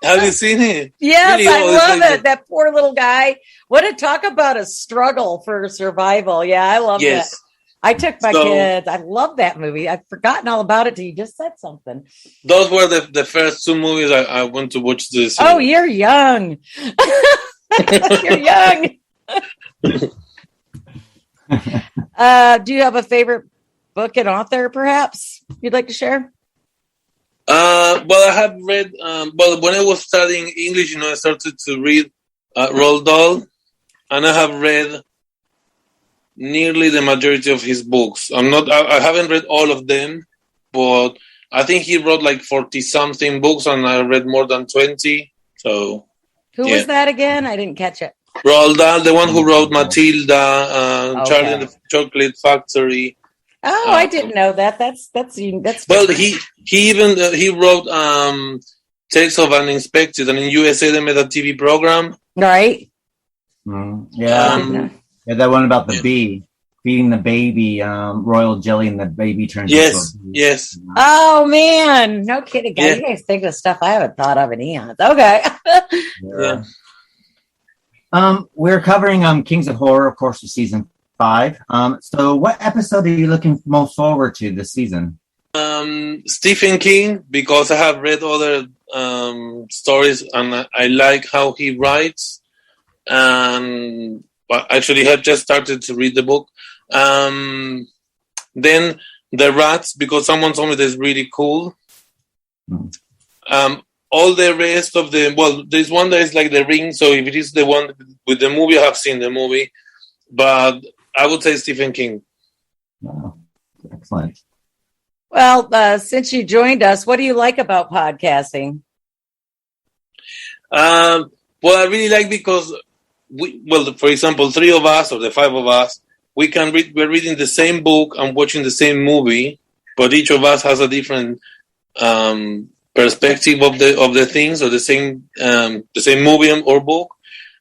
[SPEAKER 7] Have you seen it?
[SPEAKER 4] Yes,
[SPEAKER 7] really,
[SPEAKER 4] I love it. That poor little guy. What a talk about a struggle for survival. Yeah, I love that. I took my kids. I love that movie. I've forgotten all about it till you just said something.
[SPEAKER 7] Those were the first two movies I went to watch this.
[SPEAKER 4] Oh, you're young. You're young. Do you have a favorite book and author, perhaps, you'd like to share?
[SPEAKER 7] Well, I have read, when I was studying English, I started to read Roald Dahl, and I have read nearly the majority of his books. I haven't read all of them, but I think he wrote like 40-something books, and I read more than 20. So,
[SPEAKER 4] who was that again? I didn't catch it.
[SPEAKER 7] Roald Dahl, the one who wrote Matilda, Charlie and the Chocolate Factory.
[SPEAKER 4] Oh, I didn't know that. That's
[SPEAKER 7] well, he wrote Tales of an Unexpected, and in USA they made a TV program.
[SPEAKER 4] Right.
[SPEAKER 2] Yeah, that one about the bee feeding the baby royal jelly, and the baby turns.
[SPEAKER 7] Yes.
[SPEAKER 4] Oh man, no kidding, guys! You guys think of stuff I haven't thought of in eons. Okay.
[SPEAKER 7] Yeah.
[SPEAKER 2] We're covering Kings of Horror, of course, for season 5. So what episode are you looking most forward to this season?
[SPEAKER 7] Stephen King, because I have read other stories and I like how he writes. And actually have just started to read the book. Then The Rats, because someone told me that's really cool. All the rest of there's one that is like The Ring, so if it is the one with the movie, I have seen the movie. But I would say Stephen King.
[SPEAKER 2] Wow. Excellent.
[SPEAKER 4] Well, since you joined us, what do you like about podcasting?
[SPEAKER 7] Well, I really like because for example, 3 of us or the 5 of us, we're reading the same book and watching the same movie, but each of us has a different perspective of the things, or the same movie or book.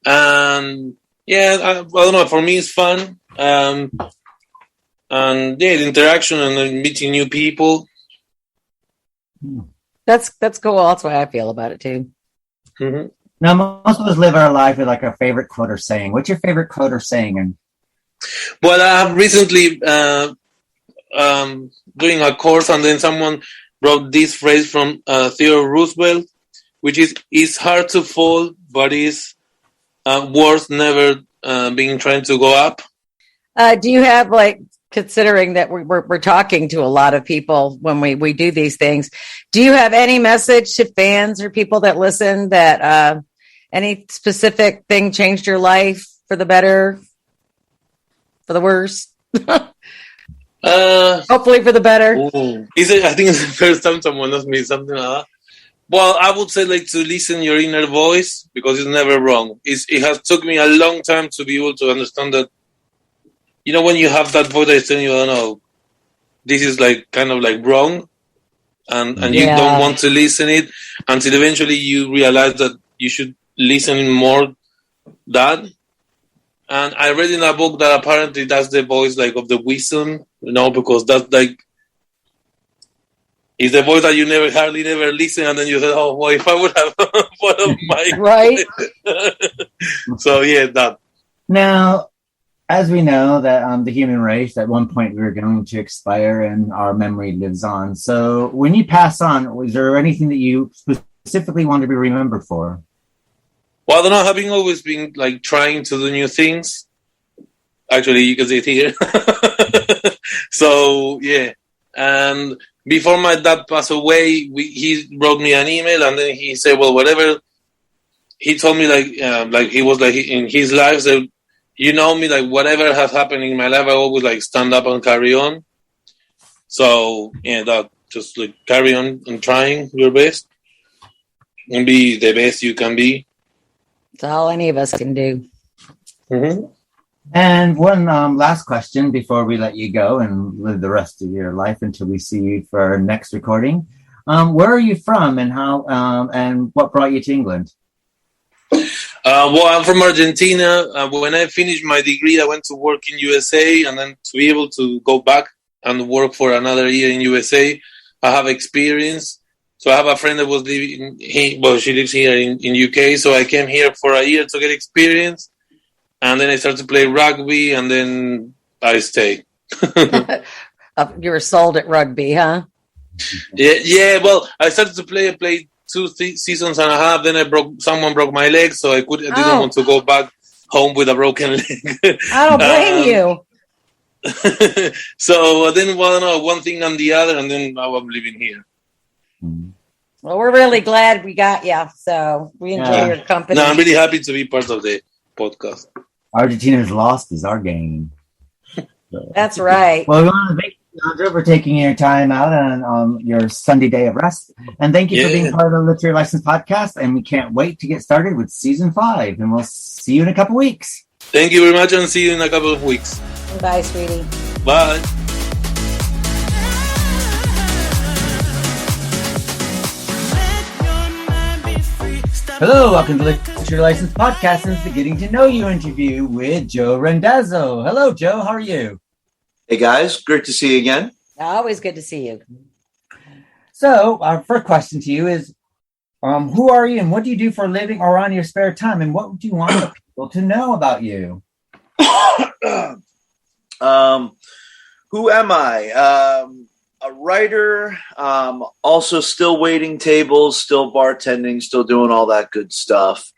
[SPEAKER 7] And I don't know, for me it's fun. And the interaction and meeting new people.
[SPEAKER 4] That's cool. That's why I feel about it too.
[SPEAKER 7] Mm-hmm.
[SPEAKER 2] Now, most of us live our life with like a favorite quote or saying. What's your favorite quote or saying?
[SPEAKER 7] Well, I have recently doing a course, and then someone wrote this phrase from Theodore Roosevelt, which is, "It's hard to fall, but it's worth never being trying to go up."
[SPEAKER 4] Do you have, considering that we're talking to a lot of people when we do these things, do you have any message to fans or people that listen that any specific thing changed your life for the better, for the worse? Hopefully for the better.
[SPEAKER 7] I think it's the first time someone asked me something like that. Well, I would say to listen your inner voice, because it's never wrong. It has took me a long time to be able to understand that. When you have that voice that is telling you, "Oh no, this is kind of wrong," and you don't want to listen it, until eventually you realize that you should listen more. That, and I read in a book that apparently that's the voice of the wisdom, because that's it's the voice that you hardly never listen, and then you say, "Oh, well, if I would have followed my
[SPEAKER 4] right."
[SPEAKER 7] So that.
[SPEAKER 2] Now, as we know that the human race, at one point we're going to expire and our memory lives on. So when you pass on, was there anything that you specifically want to be remembered for?
[SPEAKER 7] Well, I don't know, having always been trying to do new things. Actually, you can see it here. So, and before my dad passed away, he wrote me an email, and then he said, well, whatever, he told me he was in his life, so me, whatever has happened in my life, I always stand up and carry on. So yeah, that just like carry on and trying your best and be the best you can be.
[SPEAKER 4] It's all any of us can do.
[SPEAKER 7] Mm-hmm.
[SPEAKER 2] And one last question before we let you go and live the rest of your life until we see you for our next recording. Where are you from, and how and what brought you to England?
[SPEAKER 7] Well, I'm from Argentina. When I finished my degree, I went to work in USA, and then to be able to go back and work for another year in USA, I have experience. So I have a friend that was living. She lives here in UK. So I came here for a year to get experience, and then I started to play rugby, and then I stayed.
[SPEAKER 4] You were sold at rugby, huh?
[SPEAKER 7] Yeah. Well, I started to play. I played 2 seasons and a half. Then someone broke my leg, so I didn't want to go back home with a broken leg.
[SPEAKER 4] I don't blame you.
[SPEAKER 7] So then, one thing and the other, and then now I'm living here.
[SPEAKER 4] Well, we're really glad we got you. So we enjoy your company.
[SPEAKER 7] No, I'm really happy to be part of the podcast.
[SPEAKER 2] Argentina's lost is our game. So.
[SPEAKER 4] That's right.
[SPEAKER 2] Well, we want to thank you, Sandra, for taking your time out on your Sunday day of rest. And thank you for being part of the Literary License Podcast. And we can't wait to get started with season 5. And we'll see you in a couple weeks.
[SPEAKER 7] Thank you very much, and see you in a couple of weeks.
[SPEAKER 4] Bye, sweetie.
[SPEAKER 7] Bye.
[SPEAKER 2] Hello, welcome to Literary License Podcast and it's the Getting to Know You interview with Joe Rendazzo. Hello, Joe. How are you?
[SPEAKER 8] Hey, guys. Great to see you again.
[SPEAKER 4] Always good to see you.
[SPEAKER 2] So, our first question to you is, who are you and what do you do for a living or on your spare time? And what do you want people to know about you?
[SPEAKER 8] Who am I? A writer, also still waiting tables, still bartending, still doing all that good stuff.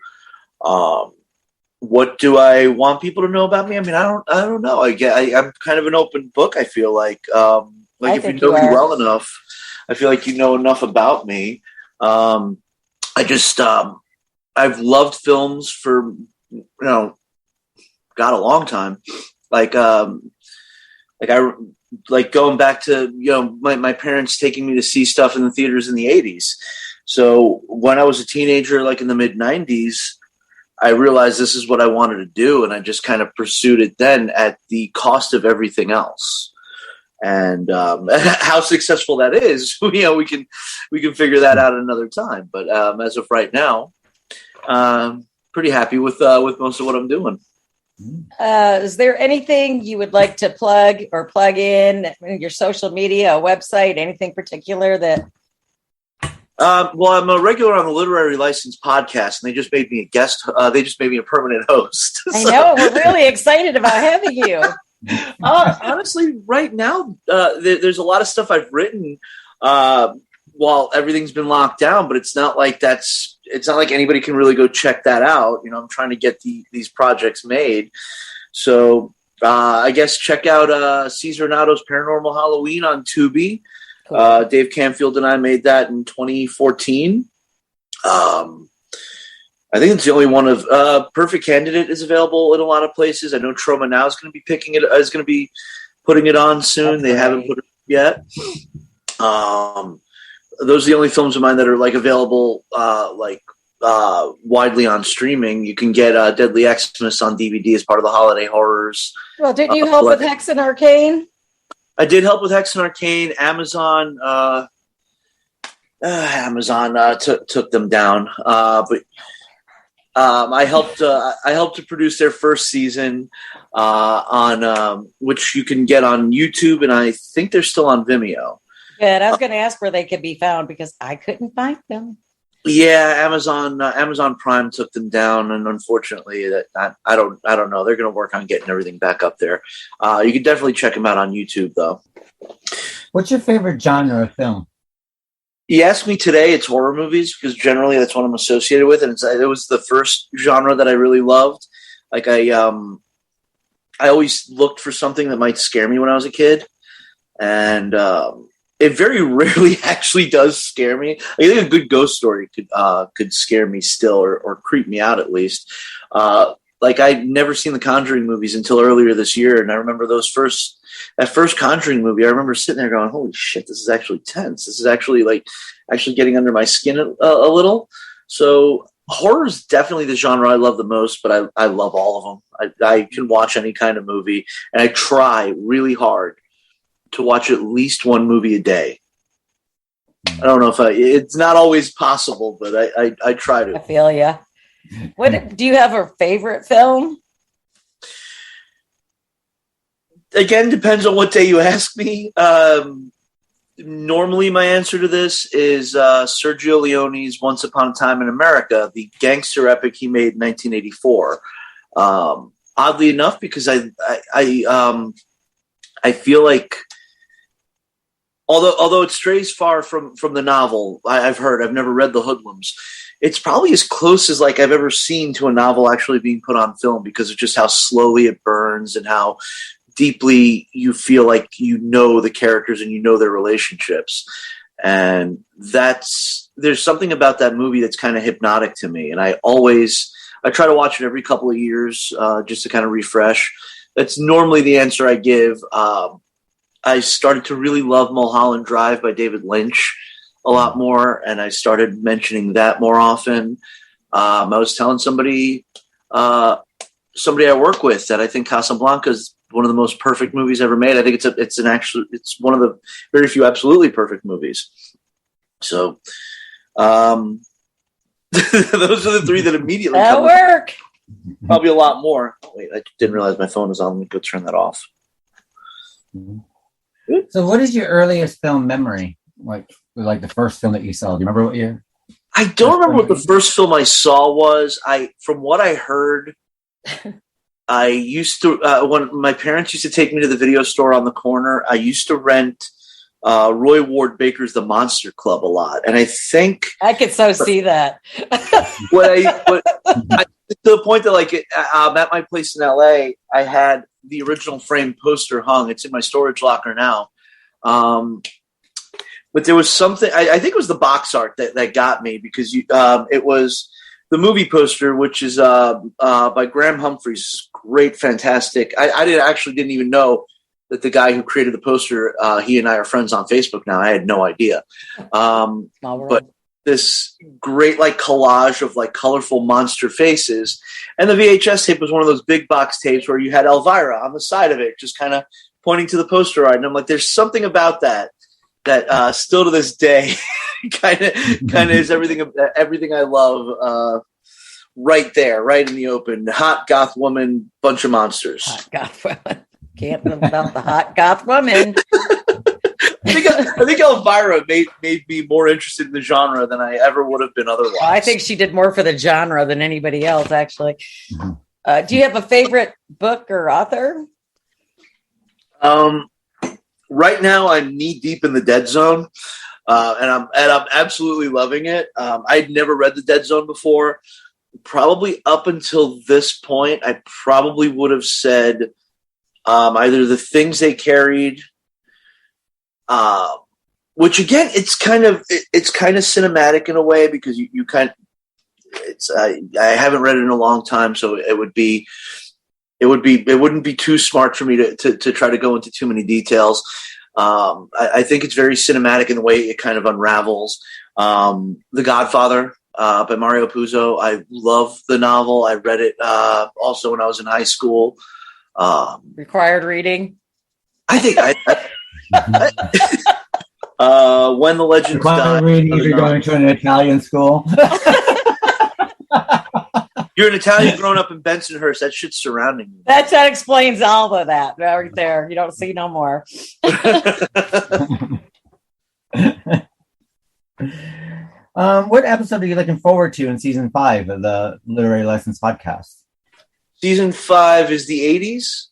[SPEAKER 8] What do I want people to know about me? I mean, I don't know. I'm kind of an open book. I feel like if you know me well enough, I feel like you know enough about me. I've loved films for, a long time. Like going back to, my parents taking me to see stuff in the theaters in the 80s. So when I was a teenager, like in the mid 90s, I realized this is what I wanted to do. And I just kind of pursued it then at the cost of everything else. And how successful that is, we can figure that out another time. But as of right now, pretty happy with most of what I'm doing.
[SPEAKER 4] Is there anything you would like to plug or plug in your social media, a website, anything particular that?
[SPEAKER 8] Well, I'm a regular on the Literary License Podcast, and they just made me a guest. They just made me a permanent host.
[SPEAKER 4] I know. We're really excited about having you.
[SPEAKER 8] Honestly, right now, there's a lot of stuff I've written while everything's been locked down, but it's not like anybody can really go check that out. I'm trying to get these projects made. So I guess check out Cesar Nato's Paranormal Halloween on Tubi. Cool. Dave Canfield and I made that in 2014. I think it's the only one of Perfect Candidate is available in a lot of places. I know Troma Now is going to be putting it on soon. They haven't put it yet. Those are the only films of mine that are available widely on streaming. You can get Deadly Xmas on DVD as part of the holiday horrors.
[SPEAKER 4] Well, didn't you help with Hex and Arcane?
[SPEAKER 8] I did help with Hex and Arcane. Amazon took them down, but I helped to produce their first season on which you can get on YouTube, and I think they're still on Vimeo.
[SPEAKER 4] Good. I was going to ask where they could be found because I couldn't find them.
[SPEAKER 8] Yeah, Amazon Prime took them down, and unfortunately, I don't know. They're going to work on getting everything back up there. You can definitely check them out on YouTube, though.
[SPEAKER 2] What's your favorite genre of film?
[SPEAKER 8] You asked me today, it's horror movies because generally that's what I'm associated with, and it was the first genre that I really loved. Like I always looked for something that might scare me when I was a kid, and it very rarely actually does scare me. I think a good ghost story could scare me still, or creep me out at least. like I'd never seen the Conjuring movies until earlier this year, and I remember that first Conjuring movie. I remember sitting there going, "Holy shit, this is actually tense. This is actually getting under my skin a little." So horror is definitely the genre I love the most, but I love all of them. I can watch any kind of movie, and I try really hard to watch at least one movie a day. I don't know if it's not always possible, but I try to.
[SPEAKER 4] I feel ya. What do you have a favorite film?
[SPEAKER 8] Again, depends on what day you ask me. Normally, my answer to this is Sergio Leone's Once Upon a Time in America, the gangster epic he made in 1984. Oddly enough, because I feel like, although it strays far from the novel, I've never read The Hoodlums. It's probably as close as I've ever seen to a novel actually being put on film, because of just how slowly it burns and how deeply you feel like you know the characters and you know their relationships. And there's something about that movie that's kind of hypnotic to me. And I try to watch it every couple of years just to kind of refresh. That's normally the answer I give. I started to really love Mulholland Drive by David Lynch a lot more, and I started mentioning that more often. I was telling somebody I work with that I think Casablanca is one of the most perfect movies ever made. I think it's one of the very few absolutely perfect movies. So, those are the three that immediately
[SPEAKER 4] That'll work.
[SPEAKER 8] Probably a lot more. Oh, wait, I didn't realize my phone was on. Let me go turn that off.
[SPEAKER 2] So, what is your earliest film memory? Like the first film that you saw? Do you remember what year?
[SPEAKER 8] I don't remember what the first film I saw was. From what I heard, I used to when my parents used to take me to the video store on the corner. I used to rent Roy Ward Baker's The Monster Club a lot, and I think
[SPEAKER 4] I could so see that.
[SPEAKER 8] To the point that at my place in LA, I had the original framed poster hung. It's in my storage locker now. But there was something, I think it was the box art that got me, because it was the movie poster, which is by Graham Humphreys. Great, fantastic. I didn't even know that the guy who created the poster, he and I are friends on Facebook now. I had no idea. But this great collage of colorful monster faces. And the VHS tape was one of those big box tapes where you had Elvira on the side of it, just kind of pointing to the poster art. And I'm like, there's something about that still to this day kind of is everything I love right there, right in the open. Hot goth woman, bunch of monsters.
[SPEAKER 4] Hot goth woman. Can't live without the hot goth woman.
[SPEAKER 8] I think Elvira made me more interested in the genre than I ever would have been otherwise.
[SPEAKER 4] I think she did more for the genre than anybody else, actually. Do you have a favorite book or author?
[SPEAKER 8] Right now, I'm knee deep in the Dead Zone, and I'm absolutely loving it. I'd never read the Dead Zone before. Probably up until this point, I probably would have said either The Things They Carried, which again, it's kind of cinematic in a way, because you kind of, I haven't read it in a long time, so it wouldn't be too smart for me to try to go into too many details. I think it's very cinematic in the way it kind of unravels. The Godfather by Mario Puzo. I love the novel. I read it also when I was in high school.
[SPEAKER 4] Required reading?
[SPEAKER 8] I think When the Legends Die.
[SPEAKER 2] Reading if you're going to an Italian school.
[SPEAKER 8] You're an Italian growing up in Bensonhurst. That shit's surrounding you.
[SPEAKER 4] That explains all of that right there. You don't see no more.
[SPEAKER 2] What episode are you looking forward to in season 5 of the Literary Lessons podcast?
[SPEAKER 8] Season 5 is the 80s?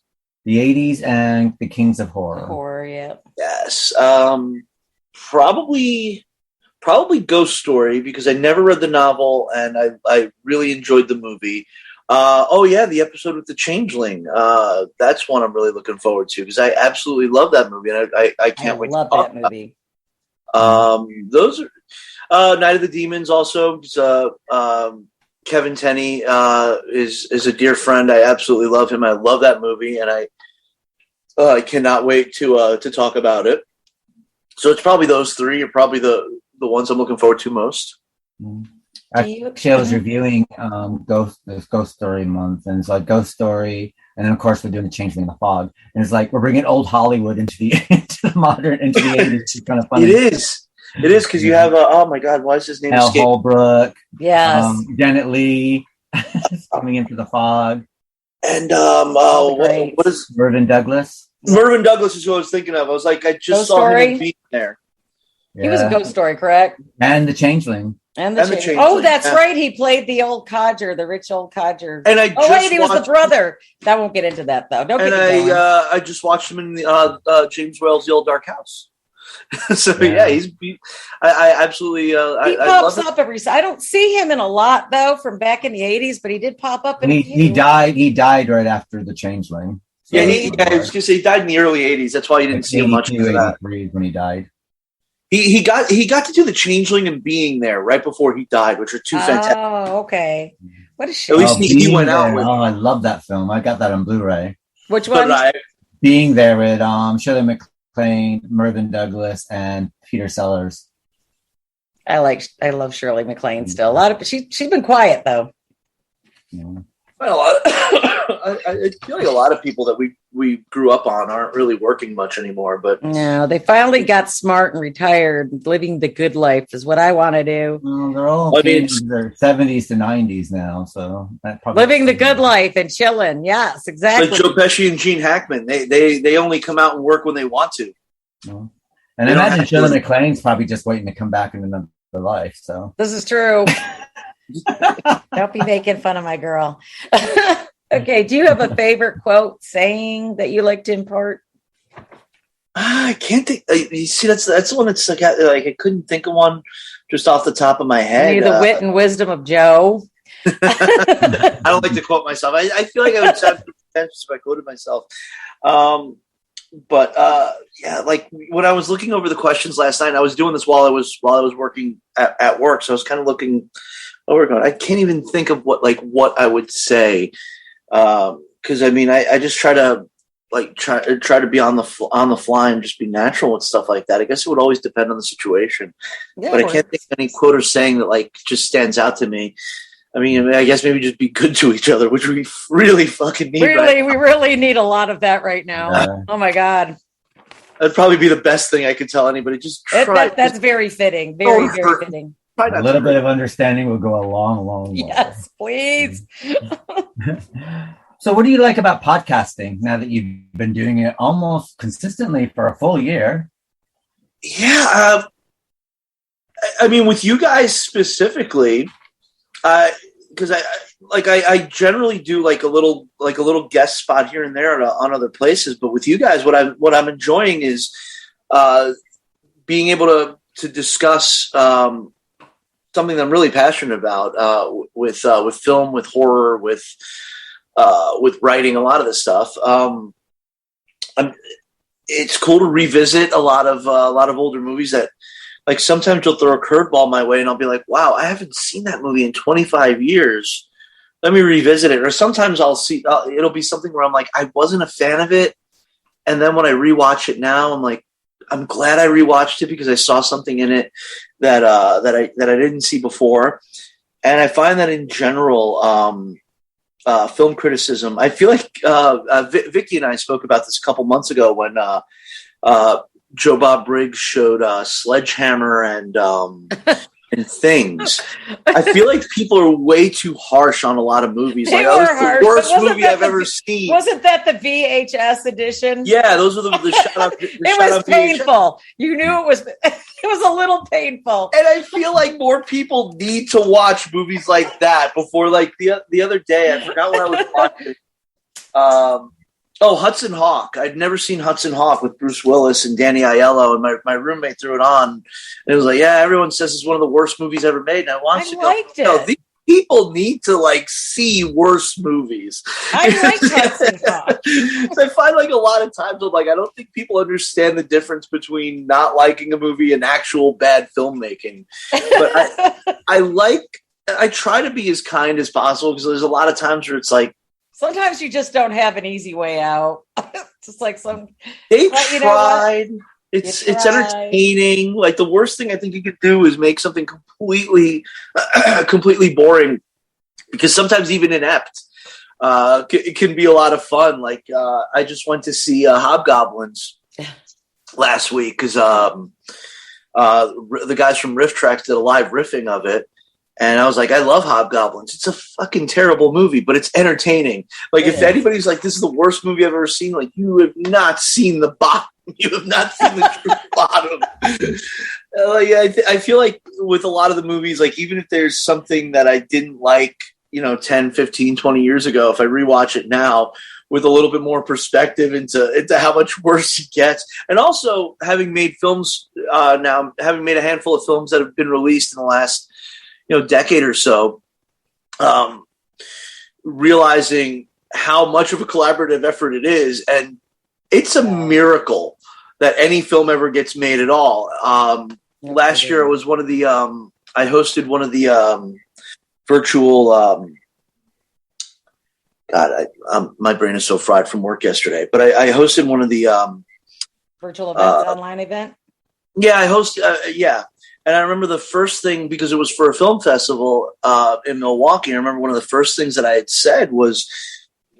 [SPEAKER 2] The 80s and the Kings of Horror.
[SPEAKER 4] Horror, yeah.
[SPEAKER 8] Yes. Probably Ghost Story, because I never read the novel and I really enjoyed the movie. The episode with the Changeling. That's one I'm really looking forward to, because I absolutely love that movie, and I can't wait to talk
[SPEAKER 4] love that movie.
[SPEAKER 8] Those are Night of the Demons also. Kevin Tenney is a dear friend. I absolutely love him. I love that movie, and I cannot wait to talk about it. So it's probably those three are probably the ones I'm looking forward to most.
[SPEAKER 2] Actually, I was reviewing Ghost Story month, and it's like Ghost Story, and then of course we're doing the Changeling in the Fog, and it's like we're bringing old Hollywood into the into the 80s. It's kind of funny.
[SPEAKER 8] It is because you have oh my god, why is his name?
[SPEAKER 2] Al Holbrook,
[SPEAKER 4] Yes,
[SPEAKER 2] Janet Leigh coming into the Fog,
[SPEAKER 8] and what is
[SPEAKER 2] Mervyn Douglas?
[SPEAKER 8] Mervyn Douglas is who I was thinking of. I was like, I just
[SPEAKER 4] Ghost
[SPEAKER 8] saw
[SPEAKER 4] Story?
[SPEAKER 8] him being there.
[SPEAKER 4] He was a Ghost Story, correct?
[SPEAKER 2] And the Changeling.
[SPEAKER 4] And the
[SPEAKER 8] Changeling.
[SPEAKER 4] Oh, that's
[SPEAKER 8] Yeah.
[SPEAKER 4] right. He played the old codger, the rich old codger.
[SPEAKER 8] And I
[SPEAKER 4] Oh,
[SPEAKER 8] just
[SPEAKER 4] wait, he was the
[SPEAKER 8] watched-
[SPEAKER 4] brother. That won't get into that, though. Don't
[SPEAKER 8] And
[SPEAKER 4] get me going.
[SPEAKER 8] I just watched him in the James Whale's The Old Dark House. So yeah, I absolutely
[SPEAKER 4] He
[SPEAKER 8] I
[SPEAKER 4] pops
[SPEAKER 8] love it.
[SPEAKER 4] up every. I don't see him in a lot though from back in the '80s, but he did pop up in.
[SPEAKER 2] And
[SPEAKER 4] a
[SPEAKER 2] he
[SPEAKER 4] few.
[SPEAKER 2] died. He died right after the Changeling. So
[SPEAKER 8] Yeah, I was gonna say he died in the early '80s. That's why you didn't see him much.
[SPEAKER 2] 82,
[SPEAKER 8] Of that.
[SPEAKER 2] 83 when he died.
[SPEAKER 8] He got to do the Changeling and Being There right before he died, which are two fantastic.
[SPEAKER 4] Oh, okay. What a shame.
[SPEAKER 8] At least he
[SPEAKER 2] Being
[SPEAKER 8] went out
[SPEAKER 2] There.
[SPEAKER 8] with.
[SPEAKER 2] Oh, I love that film. I got that on Blu-ray.
[SPEAKER 4] Which
[SPEAKER 8] But
[SPEAKER 4] one?
[SPEAKER 2] Being There with Shirley MacLaine, Mervyn Douglas, and Peter Sellers.
[SPEAKER 4] I love Shirley MacLaine still. A lot of she's been quiet though.
[SPEAKER 2] Yeah.
[SPEAKER 8] Well, I feel like a lot of people that we grew up on aren't really working much anymore. But
[SPEAKER 4] No, they finally got smart and retired. Living the good life is what I want to do.
[SPEAKER 2] Well, they're all kids in their 70s to 90s now, so that probably
[SPEAKER 4] Living the good life and chilling. Yes, exactly.
[SPEAKER 8] like Joe Pesci and Gene Hackman, they only come out and work when they want to.
[SPEAKER 2] And
[SPEAKER 8] They
[SPEAKER 2] I
[SPEAKER 8] don't
[SPEAKER 2] imagine
[SPEAKER 8] have
[SPEAKER 2] Shirley
[SPEAKER 8] to-
[SPEAKER 2] MacLaine's probably just waiting to come back in another life. So
[SPEAKER 4] This is true. Don't be making fun of my girl. Okay, do you have a favorite quote, saying that you like to impart?
[SPEAKER 8] I can't think. You see, that's the one that's like I couldn't think of one just off the top of my head.
[SPEAKER 4] Maybe the wit and wisdom of Joe.
[SPEAKER 8] I don't like to quote myself. I feel like I would have pretentious if I quoted myself. But yeah, like when I was looking over the questions last night, I was doing this while I was working at work, so I was kind of looking over going. I can't even think of what I would say because I mean I just try to try to be on the fly and just be natural and stuff like that. I guess it would always depend on the situation, but I can't think of any quote or saying that like just stands out to me. I mean, I guess maybe just be good to each other, which we really fucking need.
[SPEAKER 4] Really, we really need a lot of that right now.
[SPEAKER 2] Yeah.
[SPEAKER 4] Oh my God.
[SPEAKER 8] That'd probably be the best thing I could tell anybody. Just try.
[SPEAKER 4] That's very fitting. Very,
[SPEAKER 8] Don't
[SPEAKER 4] very
[SPEAKER 8] hurt.
[SPEAKER 4] fitting.
[SPEAKER 8] Try
[SPEAKER 2] a
[SPEAKER 8] not
[SPEAKER 2] little
[SPEAKER 8] to
[SPEAKER 2] bit of understanding will go a long, long way.
[SPEAKER 4] Yes, please.
[SPEAKER 2] So what do you like about podcasting now that you've been doing it almost consistently for a full year?
[SPEAKER 8] Yeah, I mean, with you guys specifically, because I generally do like a little guest spot here and there on other places, but with you guys, what I'm enjoying is being able to discuss something that I'm really passionate about with film, with horror, with writing, a lot of this stuff. It's cool to revisit a lot of older movies that, like, sometimes you'll throw a curveball my way and I'll be like, wow, I haven't seen that movie in 25 years. Let me revisit it. Or sometimes I'll see, it'll be something where I'm like, I wasn't a fan of it. And then when I rewatch it now, I'm like, I'm glad I rewatched it because I saw something in it that I didn't see before. And I find that in general, film criticism, I feel like Vicky and I spoke about this a couple months ago when Joe Bob Briggs showed Sledgehammer and Things. I feel like people are way too harsh on a lot of movies.
[SPEAKER 4] They
[SPEAKER 8] Like, that was
[SPEAKER 4] were harsh,
[SPEAKER 8] the worst
[SPEAKER 4] but wasn't
[SPEAKER 8] movie
[SPEAKER 4] that
[SPEAKER 8] I've
[SPEAKER 4] the-
[SPEAKER 8] ever seen.
[SPEAKER 4] Wasn't that the VHS edition?
[SPEAKER 8] Yeah, those are the shot on
[SPEAKER 4] It was painful. You knew it was. It was a little painful.
[SPEAKER 8] And I feel like more people need to watch movies like that before, like the other day, I forgot what I was watching. Hudson Hawk. I'd never seen Hudson Hawk with Bruce Willis and Danny Aiello, and my roommate threw it on. And it was like, yeah, everyone says it's one of the worst movies ever made. And I watched
[SPEAKER 4] I liked it.
[SPEAKER 8] No, these people need to like see worse movies.
[SPEAKER 4] I liked Hudson Hawk.
[SPEAKER 8] So I find like a lot of times I'm like, I don't think people understand the difference between not liking a movie and actual bad filmmaking. But I like I try to be as kind as possible because there's a lot of times where it's like,
[SPEAKER 4] sometimes you just don't have an easy way out. Just like
[SPEAKER 8] they
[SPEAKER 4] but you know
[SPEAKER 8] tried.
[SPEAKER 4] what?
[SPEAKER 8] It's
[SPEAKER 4] You tried.
[SPEAKER 8] entertaining. Like the worst thing I think you could do is make something completely boring, because sometimes even inept it can be a lot of fun. Like I just went to see Hobgoblins last week because the guys from Riff Tracks did a live riffing of it. And I was like, I love Hobgoblins. It's a fucking terrible movie, but it's entertaining. Like, if anybody's like, this is the worst movie I've ever seen, like, you have not seen the bottom. You have not seen the true bottom. I feel like with a lot of the movies, like, even if there's something that I didn't like, 10, 15, 20 years ago, if I rewatch it now with a little bit more perspective into how much worse it gets. And also having made films now, having made a handful of films that have been released in the last decade or so, realizing how much of a collaborative effort it is. And it's a miracle that any film ever gets made at all. Last year, it was one of the, I hosted one of the virtual, my brain is so fried from work yesterday, but I hosted one of the
[SPEAKER 4] virtual events, online event.
[SPEAKER 8] Yeah, I hosted, And I remember the first thing, because it was for a film festival in Milwaukee, I remember one of the first things that I had said was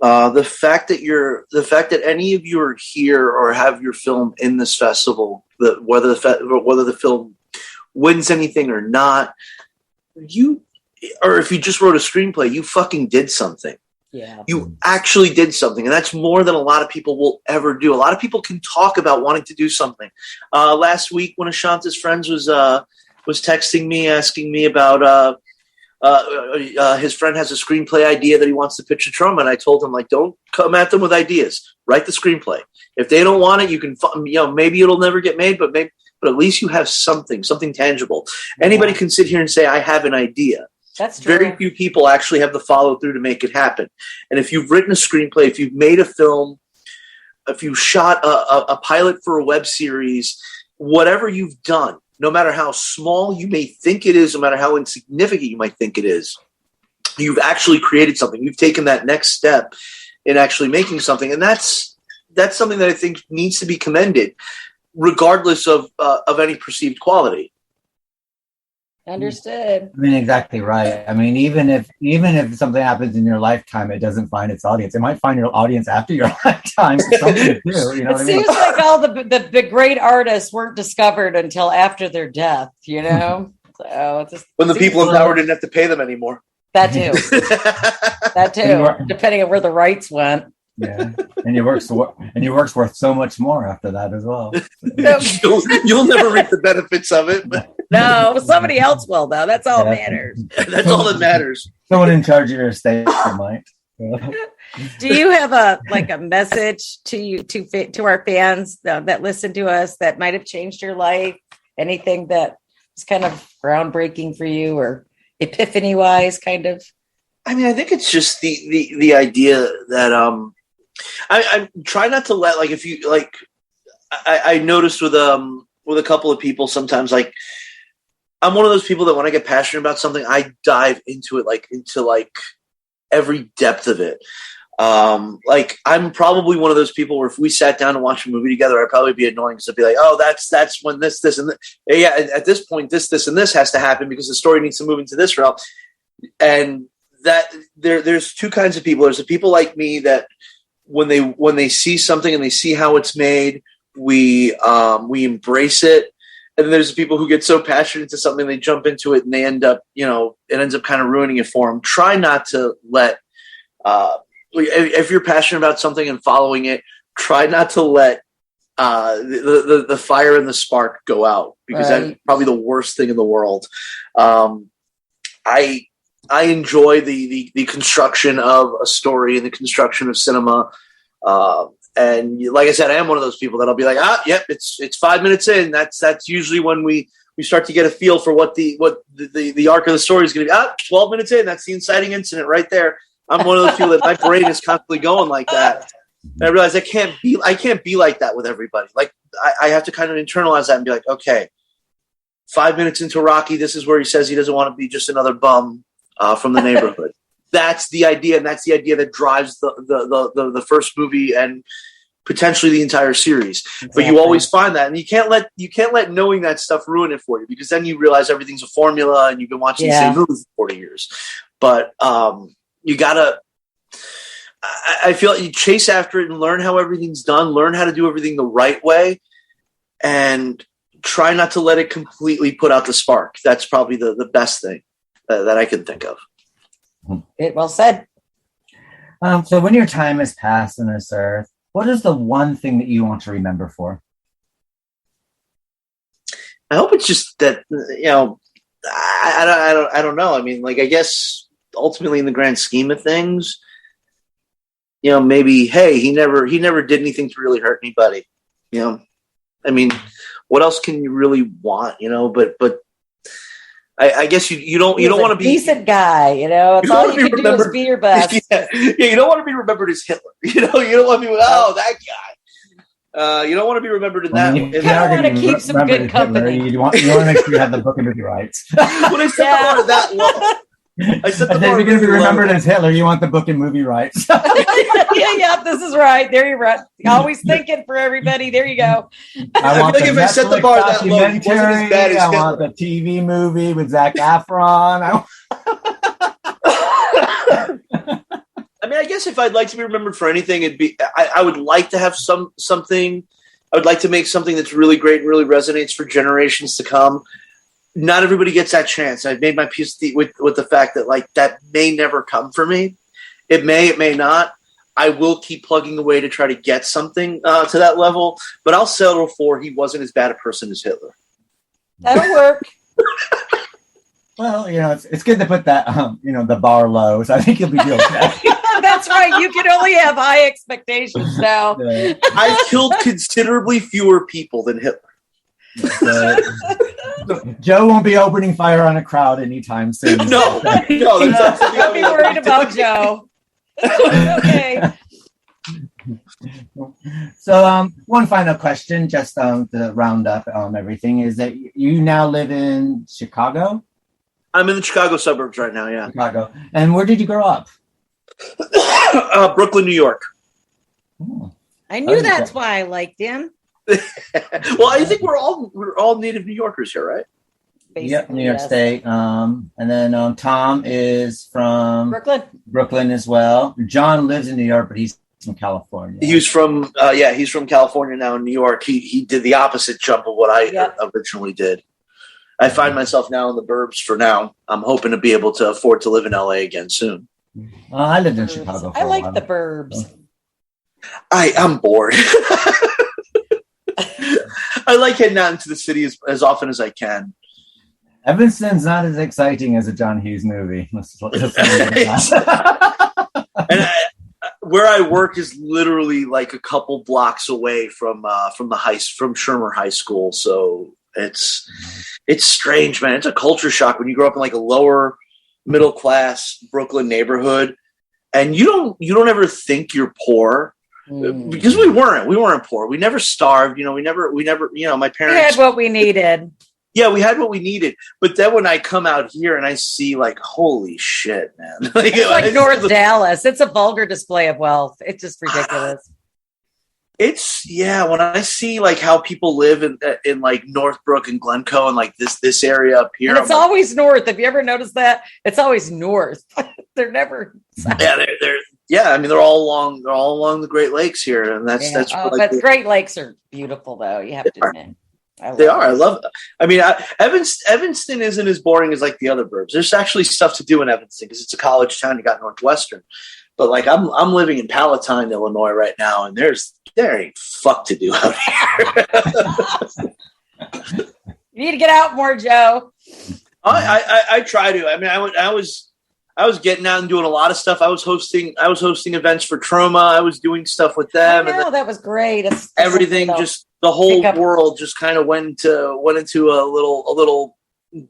[SPEAKER 8] the fact that any of you are here or have your film in this festival, whether the film wins anything or not, or if you just wrote a screenplay, you fucking did something.
[SPEAKER 4] Yeah.
[SPEAKER 8] You actually did something, and that's more than a lot of people will ever do. A lot of people can talk about wanting to do something. Last week, one of Shanta's friends was texting me, asking me about his friend has a screenplay idea that he wants to pitch to Troma, and I told him, like, don't come at them with ideas. Write the screenplay. If they don't want it, you can, maybe it'll never get made, but at least you have something tangible. Anybody can sit here and say, I have an idea.
[SPEAKER 4] That's true.
[SPEAKER 8] Very few people actually have the follow through to make it happen. And if you've written a screenplay, if you've made a film, if you shot a pilot for a web series, whatever you've done, no matter how small you may think it is, no matter how insignificant you might think it is, you've actually created something. You've taken that next step in actually making something. And that's something that I think needs to be commended, regardless of any perceived quality.
[SPEAKER 4] Understood.
[SPEAKER 2] I mean, exactly right. I mean, even if something happens in your lifetime, it doesn't find its audience. It might find your audience after your lifetime. Something to do, you know.
[SPEAKER 4] It seems like all the great artists weren't discovered until after their death. So
[SPEAKER 8] when the people in power didn't have to pay them anymore.
[SPEAKER 4] That too. That too. Depending on where the rights went.
[SPEAKER 2] Yeah, and your work's worth so much more after that as well.
[SPEAKER 8] You'll never reap the benefits of it. But.
[SPEAKER 4] No, somebody else will, though. That's all that matters.
[SPEAKER 8] That's all that matters.
[SPEAKER 2] Someone in charge of your estate might.
[SPEAKER 4] Do you have a message to our fans that listen to us that might have changed your life? Anything that was kind of groundbreaking for you or epiphany wise, kind of?
[SPEAKER 8] I mean, I think it's just the idea that I try not to let, like, if you like, I noticed with a couple of people sometimes, like, I'm one of those people that when I get passionate about something, I dive into it, into every depth of it. Like, I'm probably one of those people where if we sat down and watched a movie together, I'd probably be annoying because I'd be like, oh, that's when this, and this. Yeah, at this point, this, and this has to happen because the story needs to move into this realm. And that there's two kinds of people. There's the people like me that when they see something and they see how it's made, we embrace it. And then there's the people who get so passionate into something, they jump into it and they end up, it ends up kind of ruining it for them. Try not to let, if you're passionate about something and following it, try not to let the fire and the spark go out, because that's probably the worst thing in the world. I enjoy the construction of a story and the construction of cinema. And like I said, I am one of those people that'll be like, yep, it's 5 minutes in. That's usually when we start to get a feel for what the arc of the story is going to be. 12 minutes in, that's the inciting incident right there. I'm one of those people that my brain is constantly going like that. And I realize I can't be like that with everybody. Like, I have to kind of internalize that and be like, okay, 5 minutes into Rocky, this is where he says he doesn't want to be just another bum. from the neighborhood. That's the idea, and that's the idea that drives the first movie and potentially the entire series. Exactly. But you always find that, and you can't let knowing that stuff ruin it for you, because then you realize everything's a formula and you've been watching the same movie for 40 years. But you gotta. I feel like you chase after it and learn how everything's done, learn how to do everything the right way, and try not to let it completely put out the spark. That's probably the best thing that I can think of.
[SPEAKER 4] Well said.
[SPEAKER 2] So when your time has passed on this earth, what is the one thing that you want to remember for?
[SPEAKER 8] I hope it's just that, I don't know. I mean, like, I guess ultimately in the grand scheme of things, maybe, hey, he never did anything to really hurt anybody. I mean, what else can you really want? But I guess you don't want to be
[SPEAKER 4] a decent guy. It's all you can do is be your best.
[SPEAKER 8] Yeah, you don't want to be remembered as Hitler. You don't want to be that guy. You don't want to be remembered in that.
[SPEAKER 4] You want to keep some good company.
[SPEAKER 2] You want to make sure you have the book and movie rights.
[SPEAKER 8] When I set the bar that low. If you're
[SPEAKER 2] going to be remembered as Hitler, you want the book and movie rights.
[SPEAKER 4] yeah, this is right. There you're right. Always thinking for everybody. There you go.
[SPEAKER 2] I want
[SPEAKER 8] if I set the bar that low, it wasn't as bad as Hitler.
[SPEAKER 2] I want the TV movie with Zac Efron.
[SPEAKER 8] I mean, I guess if I'd like to be remembered for anything, it'd be I would like to have something. I would like to make something that's really great and really resonates for generations to come. Not everybody gets that chance. I've made my peace with the fact that, like, that may never come for me. It may not. I will keep plugging away to try to get something to that level, but I'll settle for he wasn't as bad a person as Hitler.
[SPEAKER 4] That'll work.
[SPEAKER 2] Well, it's good to put that, the bar low. So I think you'll be good.
[SPEAKER 4] That's right. You can only have high expectations now.
[SPEAKER 2] Yeah.
[SPEAKER 8] I've killed considerably fewer people than Hitler.
[SPEAKER 2] Joe won't be opening fire on a crowd anytime soon.
[SPEAKER 8] No.
[SPEAKER 4] Don't be worried about Joe. Okay.
[SPEAKER 2] So, one final question, just to round up everything, is that you now live in Chicago?
[SPEAKER 8] I'm in the Chicago suburbs right now, yeah.
[SPEAKER 2] Chicago. And where did you grow up?
[SPEAKER 8] Brooklyn, New York.
[SPEAKER 2] Oh.
[SPEAKER 4] I knew that's why I liked him.
[SPEAKER 8] Well, I think we're all native New Yorkers here, right?
[SPEAKER 4] Basically,
[SPEAKER 2] yep, New York State. And then Tom is from Brooklyn as well. John lives in New York, but he's from California.
[SPEAKER 8] He's from California now in New York. He did the opposite jump of what I originally did. I find myself now in the burbs for now. I'm hoping to be able to afford to live in LA again soon.
[SPEAKER 2] I lived in Chicago for
[SPEAKER 4] I like
[SPEAKER 2] a while.
[SPEAKER 4] the burbs.
[SPEAKER 8] I'm bored. I like heading out into the city as often as I can.
[SPEAKER 2] Evanston's not as exciting as a John Hughes movie.
[SPEAKER 8] And where I work is literally like a couple blocks away from Shermer High School. So it's strange, man. It's a culture shock when you grow up in like a lower middle class Brooklyn neighborhood, and you don't ever think you're poor. Because we weren't poor. We never starved. We never, my parents.
[SPEAKER 4] We had what we needed.
[SPEAKER 8] Yeah, we had what we needed. But then when I come out here and I see, like, holy shit, man.
[SPEAKER 4] It's like North Dallas. It's a vulgar display of wealth. It's just ridiculous.
[SPEAKER 8] When I see, like, how people live in like Northbrook and Glencoe and like this area up here.
[SPEAKER 4] And it's always north. Have you ever noticed that? It's always north. They're never south.
[SPEAKER 8] Yeah, I mean they're all along the Great Lakes here, and that's
[SPEAKER 4] but the Great Lakes are beautiful, though. You have to admit,
[SPEAKER 8] they are. I love. I mean, Evanston isn't as boring as like the other burbs. There's actually stuff to do in Evanston because it's a college town. You got Northwestern, but like I'm living in Palatine, Illinois, right now, and there ain't fuck to do out here.
[SPEAKER 4] You need to get out more, Joe.
[SPEAKER 8] I try to. I mean, I was getting out and doing a lot of stuff. I was hosting events for Troma. I was doing stuff with them.
[SPEAKER 4] And that was great.
[SPEAKER 8] Everything, just the whole world just kind of went into a little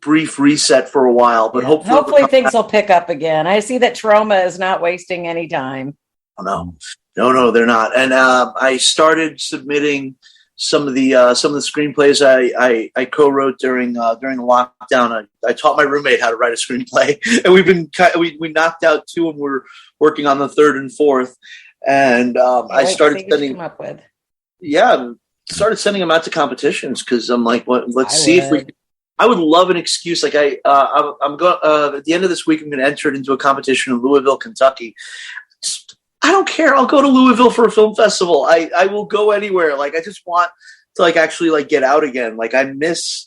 [SPEAKER 8] brief reset for a while. But hopefully
[SPEAKER 4] things will pick up again. I see that Troma is not wasting any time.
[SPEAKER 8] No, they're not. And I started submitting some of the screenplays I co-wrote during the lockdown. I taught my roommate how to write a screenplay, and we knocked out 2, and we're working on the 3rd and 4th. And I started sending them out to competitions because I'm like, let's see if we. I would love an excuse. Like I'm going at the end of this week. I'm going to enter it into a competition in Louisville, Kentucky. I don't care. I'll go to Louisville for a film festival. I will go anywhere. Like, I just want to like actually like get out again. Like I miss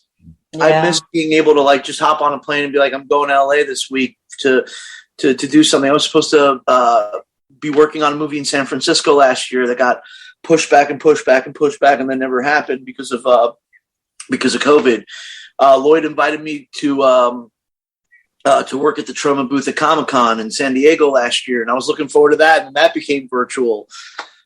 [SPEAKER 8] being able to like just hop on a plane and be like, I'm going to LA this week to do something. I was supposed to be working on a movie in San Francisco last year that got pushed back and pushed back and pushed back and then never happened because of COVID. Lloyd invited me to work at the Troma booth at Comic-Con in San Diego last year, and I was looking forward to that, and that became virtual.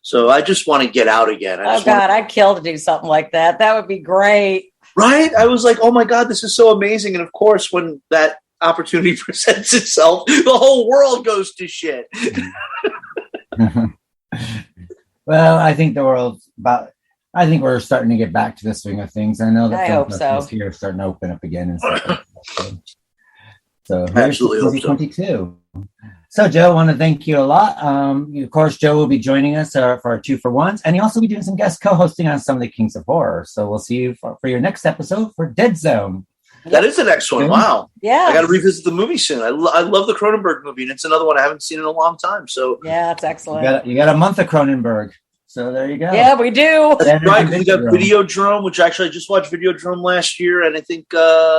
[SPEAKER 8] So I just want to get out again.
[SPEAKER 4] I'd kill to do something like that. That would be great.
[SPEAKER 8] Right? I was like, oh my God, this is so amazing. And of course, when that opportunity presents itself, the whole world goes to shit.
[SPEAKER 2] Well, I think I think we're starting to get back to the swing of things. I know that film festivals here are starting to open up again and stuff like that. So
[SPEAKER 8] absolutely
[SPEAKER 2] 2022. So Joe, I want to thank you a lot. Of course, Joe will be joining us for our 2-for-1s, and he'll also be doing some guest co-hosting on some of the Kings of Horror. So we'll see you for your next episode for Dead Zone.
[SPEAKER 8] That is the next one. Wow.
[SPEAKER 4] Yeah.
[SPEAKER 8] I got to revisit the movie soon. I love the Cronenberg movie, and it's another one I haven't seen in a long time. So
[SPEAKER 4] yeah, it's excellent.
[SPEAKER 2] You got a month of Cronenberg. So there you go.
[SPEAKER 4] Yeah, we do.
[SPEAKER 8] That's right. We got Videodrome, which actually I just watched Videodrome last year, and I think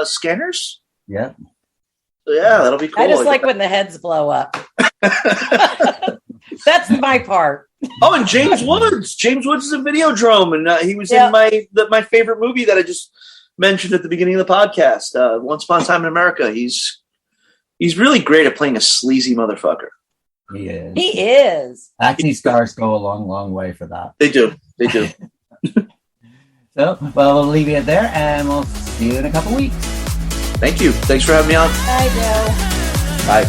[SPEAKER 8] Scanners.
[SPEAKER 2] Yeah.
[SPEAKER 8] So yeah, that'll be cool.
[SPEAKER 4] I just like when the heads blow up. That's my part.
[SPEAKER 8] Oh, and James Woods. James Woods is in Videodrome, and he was in my favorite movie that I just mentioned at the beginning of the podcast, Once Upon a Time in America. He's really great at playing a sleazy motherfucker.
[SPEAKER 2] He is.
[SPEAKER 4] He is.
[SPEAKER 2] Acne scars go a long, long way for that.
[SPEAKER 8] They do.
[SPEAKER 2] So, well, we'll leave you there, and we'll see you in a couple weeks.
[SPEAKER 8] Thank you. Thanks for having me on.
[SPEAKER 4] Bye, Joe.
[SPEAKER 8] Bye.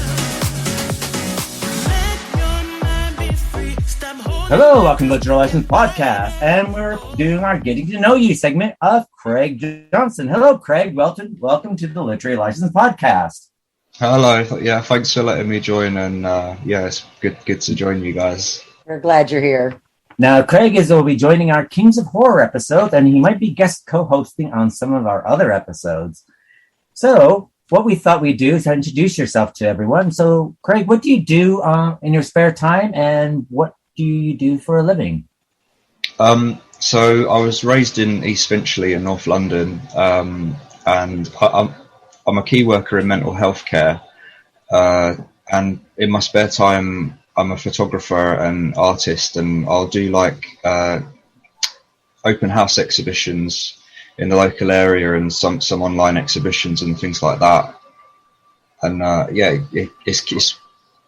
[SPEAKER 2] Hello, welcome to the Literary License Podcast, and we're doing our Getting to Know You segment of Craig Johnson. Hello, Craig. Welcome to the Literary License Podcast.
[SPEAKER 9] Hello. Yeah, thanks for letting me join, and it's good to join you guys.
[SPEAKER 4] We're glad you're here.
[SPEAKER 2] Now, Craig will be joining our Kings of Horror episode, and he might be guest co-hosting on some of our other episodes. So, what we thought we'd do is introduce yourself to everyone. So, Craig, what do you do in your spare time, and what do you do for a living?
[SPEAKER 9] So, I was raised in East Finchley in North London, and I'm a key worker in mental health care, and in my spare time, I'm a photographer and artist, and I'll do like open house exhibitions in the local area and some online exhibitions and things like that. And it's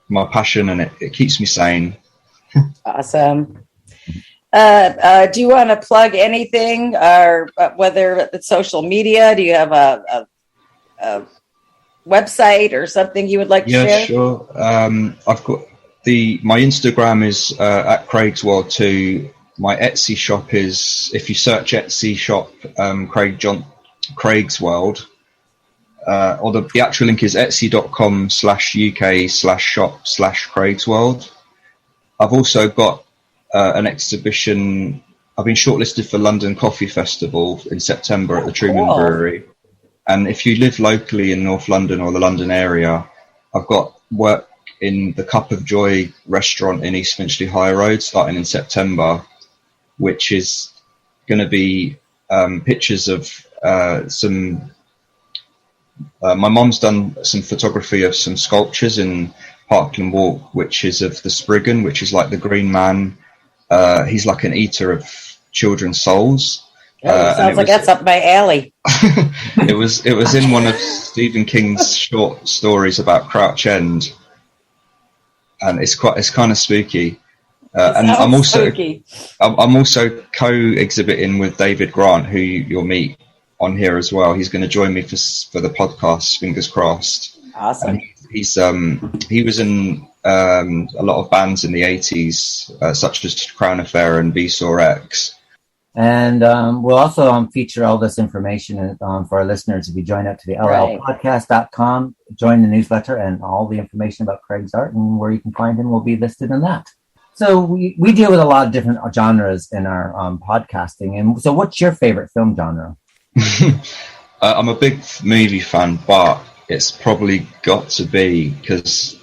[SPEAKER 9] my passion, and it keeps me sane.
[SPEAKER 4] Awesome. Do you want to plug anything, or whether it's social media? Do you have a website or something you would like to share?
[SPEAKER 9] Yeah, sure. I've got my Instagram is at Craig's World 2. My Etsy shop is, if you search Etsy shop Craig's World, or the actual link is etsy.com/UK/shop/Craig's World. I've also got an exhibition. I've been shortlisted for London Coffee Festival in September at the Truman Brewery. And if you live locally in North London or the London area, I've got work in the Cup of Joy restaurant in East Finchley High Road starting in September, which is going to be pictures of some... my mom's done some photography of some sculptures in Parkland Walk, which is of the Spriggan, which is like the Green Man. He's like an eater of children's souls.
[SPEAKER 4] Sounds like that's up my alley.
[SPEAKER 9] It was in one of Stephen King's short stories about Crouch End, and it's kind of spooky. And I'm also co-exhibiting with David Grant, who you'll meet on here as well. He's going to join me for the podcast. Fingers crossed.
[SPEAKER 4] Awesome.
[SPEAKER 9] And he was in a lot of bands in the 80s, such as Crown Affair and Vsauce X.
[SPEAKER 2] And we'll also feature all this information for our listeners. If you join up to the llpodcast.com, join the newsletter, and all the information about Craig's art and where you can find him will be listed in that. So we deal with a lot of different genres in our podcasting. And so what's your favorite film genre?
[SPEAKER 9] I'm a big movie fan, but it's probably got to be, because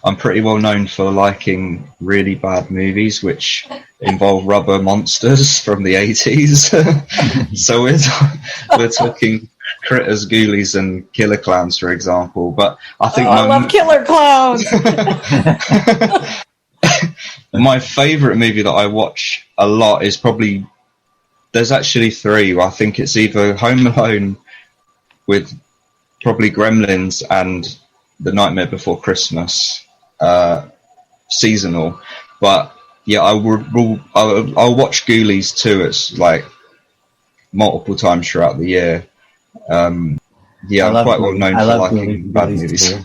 [SPEAKER 9] I'm pretty well known for liking really bad movies which involve rubber monsters from the 80s. So we're talking Critters, Ghoulies, and Killer Clowns, for example. But I think
[SPEAKER 4] I love Killer Clowns.
[SPEAKER 9] My favorite movie that I watch a lot is probably, there's actually three. I think it's either Home Alone with probably Gremlins and The Nightmare Before Christmas, seasonal. But yeah, I'll watch Ghoulies too. It's like multiple times throughout the year. I'm quite well known for liking bad movies.
[SPEAKER 2] Too.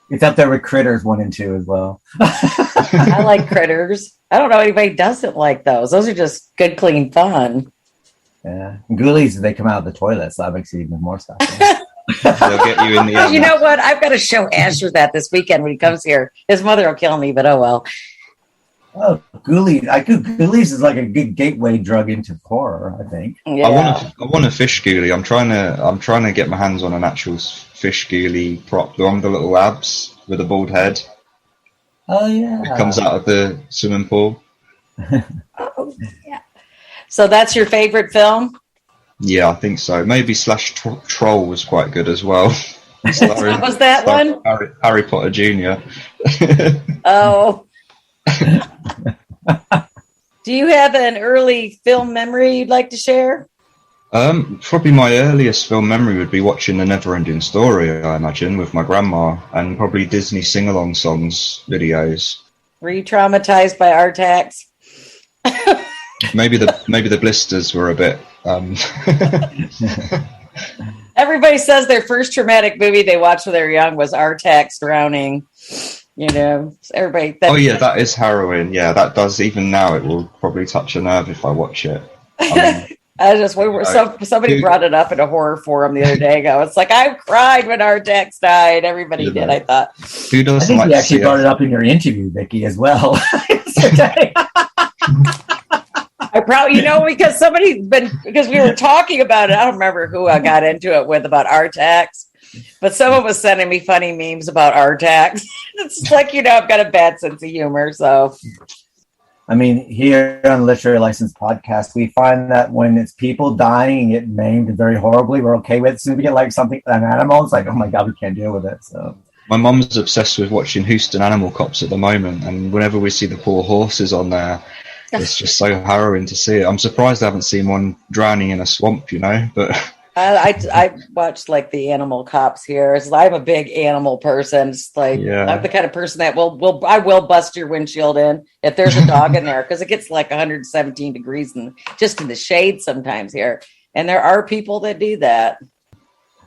[SPEAKER 2] It's up there with Critters 1 and 2 as well.
[SPEAKER 4] I like Critters. I don't know anybody doesn't like those. Those are just good, clean fun.
[SPEAKER 2] Yeah, Ghoulies, they come out of the toilet, so that makes it even more stuff.
[SPEAKER 9] They'll get you in the end.
[SPEAKER 4] You know what? I've got to show Asher that this weekend when he comes here. His mother will kill me, but oh well.
[SPEAKER 2] Oh, Ghoulies! Ghoulies is like a good gateway drug into horror, I think.
[SPEAKER 4] Yeah.
[SPEAKER 9] I want a fish ghoulie. I'm trying to get my hands on an actual fish ghoulie prop, the one with the little abs with a bald head.
[SPEAKER 2] Oh yeah,
[SPEAKER 9] it comes out of the swimming pool.
[SPEAKER 4] Oh, yeah. So that's your favorite film?
[SPEAKER 9] Yeah, I think so. Maybe / Troll was quite good as well.
[SPEAKER 4] What was that one?
[SPEAKER 9] Harry Potter Jr.
[SPEAKER 4] Oh. Do you have an early film memory you'd like to share?
[SPEAKER 9] Probably my earliest film memory would be watching The Never-Ending Story, I imagine, with my grandma, and probably Disney sing-along songs videos.
[SPEAKER 4] Were you traumatized by Artax?
[SPEAKER 9] Maybe the blisters were a bit.
[SPEAKER 4] Everybody says their first traumatic movie they watched when they were young was Artax drowning. You know, everybody.
[SPEAKER 9] That is harrowing. Yeah, that does. Even now, it will probably touch a nerve if I watch it.
[SPEAKER 4] Somebody brought it up in a horror forum the other day ago. It's like, I cried when Artax died. Everybody did. I thought.
[SPEAKER 9] Who doesn't?
[SPEAKER 2] I think
[SPEAKER 9] like
[SPEAKER 2] you actually brought it up in your interview, Vicky, as well.
[SPEAKER 4] I probably, because because we were talking about it. I don't remember who I got into it with about Artax, but someone was sending me funny memes about Artax. It's like, I've got a bad sense of humor. So,
[SPEAKER 2] I mean, here on Literary License Podcast, we find that when it's people dying and get named very horribly, we're okay with it. As soon as we get like an animal, it's like, oh my God, we can't deal with it. So.
[SPEAKER 9] My mum's obsessed with watching Houston Animal Cops at the moment, and whenever we see the poor horses on there, it's just so harrowing to see it. I'm surprised I haven't seen one drowning in a swamp, but
[SPEAKER 4] I watched like the Animal Cops here. I'm a big animal person. It's like, I'm the kind of person that I will bust your windshield in if there's a dog in there, because it gets like 117 degrees and just in the shade sometimes here. And there are people that do that.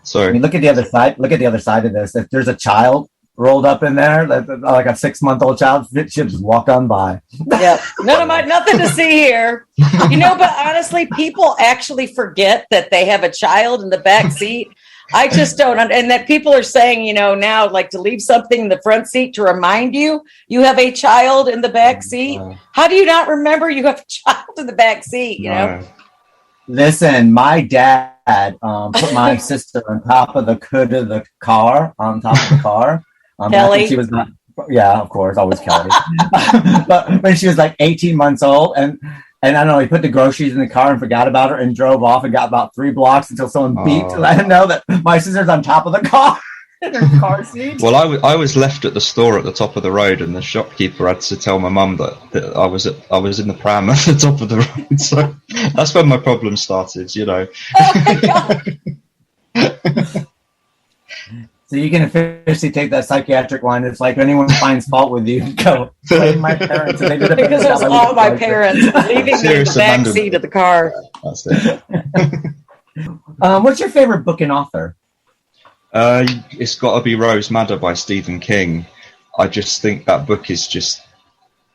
[SPEAKER 9] Sorry.
[SPEAKER 2] I mean, look at the other side. Look at the other side of this. If there's a child rolled up in there, like a 6-month-old child, it should just walk on by.
[SPEAKER 4] Yeah, nothing to see here. But honestly, people actually forget that they have a child in the back seat. I just don't, and that people are saying, now, like, to leave something in the front seat to remind you have a child in the back seat. How do you not remember you have a child in the back seat?
[SPEAKER 2] Listen, my dad put my sister on top of the hood of the car,
[SPEAKER 4] Kelly.
[SPEAKER 2] She was not, yeah, of course, always Kelly. But when she was like 18 months old, and I don't know, he put the groceries in the car and forgot about her and drove off and got about 3 blocks until someone beeped to let him know that my sister's on top of the car in her car seat.
[SPEAKER 9] Well, I was left at the store at the top of the road, and the shopkeeper had to tell my mum that I was in the pram at the top of the road. So that's when my problem started,
[SPEAKER 4] Oh my God.
[SPEAKER 2] So you can officially take that psychiatric line. It's like anyone finds fault with you, go blame my parents. And they did
[SPEAKER 4] because it was all my parents leaving me in the back seat of the car.
[SPEAKER 9] That's it.
[SPEAKER 2] What's your favorite book and author?
[SPEAKER 9] It's got to be Rose Madder by Stephen King. I just think that book is just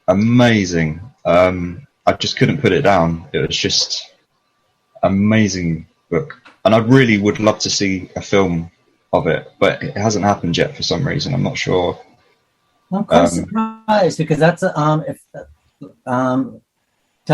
[SPEAKER 9] amazing. I just couldn't put it down. It was just amazing book, and I really would love to see a film of it, but it hasn't happened yet for some reason. I'm not sure.
[SPEAKER 2] I'm quite surprised because that's tell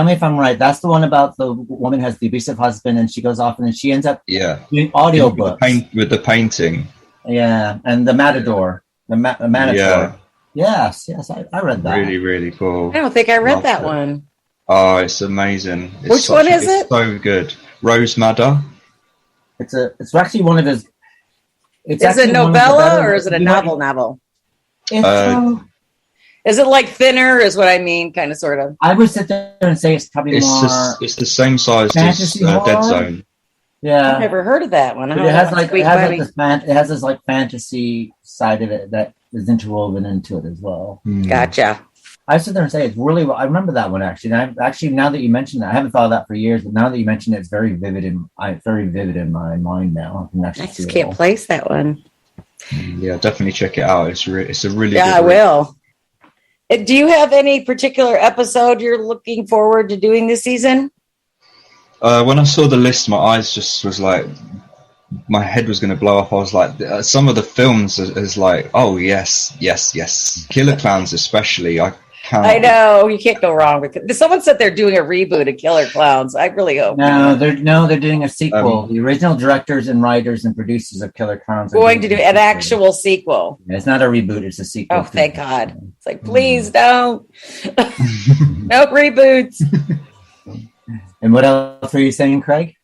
[SPEAKER 2] me if I'm right. That's the one about the woman who has the abusive husband, and she goes off and then she ends up doing audiobooks
[SPEAKER 9] with the painting.
[SPEAKER 2] Yeah, and the Matador, the Matador.
[SPEAKER 9] Yeah.
[SPEAKER 2] Yes, I read that.
[SPEAKER 9] Really, really cool.
[SPEAKER 4] I don't think I read
[SPEAKER 9] Loved
[SPEAKER 4] that
[SPEAKER 9] it.
[SPEAKER 4] one.
[SPEAKER 9] Oh, it's amazing.
[SPEAKER 4] Which one is it?
[SPEAKER 9] So good. Rose Madder.
[SPEAKER 2] It's actually one of his.
[SPEAKER 4] Is it novella or is it a novel? Is it like thinner? Is what I mean, kind of, sort of.
[SPEAKER 2] I would sit there and say it's probably more.
[SPEAKER 9] It's the same size as Dead Zone.
[SPEAKER 2] Yeah,
[SPEAKER 4] I've never heard of that one.
[SPEAKER 2] It has this like fantasy side of it that is interwoven into it as well.
[SPEAKER 4] Gotcha.
[SPEAKER 2] I sit there and say it's really well. I remember that one actually. And now that you mentioned that, I haven't thought of that for years, but now that you mention it, it's very vivid in my mind now. I
[SPEAKER 4] just can't place that one.
[SPEAKER 9] Yeah, definitely check it out. It's a really good
[SPEAKER 4] I will. Do you have any particular episode you're looking forward to doing this season?
[SPEAKER 9] When I saw the list, my eyes just was like, my head was going to blow up. I was like, some of the films is like, oh yes, Killer Clowns especially. I
[SPEAKER 4] know you can't go wrong with it. Someone said they're doing a reboot of Killer Clowns. I really hope.
[SPEAKER 2] They're doing a sequel. The original directors and writers and producers of Killer Clowns are
[SPEAKER 4] going to do an actual sequel.
[SPEAKER 2] It's not a reboot; it's a sequel.
[SPEAKER 4] Oh, thank God! It's like, please don't. No reboots.
[SPEAKER 2] And what else were you saying, Craig?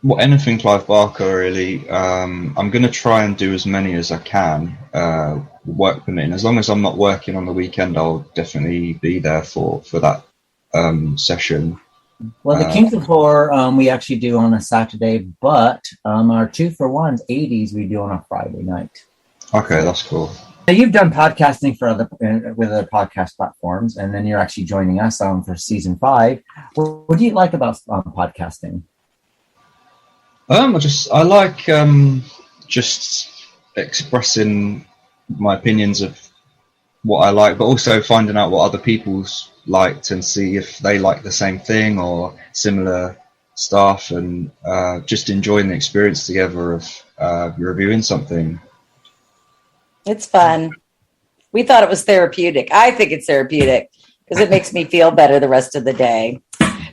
[SPEAKER 9] Well, anything Clive Barker, really. I'm going to try and do as many as I can, work permitting. As long as I'm not working on the weekend, I'll definitely be there for that session.
[SPEAKER 2] Well, the Kings of Horror we actually do on a Saturday, but our 2-for-1s, 80s, we do on a Friday night.
[SPEAKER 9] Okay, that's cool.
[SPEAKER 2] So you've done podcasting with other podcast platforms, and then you're actually joining us for season 5. What do you like about podcasting?
[SPEAKER 9] I like just expressing my opinions of what I like, but also finding out what other people's liked and see if they like the same thing or similar stuff, and just enjoying the experience together of reviewing something.
[SPEAKER 4] It's fun. We thought it was therapeutic. I think it's therapeutic because it makes me feel better the rest of the day.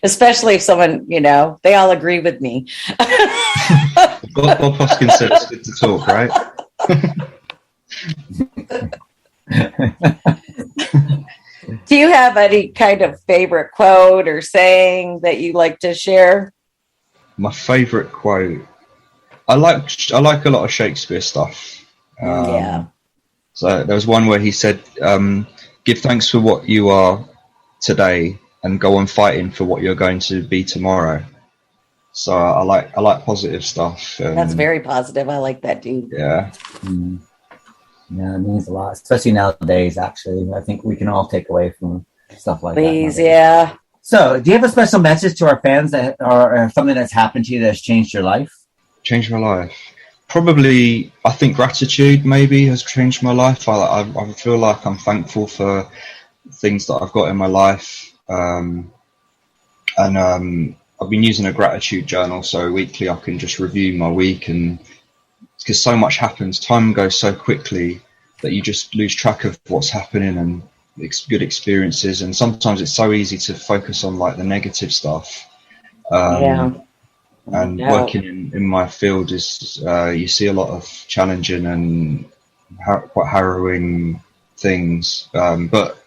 [SPEAKER 4] Especially if someone, they all agree with me.
[SPEAKER 9] Bob Hoskin said it's good to talk, right?
[SPEAKER 4] Do you have any kind of favorite quote or saying that you like to share?
[SPEAKER 9] My favorite quote. I like a lot of Shakespeare stuff.
[SPEAKER 4] Yeah.
[SPEAKER 9] So there was one where he said, "Give thanks for what you are today, and go on fighting for what you're going to be tomorrow." So I like positive stuff.
[SPEAKER 4] That's very positive. I like that, dude.
[SPEAKER 9] Yeah.
[SPEAKER 2] Yeah, it means a lot, especially nowadays, actually. I think we can all take away from stuff like that.
[SPEAKER 4] Please, yeah.
[SPEAKER 2] So do you have a special message to our fans that or something that's happened to you that's changed your life?
[SPEAKER 9] Changed my life. Probably, I think gratitude maybe has changed my life. I feel like I'm thankful for things that I've got in my life. And I've been using a gratitude journal, so weekly I can just review my week, and because so much happens, time goes so quickly that you just lose track of what's happening and good experiences, and sometimes it's so easy to focus on like the negative stuff. And working in my field is you see a lot of challenging and quite harrowing things, but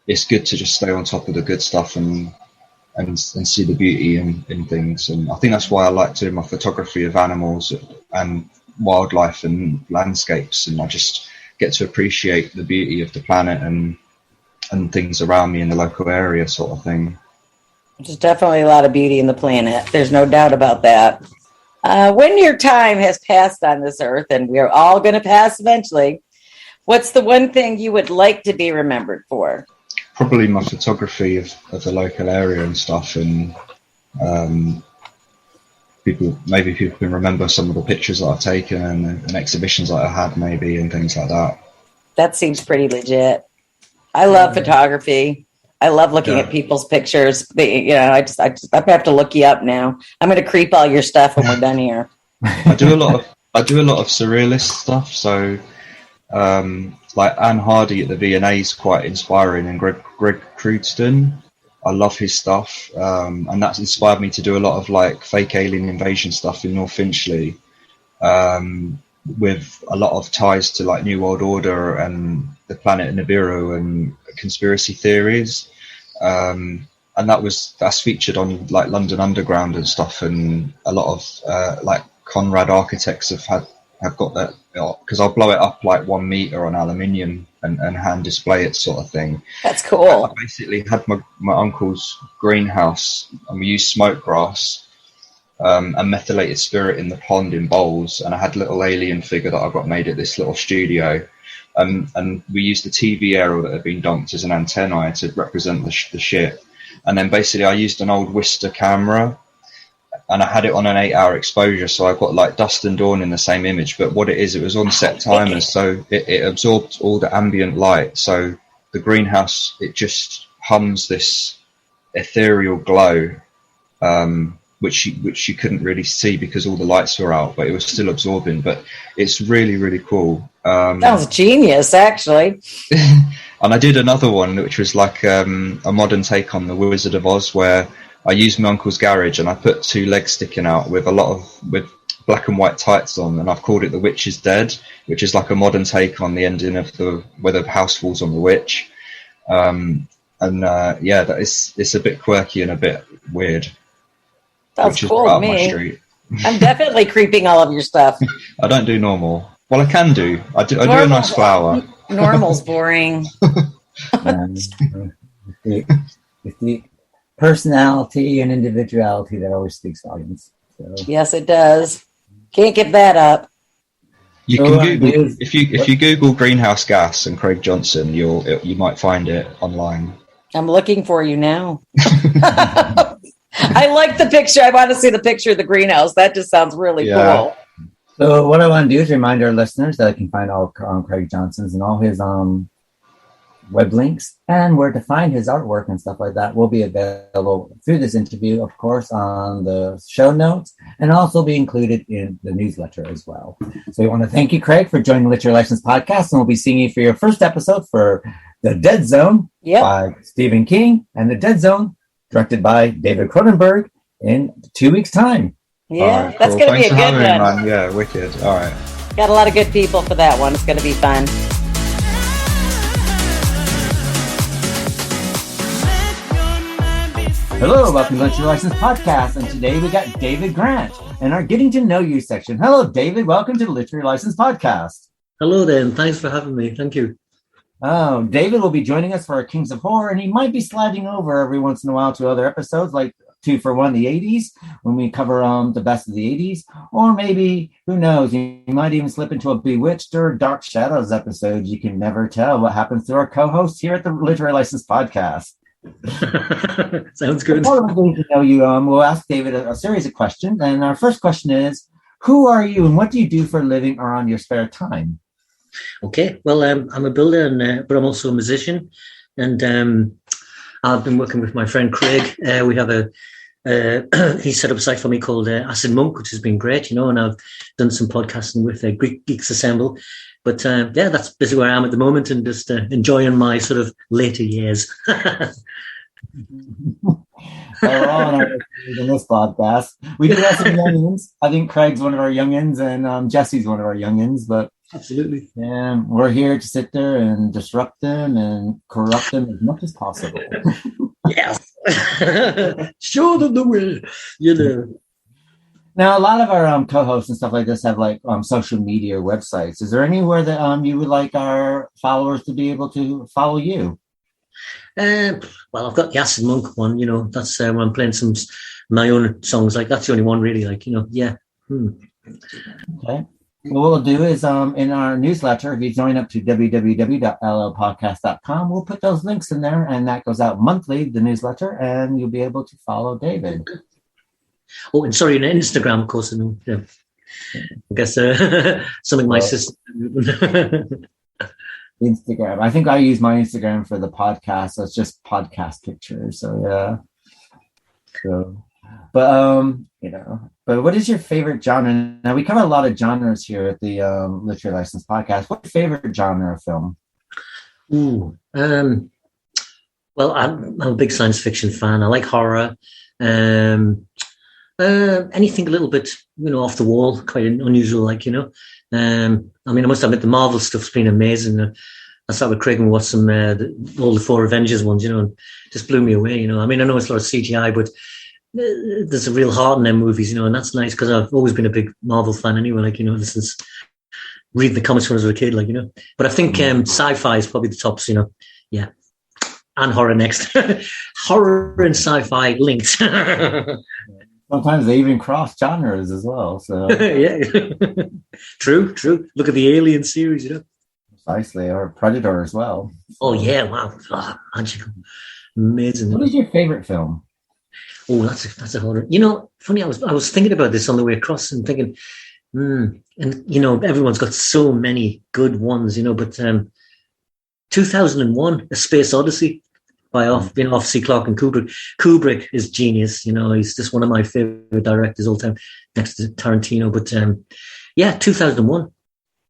[SPEAKER 9] it's good to just stay on top of the good stuff and see the beauty in things. And I think that's why I like doing my photography of animals and wildlife and landscapes, and I just get to appreciate the beauty of the planet and things around me in the local area, sort of thing.
[SPEAKER 4] There's definitely a lot of beauty in the planet. There's no doubt about that. When your time has passed on this earth, and we're all going to pass eventually, what's the one thing you would like to be remembered for?
[SPEAKER 9] Probably my photography of the local area and stuff, and people can remember some of the pictures that I've taken and exhibitions that I had maybe and things like that.
[SPEAKER 4] That seems pretty legit. I love photography. I love looking at people's pictures. I have to look you up now. I'm going to creep all your stuff when we're done here.
[SPEAKER 9] I do a lot of surrealist stuff. So, like Anne Hardy at the V&A is quite inspiring, and Greg Crewston, I love his stuff, and that's inspired me to do a lot of like fake alien invasion stuff in North Finchley, with a lot of ties to like New World Order and the planet Nibiru and conspiracy theories. And that's featured on like London Underground and stuff, and a lot of like Conrad architects have got that, because I'll blow it up like 1 meter on aluminium and hand display it, sort of thing.
[SPEAKER 4] That's cool.
[SPEAKER 9] I basically had my uncle's greenhouse, and we used smoke grass and methylated spirit in the pond in bowls, and I had a little alien figure that I got made at this little studio. And we used the TV aerial that had been dumped as an antennae to represent the ship. And then basically I used an old Wister camera, and I had it on an 8-hour exposure, so I got like dusk and dawn in the same image. But what it was on set timers, so it absorbed all the ambient light. So the greenhouse, it just hums this ethereal glow, which you couldn't really see because all the lights were out, but it was still absorbing. But it's really, really cool.
[SPEAKER 4] Sounds genius, actually.
[SPEAKER 9] And I did another one, which was like a modern take on The Wizard of Oz, where I used my uncle's garage and I put 2 legs sticking out with with black and white tights on, and I've called it The Witch is Dead, which is like a modern take on the ending of where the house falls on the witch. It's a bit quirky and a bit weird.
[SPEAKER 4] Sounds cool to me. I'm definitely creeping all of your stuff.
[SPEAKER 9] I don't do normal. Well, I can do. I do a nice flower.
[SPEAKER 4] Normal's boring.
[SPEAKER 2] It's the personality and individuality that always speaks volumes. So.
[SPEAKER 4] Yes, it does. Can't give that up.
[SPEAKER 9] You can Google, if you Google greenhouse gas and Craig Johnson, you might find it online.
[SPEAKER 4] I'm looking for you now. I like the picture. I want to see the picture of the greenhouse. That just sounds really cool.
[SPEAKER 2] So what I want to do is remind our listeners that I can find all Craig Johnson's and all his web links and where to find his artwork and stuff like that will be available through this interview, of course, on the show notes, and also be included in the newsletter as well. So we want to thank you, Craig, for joining the Literary License Podcast, and we'll be seeing you for your first episode for The Dead Zone by Stephen King, and The Dead Zone directed by David Cronenberg in 2 weeks' time.
[SPEAKER 4] Yeah, right, that's going to be a good one.
[SPEAKER 9] Man. Yeah, wicked. All right.
[SPEAKER 4] Got a lot of good people for that one. It's going to be fun.
[SPEAKER 2] Hello, welcome to Literary License Podcast, and today we got David Grant in our Getting to Know You section. Hello, David. Welcome to the Literary License Podcast.
[SPEAKER 10] Hello, then. Thanks for having me. Thank you.
[SPEAKER 2] Oh, David will be joining us for our Kings of Horror, and he might be sliding over every once in a while to other episodes, like 2 for 1, the 80s, when we cover the best of the 80s, or maybe, who knows, you might even slip into a Bewitched or Dark Shadows episode. You can never tell what happens to our co-hosts here at the Literary License Podcast.
[SPEAKER 10] Sounds good.
[SPEAKER 2] Before we're getting to know you, we'll ask David a series of questions, and our first question is, who are you and what do you do for a living or on your spare time?
[SPEAKER 10] Okay, well, I'm a builder, but I'm also a musician, and I've been working with my friend Craig. We have he set up a site for me called Acid Monk, which has been great, and I've done some podcasting with Greek Geeks Assemble. But that's basically where I am at the moment, and just enjoying my sort of later years.
[SPEAKER 2] We're all in this podcast. We do have some youngins. I think Craig's one of our youngins, and Jesse's one of our youngins. But
[SPEAKER 10] absolutely,
[SPEAKER 2] yeah, we're here to sit there and disrupt them and corrupt them as much as possible.
[SPEAKER 10] Yes, show them the way.
[SPEAKER 2] Now, a lot of our co-hosts and stuff like this have social media websites. Is there anywhere that you would like our followers to be able to follow you?
[SPEAKER 10] Well, I've got the Acid Monk one. That's when I'm playing some my own songs. That's the only one really. Yeah.
[SPEAKER 2] Okay. Well, what we'll do is in our newsletter, if you join up to www.llpodcast.com, we'll put those links in there, and that goes out monthly, the newsletter, and you'll be able to follow David.
[SPEAKER 10] Oh, and sorry, on Instagram, of course. I guess something my sister.
[SPEAKER 2] Instagram. I think I use my Instagram for the podcast. So it's just podcast pictures. So yeah. So, but but what is your favorite genre? Now we cover a lot of genres here at the Literary License Podcast. What's your favorite genre of film?
[SPEAKER 10] Ooh, well, I'm a big science fiction fan. I like horror. Anything a little bit, off the wall, quite unusual, I must admit the Marvel stuff's been amazing. I started with Craig and watched all the 4 Avengers ones, and just blew me away. I know it's a lot of CGI, but there's a real heart in them movies, and that's nice because I've always been a big Marvel fan anyway. Since reading the comics when I was a kid, But I think sci-fi is probably the tops, yeah. And horror next. Horror and sci-fi linked.
[SPEAKER 2] Sometimes they even cross genres as well. So
[SPEAKER 10] yeah, true. Look at the Alien series,
[SPEAKER 2] Precisely, or Predator as well.
[SPEAKER 10] Oh yeah, wow, magical, amazing.
[SPEAKER 2] What is your favorite film?
[SPEAKER 10] Oh, that's a horror. Funny. I was thinking about this on the way across and thinking, and everyone's got so many good ones, but 2001: A Space Odyssey by off C. Clarke and Kubrick. Kubrick is genius. He's just one of my favorite directors all time, next to Tarantino. But 2001,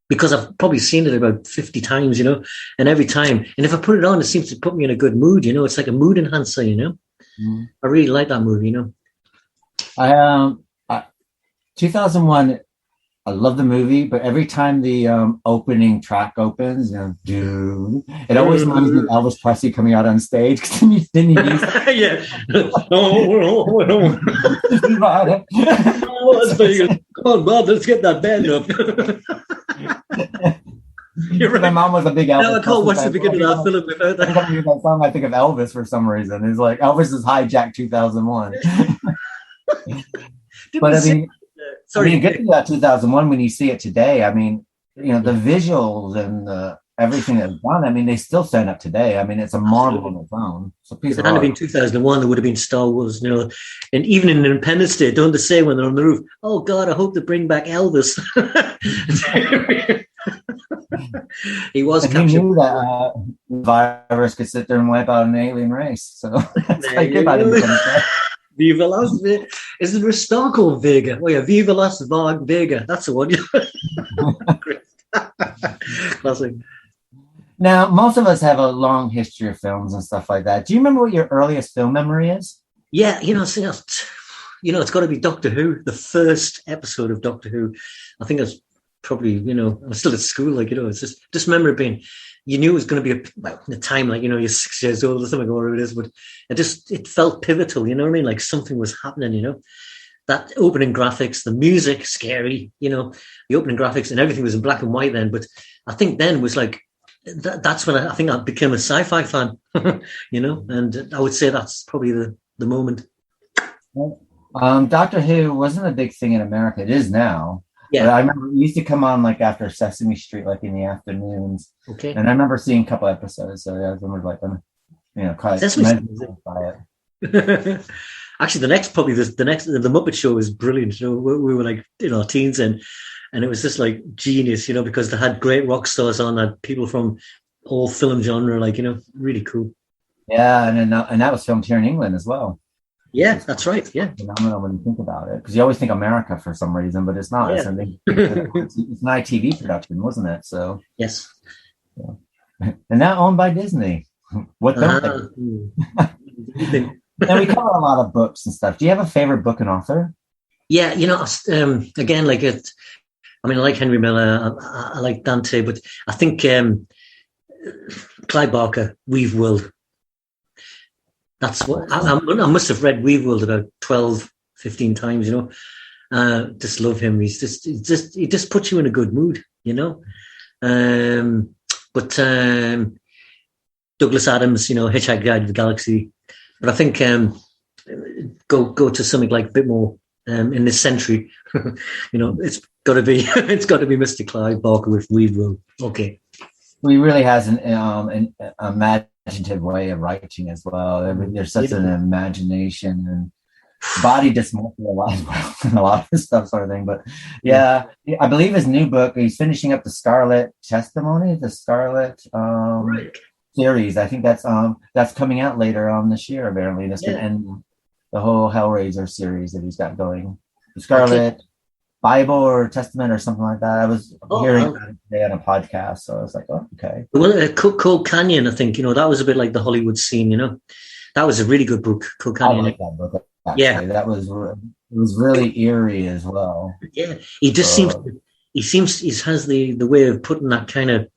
[SPEAKER 10] because I've probably seen it about 50 times, and every time, and if I put it on, it seems to put me in a good mood. It's like a mood enhancer. I really like that movie.
[SPEAKER 2] 2001. I love the movie, but every time the opening track opens, dude, it always reminds me of Elvis Presley coming out on stage. Didn't he use that?
[SPEAKER 10] Yeah. Let's come on, Bob, let's get that band up. You're right.
[SPEAKER 2] My mom was a big Elvis.
[SPEAKER 10] No, I can't watch the beginning of that film without that.
[SPEAKER 2] Every time I hear that song, I think of Elvis for some reason. It's like Elvis is hijacked 2001. But you get to that 2001 when you see it today. The visuals and everything that's done. They still stand up today. It's a marvel on its own. So
[SPEAKER 10] if it hadn't been 2001, there would have been Star Wars. And even in Independence Day, don't they say when they're on the roof, "Oh God, I hope they bring back Elvis." He was captured.
[SPEAKER 2] He knew that virus could sit there and wipe out an alien race. So that's quite good about Independence Day.
[SPEAKER 10] Viva Las Vegas. Is it a star called Vega? Oh yeah, Viva Las Vega. That's the one. Classic.
[SPEAKER 2] Now, most of us have a long history of films and stuff like that. Do you remember what your earliest film memory is?
[SPEAKER 10] Yeah, it's got to be Doctor Who. The first episode of Doctor Who. I think I was probably, I was still at school. It's just remember it being. You knew it was going to be a time you're 6 years old or something, or whatever it is, but it felt pivotal, you know what I mean? Like something was happening, that opening graphics, the music, scary, the opening graphics and everything was in black and white then. But I think then was that's when I think I became a sci-fi fan, and I would say that's probably the moment.
[SPEAKER 2] Doctor Who wasn't a big thing in America. It is now. Yeah, but I remember it used to come on after Sesame Street, in the afternoons. Okay, and I remember seeing a couple episodes. So I remember quite by it.
[SPEAKER 10] Actually, the Muppet Show was brilliant. We were teens and it was just genius, because they had great rock stars on, that people from all film genre, really cool.
[SPEAKER 2] Yeah, and that was filmed here in England as well.
[SPEAKER 10] Yeah, that's right. Yeah,
[SPEAKER 2] phenomenal when you think about it, because you always think America for some reason, but it's not. Yeah. It's an ITV production, wasn't it? So
[SPEAKER 10] yes,
[SPEAKER 2] yeah. And now owned by Disney. What don't they? Now we cover a lot of books and stuff. Do you have a favorite book and author?
[SPEAKER 10] Yeah, again, I like Henry Miller. I like Dante, but I think Clive Barker, Weave World. That's what I must have read Weave World about 12, 15 times, just love him. He just puts you in a good mood, But Douglas Adams, Hitchhiker's Guide to the Galaxy. But I think go to something a bit more in this century. It's got to be Mr. Clive Barker with Weave World. Okay.
[SPEAKER 2] He really has an imaginative way of writing as well. There's such an imagination, and body dysmorphia a lot as well, and a lot of this stuff sort of thing. But yeah, I believe his new book, he's finishing up the Scarlet Testimony, the Scarlet series. I think that's coming out later on this year, apparently. That's going to end the whole Hellraiser series that he's got going. The Scarlet Bible or Testament or something like that. I was hearing about it today on a podcast, so I was like, oh, okay.
[SPEAKER 10] Well, Cold Canyon, I think, that was a bit like the Hollywood scene, That was a really good book, Cold Canyon.
[SPEAKER 2] I like that book, actually. Yeah. It was really eerie as well.
[SPEAKER 10] Yeah, he just seems he has the way of putting that kind of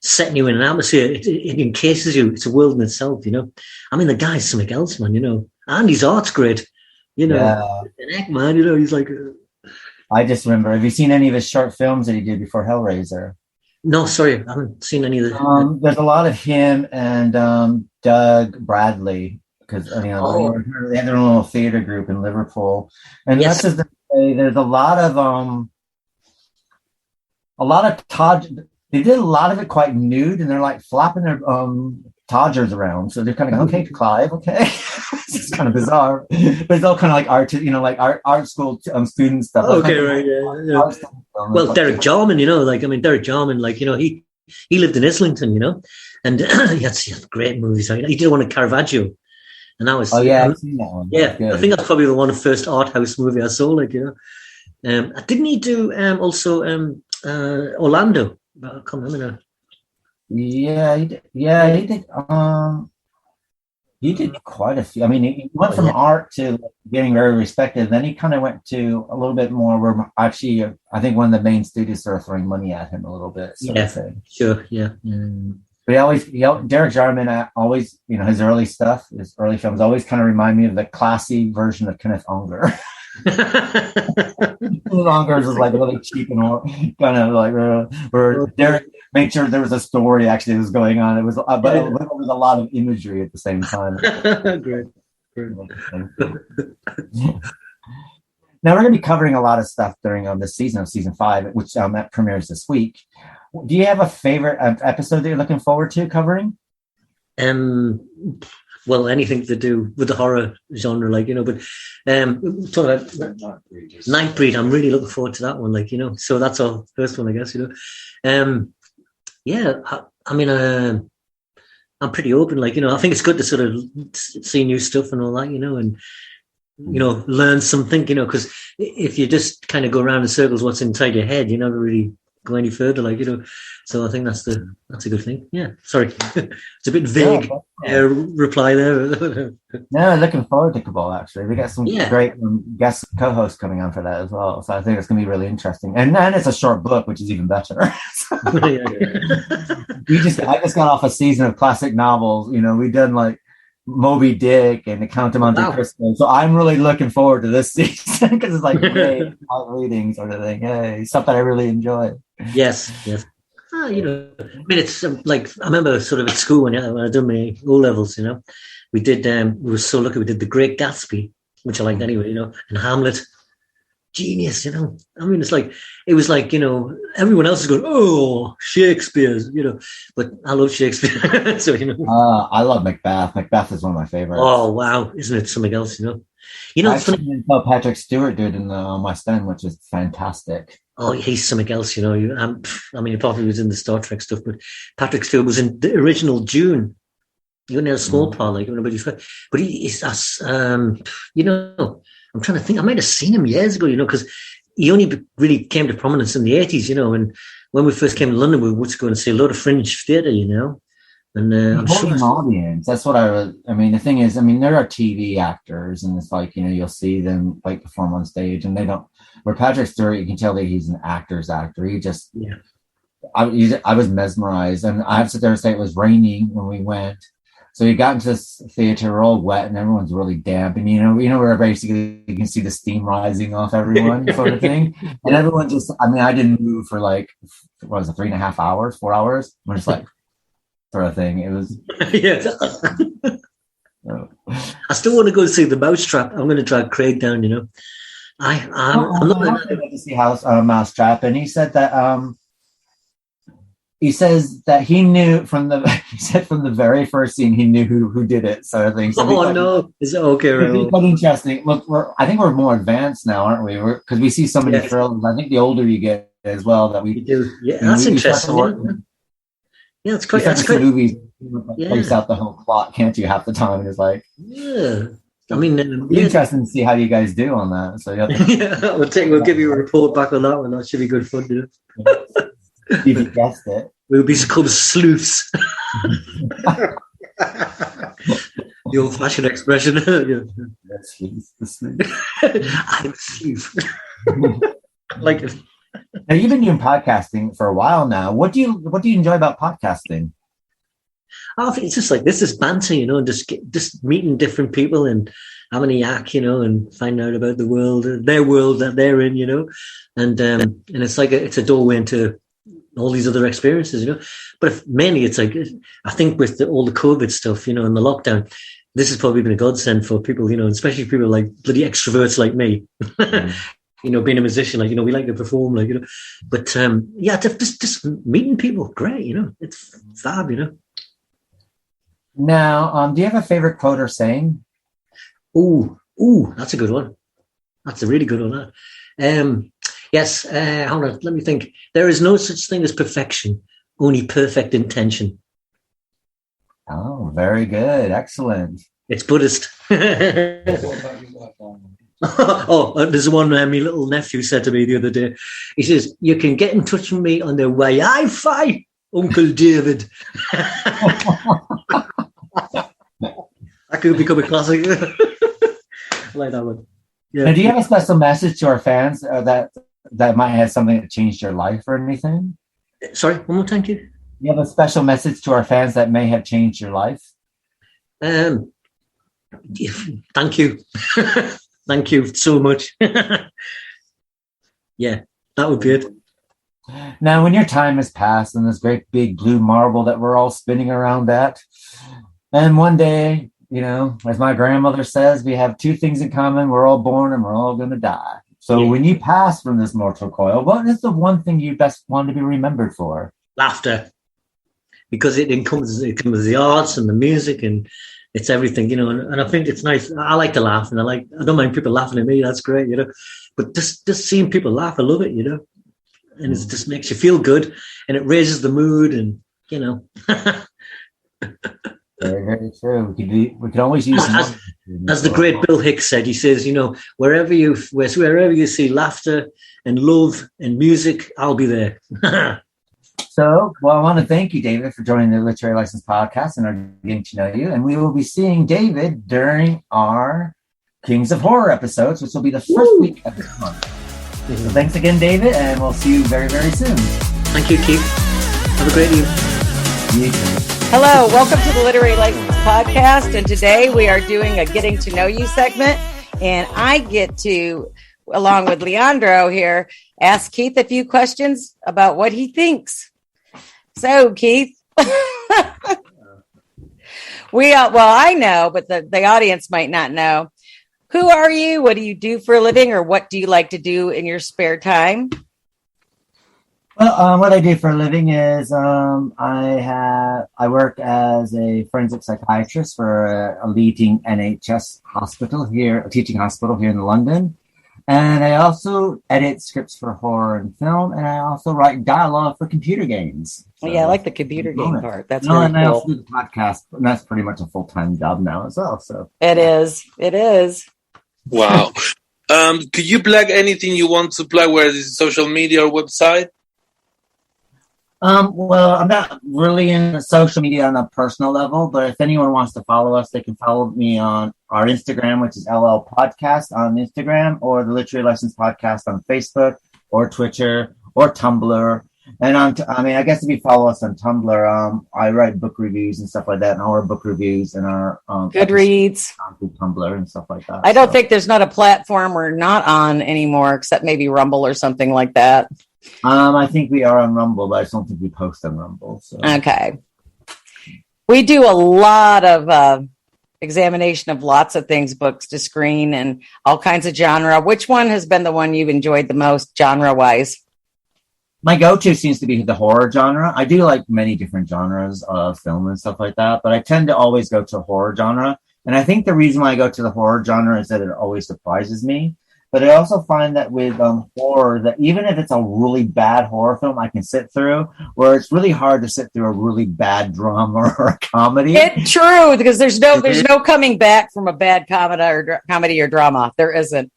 [SPEAKER 10] setting you in an atmosphere. It encases you. It's a world in itself, I mean, the guy's something else, man, and his art's great, An Eggman, he's like...
[SPEAKER 2] I just remember, have you seen any of his short films that he did before Hellraiser?
[SPEAKER 10] No, sorry, I haven't seen any of the...
[SPEAKER 2] There's a lot of him and Doug Bradley, because they had their own little theater group in Liverpool. And that's just to say, there's a lot of Todd. They did a lot of it quite nude, and they're like flapping their Todgers around. So they're kind of okay, Clive, okay. It's kind of bizarre, but it's all kind of like art, like art school student stuff.
[SPEAKER 10] Okay, right, yeah. Well, Derek Jarman, Derek Jarman, he lived in Islington, and he had great movies. He did one at Caravaggio, and that was
[SPEAKER 2] I've seen that one.
[SPEAKER 10] Yeah, I think that's probably the first art house movie I saw. Didn't he do also Orlando? I can't remember now.
[SPEAKER 2] Yeah, he did. Yeah, he did. He did quite a few. I mean, he went from art to getting very respected. Then he kind of went to a little bit more where actually, I think one of the main studios started throwing money at him a little bit.
[SPEAKER 10] Sure, yeah.
[SPEAKER 2] But Derek Jarman always, his early stuff, his early films always kind of remind me of the classy version of Kenneth Unger. Unger's was like really cheap and kind of like where Derek made sure there was a story actually that was going on. It was, but it was a lot of imagery at the same time.
[SPEAKER 10] Great.
[SPEAKER 2] Now we're going to be covering a lot of stuff during this season of season 5, which that premieres this week. Do you have a favorite episode that you're looking forward to covering?
[SPEAKER 10] Well, anything to do with the horror genre, but talking about Nightbreed, I'm really looking forward to that one, so that's our first one, I guess, I mean, I'm pretty open, I think it's good to sort of see new stuff and all that, and, learn something, because if you just kind of go around in circles what's inside your head, you never really go any further, so I think that's a good thing. Yeah, sorry. It's a bit vague reply there.
[SPEAKER 2] No, looking forward to Cabal, actually. We got some great guest co-hosts coming on for that as well, so I think it's going to be really interesting. And then it's a short book, which is even better. I just got off a season of classic novels. We done Moby Dick and The Count of Monte Cristo. So I'm really looking forward to this season because it's like out reading sort of thing. Hey, stuff that I really enjoy.
[SPEAKER 10] Yes. I mean, it's I remember sort of at school when I did my O levels. We did. We were so lucky. We did The Great Gatsby, which I liked anyway. And Hamlet. Genius, I mean, it was like everyone else is going, oh, Shakespeare's, but I love Shakespeare. So
[SPEAKER 2] I love Macbeth. Macbeth is one of my favorites.
[SPEAKER 10] Oh wow, isn't it something else? It's funny.
[SPEAKER 2] Patrick Stewart did in West End, which is fantastic.
[SPEAKER 10] Oh, he's something else. I mean, apart from he was in the Star Trek stuff, but Patrick Stewart was in the original Dune. You only had a small part, but he's I'm trying to think. I might have seen him years ago, because he only really came to prominence in the 80s, and when we first came to London, we were going to see a lot of fringe theatre, and I'm sure
[SPEAKER 2] an audience. That's what I mean, the thing is, there are TV actors, and it's you'll see them perform on stage, and they don't. Where Patrick Stewart, you can tell that he's an actor's actor. He just, I was mesmerized, and I have to sit there and say it was raining when we went. So you got into this theater, we're all wet, and everyone's really damp, and where basically you can see the steam rising off everyone, sort of thing. And everyone just, I didn't move for 3.5 hours, 4 hours. We're just sort of thing. It was.
[SPEAKER 10] I still want to go see The Mousetrap. I'm going to drag Craig down. I'm not
[SPEAKER 2] going to see Mousetrap, and he said that he says that he knew from the he said from the very first scene he knew who did it, sort of thing. So
[SPEAKER 10] Oh no, is it okay?
[SPEAKER 2] it's quite interesting. Look, I think we're more advanced now, aren't we? Because we see so many
[SPEAKER 10] Yeah.
[SPEAKER 2] trailers. I think the older you get as well, that
[SPEAKER 10] You
[SPEAKER 2] we
[SPEAKER 10] do. Yeah,
[SPEAKER 2] you know,
[SPEAKER 10] that's
[SPEAKER 2] we start to
[SPEAKER 10] interesting.
[SPEAKER 2] work-
[SPEAKER 10] Yeah, it's
[SPEAKER 2] we
[SPEAKER 10] quite.
[SPEAKER 2] start
[SPEAKER 10] That's
[SPEAKER 2] to see
[SPEAKER 10] quite.
[SPEAKER 2] movies
[SPEAKER 10] Yeah.
[SPEAKER 2] place out the whole plot, can't you? Half the time, and it's like
[SPEAKER 10] Yeah. I mean,
[SPEAKER 2] it'd be interesting to see how you guys do on that. So you have to
[SPEAKER 10] yeah, we'll give you a report back on that one. That should be good fun, you know.
[SPEAKER 2] see if you guessed it.
[SPEAKER 10] We'll be called sleuths. The old-fashioned expression. Yeah.
[SPEAKER 2] Yes, please. The sleuth.
[SPEAKER 10] I'm a sleuth. Like it.
[SPEAKER 2] Now you've been doing podcasting for a while now. What do you enjoy about podcasting?
[SPEAKER 10] I think it's just like this is banter, you know, and just meeting different people and having a yak, you know, and finding out about the world, their world that they're in, you know, and it's like it's a doorway into all these other experiences, you know. But mainly, it's like I think with all the COVID stuff, you know, and the lockdown, this has probably been a godsend for people, you know, especially people like bloody extroverts like me. You know, being a musician, like, you know, we like to perform, like, you know. But yeah, just meeting people, great, you know, it's fab, you know.
[SPEAKER 2] Now, do you have a favorite quote or saying?
[SPEAKER 10] Ooh, that's a good one. That's a really good one. Yes, hold on, let me think. There is no such thing as perfection, only perfect intention.
[SPEAKER 2] Oh, very good. Excellent.
[SPEAKER 10] It's Buddhist. There's one my little nephew said to me the other day. He says, "You can get in touch with me on the Wi-Fi, Uncle David." That could become a classic. I like that one. Yeah.
[SPEAKER 2] Now, do you have a special message to our fans that might have something that changed your life or anything?
[SPEAKER 10] Sorry, one more time, kid.
[SPEAKER 2] You have a special message to our fans that may have changed your life?
[SPEAKER 10] Thank you. Thank you so much. Yeah, that would be it.
[SPEAKER 2] Now, when your time has passed and this great big blue marble that we're all spinning around at, and one day, you know, as my grandmother says, we have two things in common. We're all born and we're all going to die. So when you pass from this mortal coil, what is the one thing you best want to be remembered for?
[SPEAKER 10] Laughter. Because it encompasses the arts and the music and it's everything, you know, and I think it's nice. I like to laugh and I don't mind people laughing at me. That's great, you know, but just seeing people laugh, I love it, you know, and it just makes you feel good and it raises the mood and, you know.
[SPEAKER 2] Very, very true. We could always use
[SPEAKER 10] as the great Bill Hicks said. He says, you know, wherever you see laughter and love and music, I'll be there.
[SPEAKER 2] So, well, I want to thank you, David, for joining the Literary License Podcast and our getting to know you. And we will be seeing David during our Kings of Horror episodes, which will be the first week of this month. So thanks again, David, and we'll see you very, very soon.
[SPEAKER 10] Thank you, Keith. Have a great evening.
[SPEAKER 2] You too.
[SPEAKER 4] Hello, welcome to the Literary License Podcast, and today we are doing a Getting to Know You segment, and I get to, along with Leandro here, ask Keith a few questions about what he thinks. So, Keith, I know, but the audience might not know. Who are you? What do you do for a living, or what do you like to do in your spare time?
[SPEAKER 2] Well, what I do for a living is I work as a forensic psychiatrist for a leading NHS hospital here, a teaching hospital here in London. And I also edit scripts for horror and film, and I also write dialogue for computer games. So,
[SPEAKER 4] yeah, I like the computer game part. That's
[SPEAKER 2] and
[SPEAKER 4] very
[SPEAKER 2] I
[SPEAKER 4] cool.
[SPEAKER 2] also do the podcast, and that's pretty much a full-time job now as well. So
[SPEAKER 4] It is.
[SPEAKER 7] Wow. Could you plug anything you want to plug, whether it's social media or website?
[SPEAKER 2] Well, I'm not really in social media on a personal level, but if anyone wants to follow us, they can follow me on our Instagram, which is LL Podcast on Instagram, or the Literary License Podcast on Facebook, or Twitter, or Tumblr. And I guess if you follow us on Tumblr, I write book reviews and stuff like that, and our book reviews and our
[SPEAKER 4] Goodreads,
[SPEAKER 2] Tumblr and stuff like that.
[SPEAKER 4] I don't think there's not a platform we're not on anymore, except maybe Rumble or something like that.
[SPEAKER 2] I think we are on Rumble, but I just don't think we post on Rumble. So.
[SPEAKER 4] Okay. We do a lot of examination of lots of things, books to screen and all kinds of genre. Which one has been the one you've enjoyed the most genre-wise?
[SPEAKER 2] my go-to seems to be the horror genre. I do like many different genres of film and stuff like that, but I tend to always go to horror genre. And I think the reason why I go to the horror genre is that it always surprises me. But I also find that with horror, that even if it's a really bad horror film, I can sit through, where it's really hard to sit through a really bad drama or a comedy.
[SPEAKER 4] It's true, because there's no coming back from a bad comedy or drama. There isn't.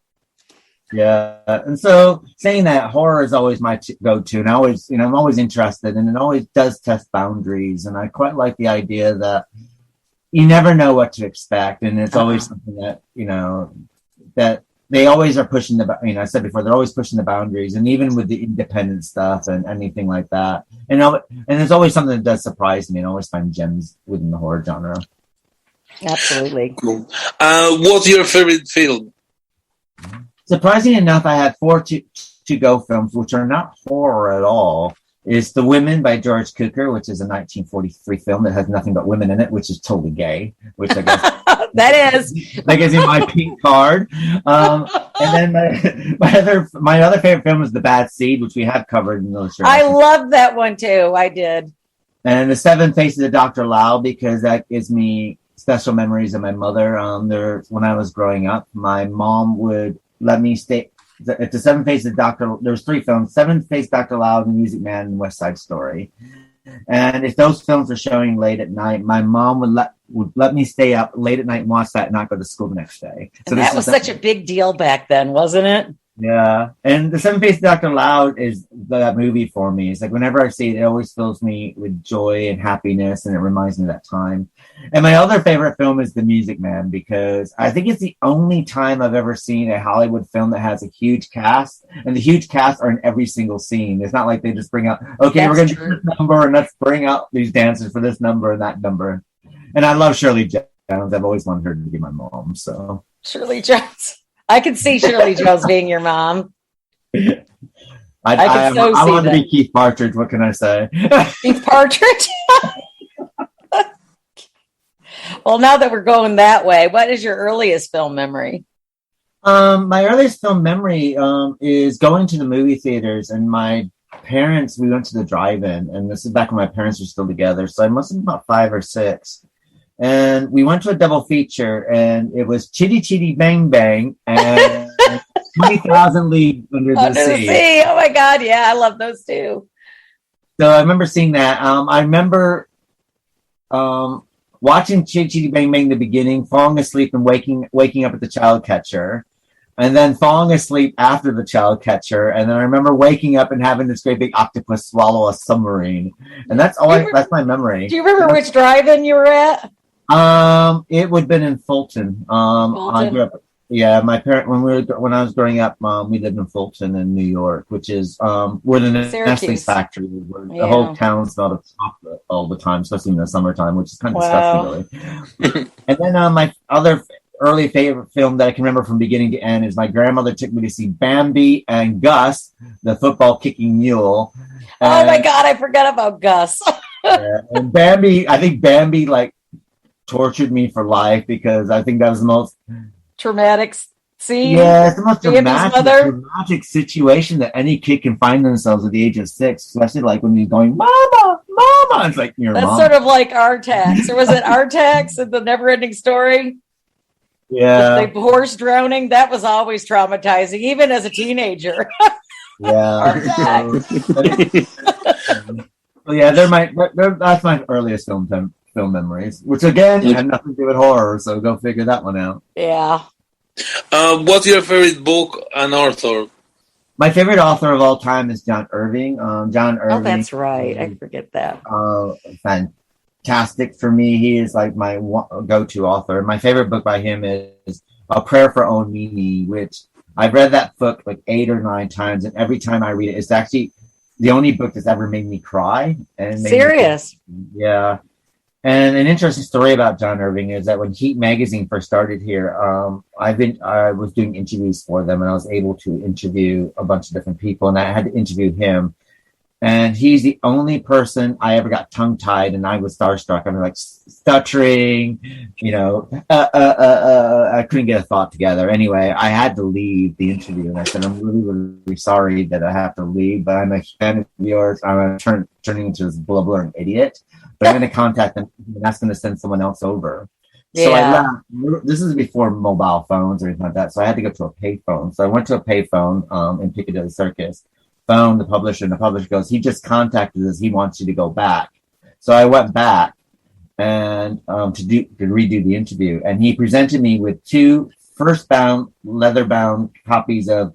[SPEAKER 2] Yeah, and so saying that, horror is always my go-to, and I always, I'm always interested, and it always does test boundaries, and I quite like the idea that you never know what to expect, and it's always something that that they always are pushing I said before, they're always pushing the boundaries, and even with the independent stuff and anything like that, and there's always something that does surprise me, and I always find gems within the horror genre.
[SPEAKER 4] Absolutely.
[SPEAKER 7] Cool. What's your favorite film?
[SPEAKER 2] Surprisingly enough, I had 4 to-go films, which are not horror at all. It's The Women by George Cukor, which is a 1943 film that has nothing but women in it, which is totally gay, which I guess...
[SPEAKER 4] that is.
[SPEAKER 2] That gives me my pink card. And then my other favorite film is The Bad Seed, which we have covered in those shows.
[SPEAKER 4] I love that one, too. I did.
[SPEAKER 2] And The Seven Faces of Dr. Lao, because that gives me special memories of my mother. When I was growing up, my mom would let me stay at the Seven Faces of Dr. There's 3 films: Seven Faces Dr. Loud, The Music Man, and West Side Story. And if those films were showing late at night, my mom would let me stay up late at night and watch that and not go to school the next day. So
[SPEAKER 4] that was such a big deal back then, wasn't it?
[SPEAKER 2] Yeah. And The Seven Faces of Dr. Loud is that movie for me. It's like whenever I see it, it always fills me with joy and happiness, and it reminds me of that time. And my other favorite film is The Music Man, because I think it's the only time I've ever seen a Hollywood film that has a huge cast, and the huge cast are in every single scene. It's not like they just bring out, okay, we're going to do this number, and let's bring out these dancers for this number and that number. And I love Shirley Jones. I've always wanted her to be my mom. So
[SPEAKER 4] Shirley Jones. I could see Shirley Jones being your mom.
[SPEAKER 2] I want to be Keith Partridge. What can I say?
[SPEAKER 4] Keith Partridge? Well, now that we're going that way, what is your earliest film memory?
[SPEAKER 2] My earliest film memory is going to the movie theaters, and my parents, we went to the drive-in, and this is back when my parents were still together, so I must have been about 5 or 6. And we went to a double feature, and it was Chitty Chitty Bang Bang and 20,000 Leagues Under the Sea.
[SPEAKER 4] Oh my God, yeah, I love those too.
[SPEAKER 2] So I remember seeing that. I remember watching Chitty Chitty Bang Bang in the beginning, falling asleep and waking up at the child catcher, and then falling asleep after the child catcher. And then I remember waking up and having this great big octopus swallow a submarine. And that's that's my memory.
[SPEAKER 4] Do you remember which drive-in you were at?
[SPEAKER 2] It would have been in Fulton. I grew up. Yeah, my parent when I was growing up, we lived in Fulton in New York, which is where the Nestle factory is, where the whole town smelled of chocolate all the time, especially in the summertime, which is kind of disgusting, really. And then my other early favorite film that I can remember from beginning to end is my grandmother took me to see Bambi and Gus, the football kicking mule.
[SPEAKER 4] Oh my God, I forgot about Gus.
[SPEAKER 2] And Bambi, I think Bambi tortured me for life, because I think that was the most
[SPEAKER 4] traumatic scene.
[SPEAKER 2] Yeah, it's the most dramatic situation that any kid can find themselves at the age of 6, especially when you're going, Mama, Mama. It's like your
[SPEAKER 4] That's
[SPEAKER 2] mom.
[SPEAKER 4] sort of like Artax. Or was it Artax in the Never-Ending Story?
[SPEAKER 2] Yeah.
[SPEAKER 4] The horse drowning. That was always traumatizing, even as a teenager.
[SPEAKER 2] Yeah. So yeah, that's my earliest film memories, which again had nothing to do with horror, so go figure that one out.
[SPEAKER 4] Yeah.
[SPEAKER 7] What's your favorite book and author?
[SPEAKER 2] My favorite author of all time is John Irving. John Irving.
[SPEAKER 4] Oh, that's right. I forget that.
[SPEAKER 2] Fantastic for me. He is like my go-to author. My favorite book by him is A Prayer for Own Mimi, which I've read that book 8 or 9 times, and every time I read it, it's actually the only book that's ever made me cry. And
[SPEAKER 4] serious?
[SPEAKER 2] Yeah. And an interesting story about John Irving is that when Heat Magazine first started here, I was doing interviews for them, and I was able to interview a bunch of different people, and I had to interview him. And he's the only person I ever got tongue tied, and I was starstruck. I'm like stuttering, I couldn't get a thought together. Anyway, I had to leave the interview, and I said, I'm really, really sorry that I have to leave, but I'm a fan of yours. I'm turning into this blubbering idiot, but I'm going to contact them and ask them to send someone else over. So I left. This is before mobile phones or anything like that. So I had to go to a payphone. So I went to a payphone in Piccadilly Circus, phoned the publisher, and the publisher goes, he just contacted us. He wants you to go back. So I went back and to redo the interview. And he presented me with 2 first-bound, leather-bound copies of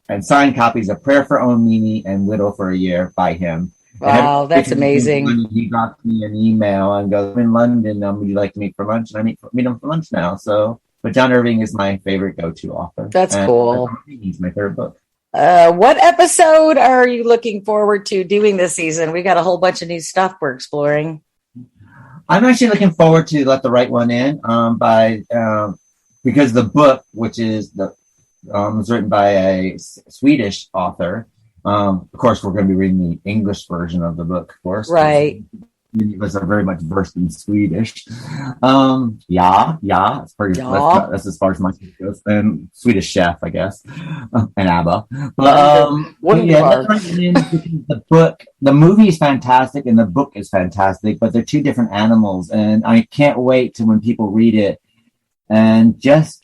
[SPEAKER 2] and signed copies of Prayer for Omini and Widow for a Year by him.
[SPEAKER 4] Wow, that's amazing.
[SPEAKER 2] He got me an email and goes, I'm in London. Would you like to meet for lunch? And I meet him for lunch now. So, but John Irving is my favorite go-to author.
[SPEAKER 4] That's cool.
[SPEAKER 2] He's my third book.
[SPEAKER 4] What episode are you looking forward to doing this season? We got a whole bunch of new stuff we're exploring.
[SPEAKER 2] I'm actually looking forward to Let the Right One In because the book, which is was written by a Swedish author. Of course, we're going to be reading the English version of the book, of course.
[SPEAKER 4] Right.
[SPEAKER 2] Many of us are very much versed in Swedish. It's pretty. That's as far as my speech goes. And Swedish Chef, I guess, and ABBA. But the movie is fantastic and the book is fantastic, but they're 2 different animals, and I can't wait to when people read it and just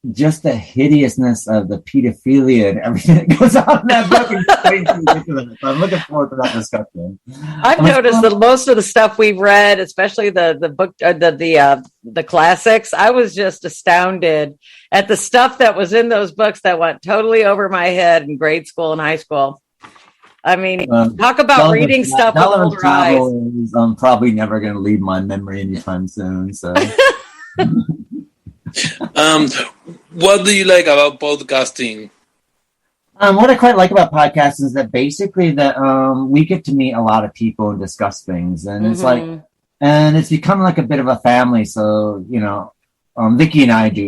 [SPEAKER 2] the hideousness of the pedophilia and everything that goes on in that book is crazy ridiculous. I'm looking forward to that discussion.
[SPEAKER 4] I've noticed that most of the stuff we've read, especially the book, the classics, I was just astounded at the stuff that was in those books that went totally over my head in grade school and high school. I mean, talk about reading stuff with older eyes.
[SPEAKER 2] Is, probably never going to leave my memory anytime soon. So.
[SPEAKER 7] What do you like about podcasting?
[SPEAKER 2] What I quite like about podcasts is that basically that we get to meet a lot of people and discuss things, and it's like, and it's become like a bit of a family. So Vicky and I do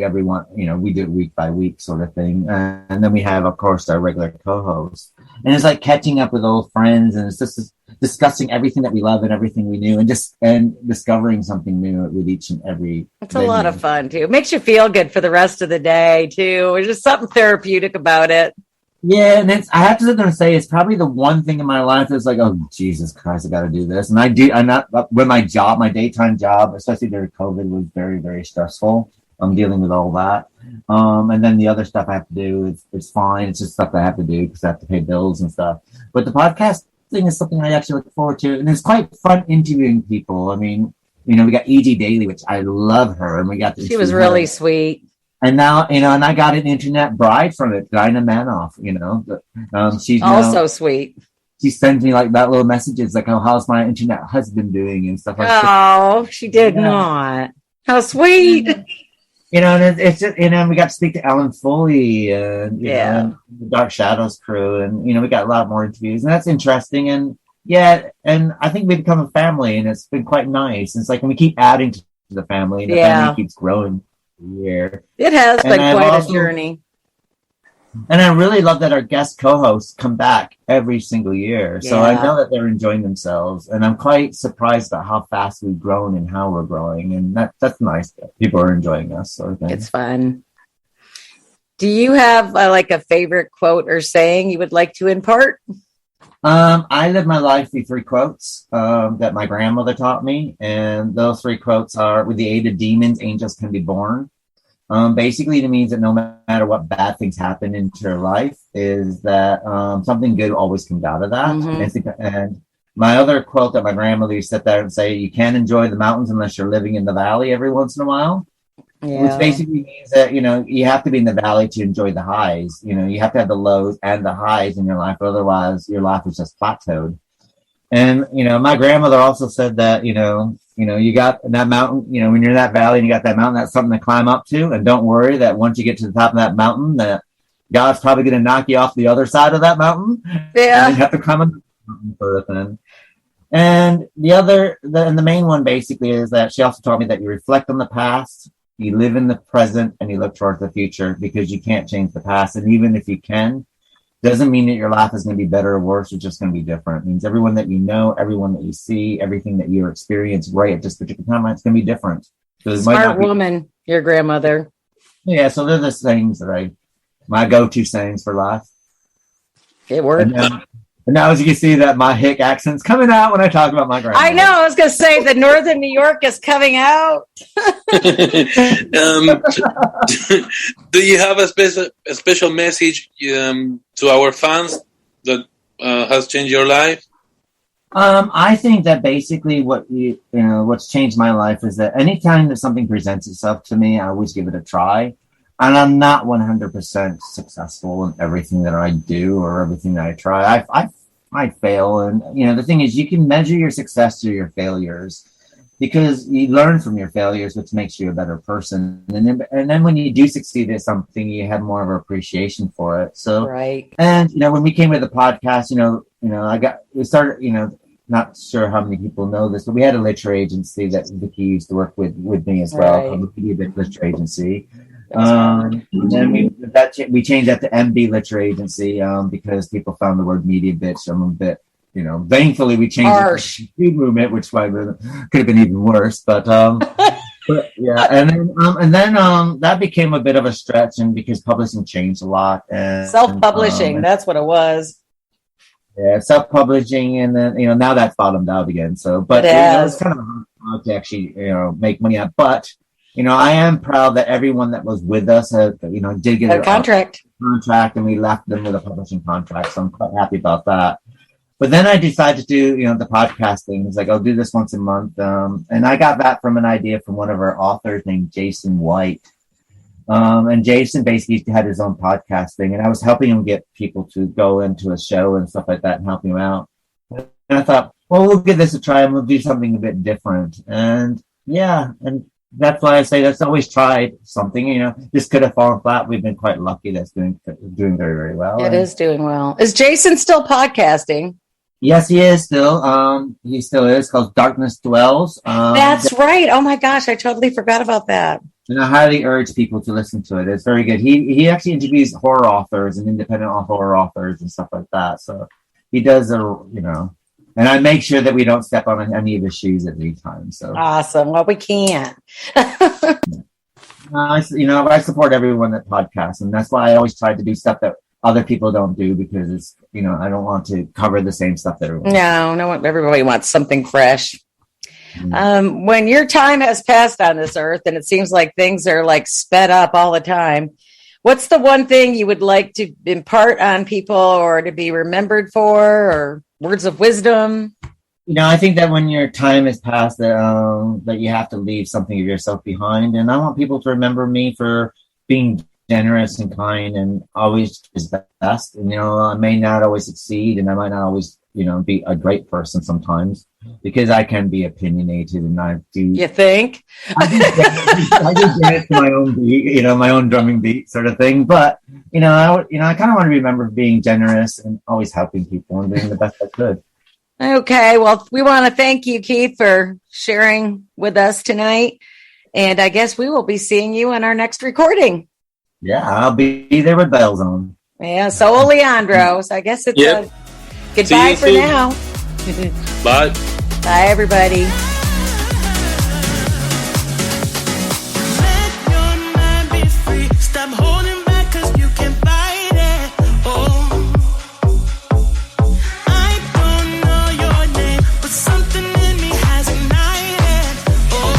[SPEAKER 2] we do it week by week sort of thing, and then we have, of course, our regular co-hosts, and it's like catching up with old friends, and it's just discussing everything that we love and everything we knew, and discovering something new with each and every.
[SPEAKER 4] It's a lot of fun too. It makes you feel good for the rest of the day too. There's just something therapeutic about it.
[SPEAKER 2] Yeah, and I have to sit there and say it's probably the one thing in my life that's like, oh Jesus Christ, I got to do this, and I'm not with my job, my daytime job, especially during COVID, was very, very stressful. I'm dealing with all that, and then the other stuff I have to do it's fine. It's just stuff I have to do because I have to pay bills and stuff. But the podcast thing is something I actually look forward to, and it's quite fun interviewing people. I mean, we got E.G. Daily, which I love her, and we got
[SPEAKER 4] she was really sweet.
[SPEAKER 2] And now, and I got an internet bride from it, Dinah Manoff, she's
[SPEAKER 4] also swety.
[SPEAKER 2] She sends me like that little messages like, oh, how's my internet husband doing and stuff like that.
[SPEAKER 4] Oh, she did not. How sweet.
[SPEAKER 2] And it's just, we got to speak to Ellen Foley and, and the Dark Shadows crew. And, we got a lot more interviews, and that's interesting. And and I think we've become a family, and it's been quite nice. It's like when we keep adding to the family, and the family keeps growing. Year.
[SPEAKER 4] It has been quite a journey.
[SPEAKER 2] And I really love that our guest co-hosts come back every single year. So I know that they're enjoying themselves. And I'm quite surprised about how fast we've grown and how we're growing. And that's nice that people are enjoying us, sort of thing.
[SPEAKER 4] It's fun. Do you have like a favorite quote or saying you would like to impart?
[SPEAKER 2] I live my life with 3 quotes that my grandmother taught me, and those 3 quotes are: with the aid of demons, angels can be born. Basically, it means that no matter what bad things happen into your life, is that something good always comes out of that. And my other quote that my grandmother used to sit there and say: you can't enjoy the mountains unless you're living in the valley every once in a while. Which basically means that, you have to be in the valley to enjoy the highs. You have to have the lows and the highs in your life. Otherwise, your life is just plateaued. And, my grandmother also said that, you got that mountain, when you're in that valley and you got that mountain, that's something to climb up to. And don't worry that once you get to the top of that mountain, that God's probably going to knock you off the other side of that mountain.
[SPEAKER 4] Yeah.
[SPEAKER 2] And you have to climb up the mountain sort of thing. And the main one basically is that she also taught me that you reflect on the past, you live in the present, and you look towards the future, because you can't change the past. And even if you can, Doesn't mean that your life is going to be better or worse. It's just going to be different. It means everyone that you know, everyone that you see, everything that you experience right at this particular time, it's going to be different. So it might
[SPEAKER 4] Smart
[SPEAKER 2] not be-
[SPEAKER 4] woman, your grandmother.
[SPEAKER 2] Yeah, so they're the sayings that my go-to sayings for life.
[SPEAKER 4] It worked.
[SPEAKER 2] And now, as you can see, that my hick accent's coming out when I talk about my grandmother.
[SPEAKER 4] I know. I was going to say the Northern New York is coming out.
[SPEAKER 7] Do you have a special message to our fans that has changed your life?
[SPEAKER 2] I think that basically what's changed my life is that anytime that something presents itself to me, I always give it a try. And I'm not 100% successful in everything that I do or everything that I try. I fail. And, the thing is, you can measure your success through your failures because you learn from your failures, which makes you a better person. And then when you do succeed at something, you have more of an appreciation for it. So,
[SPEAKER 4] right.
[SPEAKER 2] And, when we came to the podcast, we started, not sure how many people know this, but we had a literary agency that Vicky used to work with me as well, called the Media Bit Literary Agency. And then we changed that to MB Literary Agency because people found the word media bitch a bit, thankfully we changed
[SPEAKER 4] harsh.
[SPEAKER 2] It to the movement, which could have been even worse. But yeah, and then that became a bit of a stretch, and because publishing changed a lot. And
[SPEAKER 4] self-publishing, that's what it was.
[SPEAKER 2] Yeah, self-publishing, and then now that's bottomed out again. So, but it's kind of hard to actually make money out. But I am proud that everyone that was with us, did get
[SPEAKER 4] a contract,
[SPEAKER 2] and we left them with a publishing contract. So I'm quite happy about that. But then I decided to do, the podcast thing. It's like, I'll do this once a month. And I got that from an idea from one of our authors named Jason White. And Jason basically had his own podcast thing, and I was helping him get people to go into a show and stuff like that and help him out. And I thought, well, we'll give this a try and we'll do something a bit different. And yeah, and that's why I say that's always tried something, this could have fallen flat. We've been quite lucky that's doing very, very well.
[SPEAKER 4] It is doing well. Is Jason still podcasting?
[SPEAKER 2] Yes, he is still. He still is, called Darkness Dwells.
[SPEAKER 4] That's right. Oh my gosh, I totally forgot about that.
[SPEAKER 2] And I highly urge people to listen to it. It's very good. He actually interviews horror authors and independent horror authors and stuff like that. So he does and I make sure that we don't step on any of his shoes at any time. So
[SPEAKER 4] awesome. Well, we can't.
[SPEAKER 2] I support everyone that podcasts, and that's why I always try to do stuff that other people don't do, because it's, I don't want to cover the same stuff that everyone.
[SPEAKER 4] No, everybody wants something fresh. Mm-hmm. When your time has passed on this earth and it seems like things are like sped up all the time, what's the one thing you would like to impart on people or to be remembered for, or words of wisdom?
[SPEAKER 2] I think that when your time has passed, that you have to leave something of yourself behind. And I want people to remember me for being generous and kind and always his best. And, I may not always succeed, and I might not always, be a great person sometimes, because I can be opinionated, and I do.
[SPEAKER 4] You think?
[SPEAKER 2] I do dance to my own beat, my own drumming beat sort of thing. But, I kind of want to remember being generous and always helping people and doing the best I could.
[SPEAKER 4] Okay. Well, we want to thank you, Keith, for sharing with us tonight. And I guess we will be seeing you in our next recording.
[SPEAKER 2] Yeah, I'll be there with bells on.
[SPEAKER 4] Yeah, so will Leandro. So I guess it's a goodbye for now.
[SPEAKER 7] Bye.
[SPEAKER 4] Bye, everybody.
[SPEAKER 1] Let your mind be free. Stop holding back, 'cause you can fight it. Oh, I don't know your name, but something in me has ignited. Oh,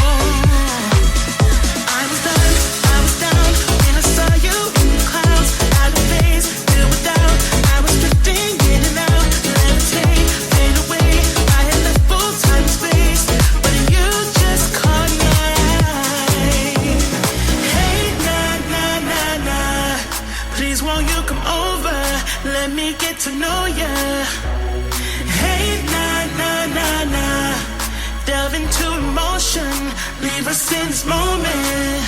[SPEAKER 1] I was down when I saw you in the clouds. Out of phase, filled with doubt. I was drifting in and out, levitate, fade away. I had left both time and space, but you just caught my eye. Hey, nah, please won't you come over? Let me get to know ya. Hey, nah, delve into emotion. Leave us in this moment.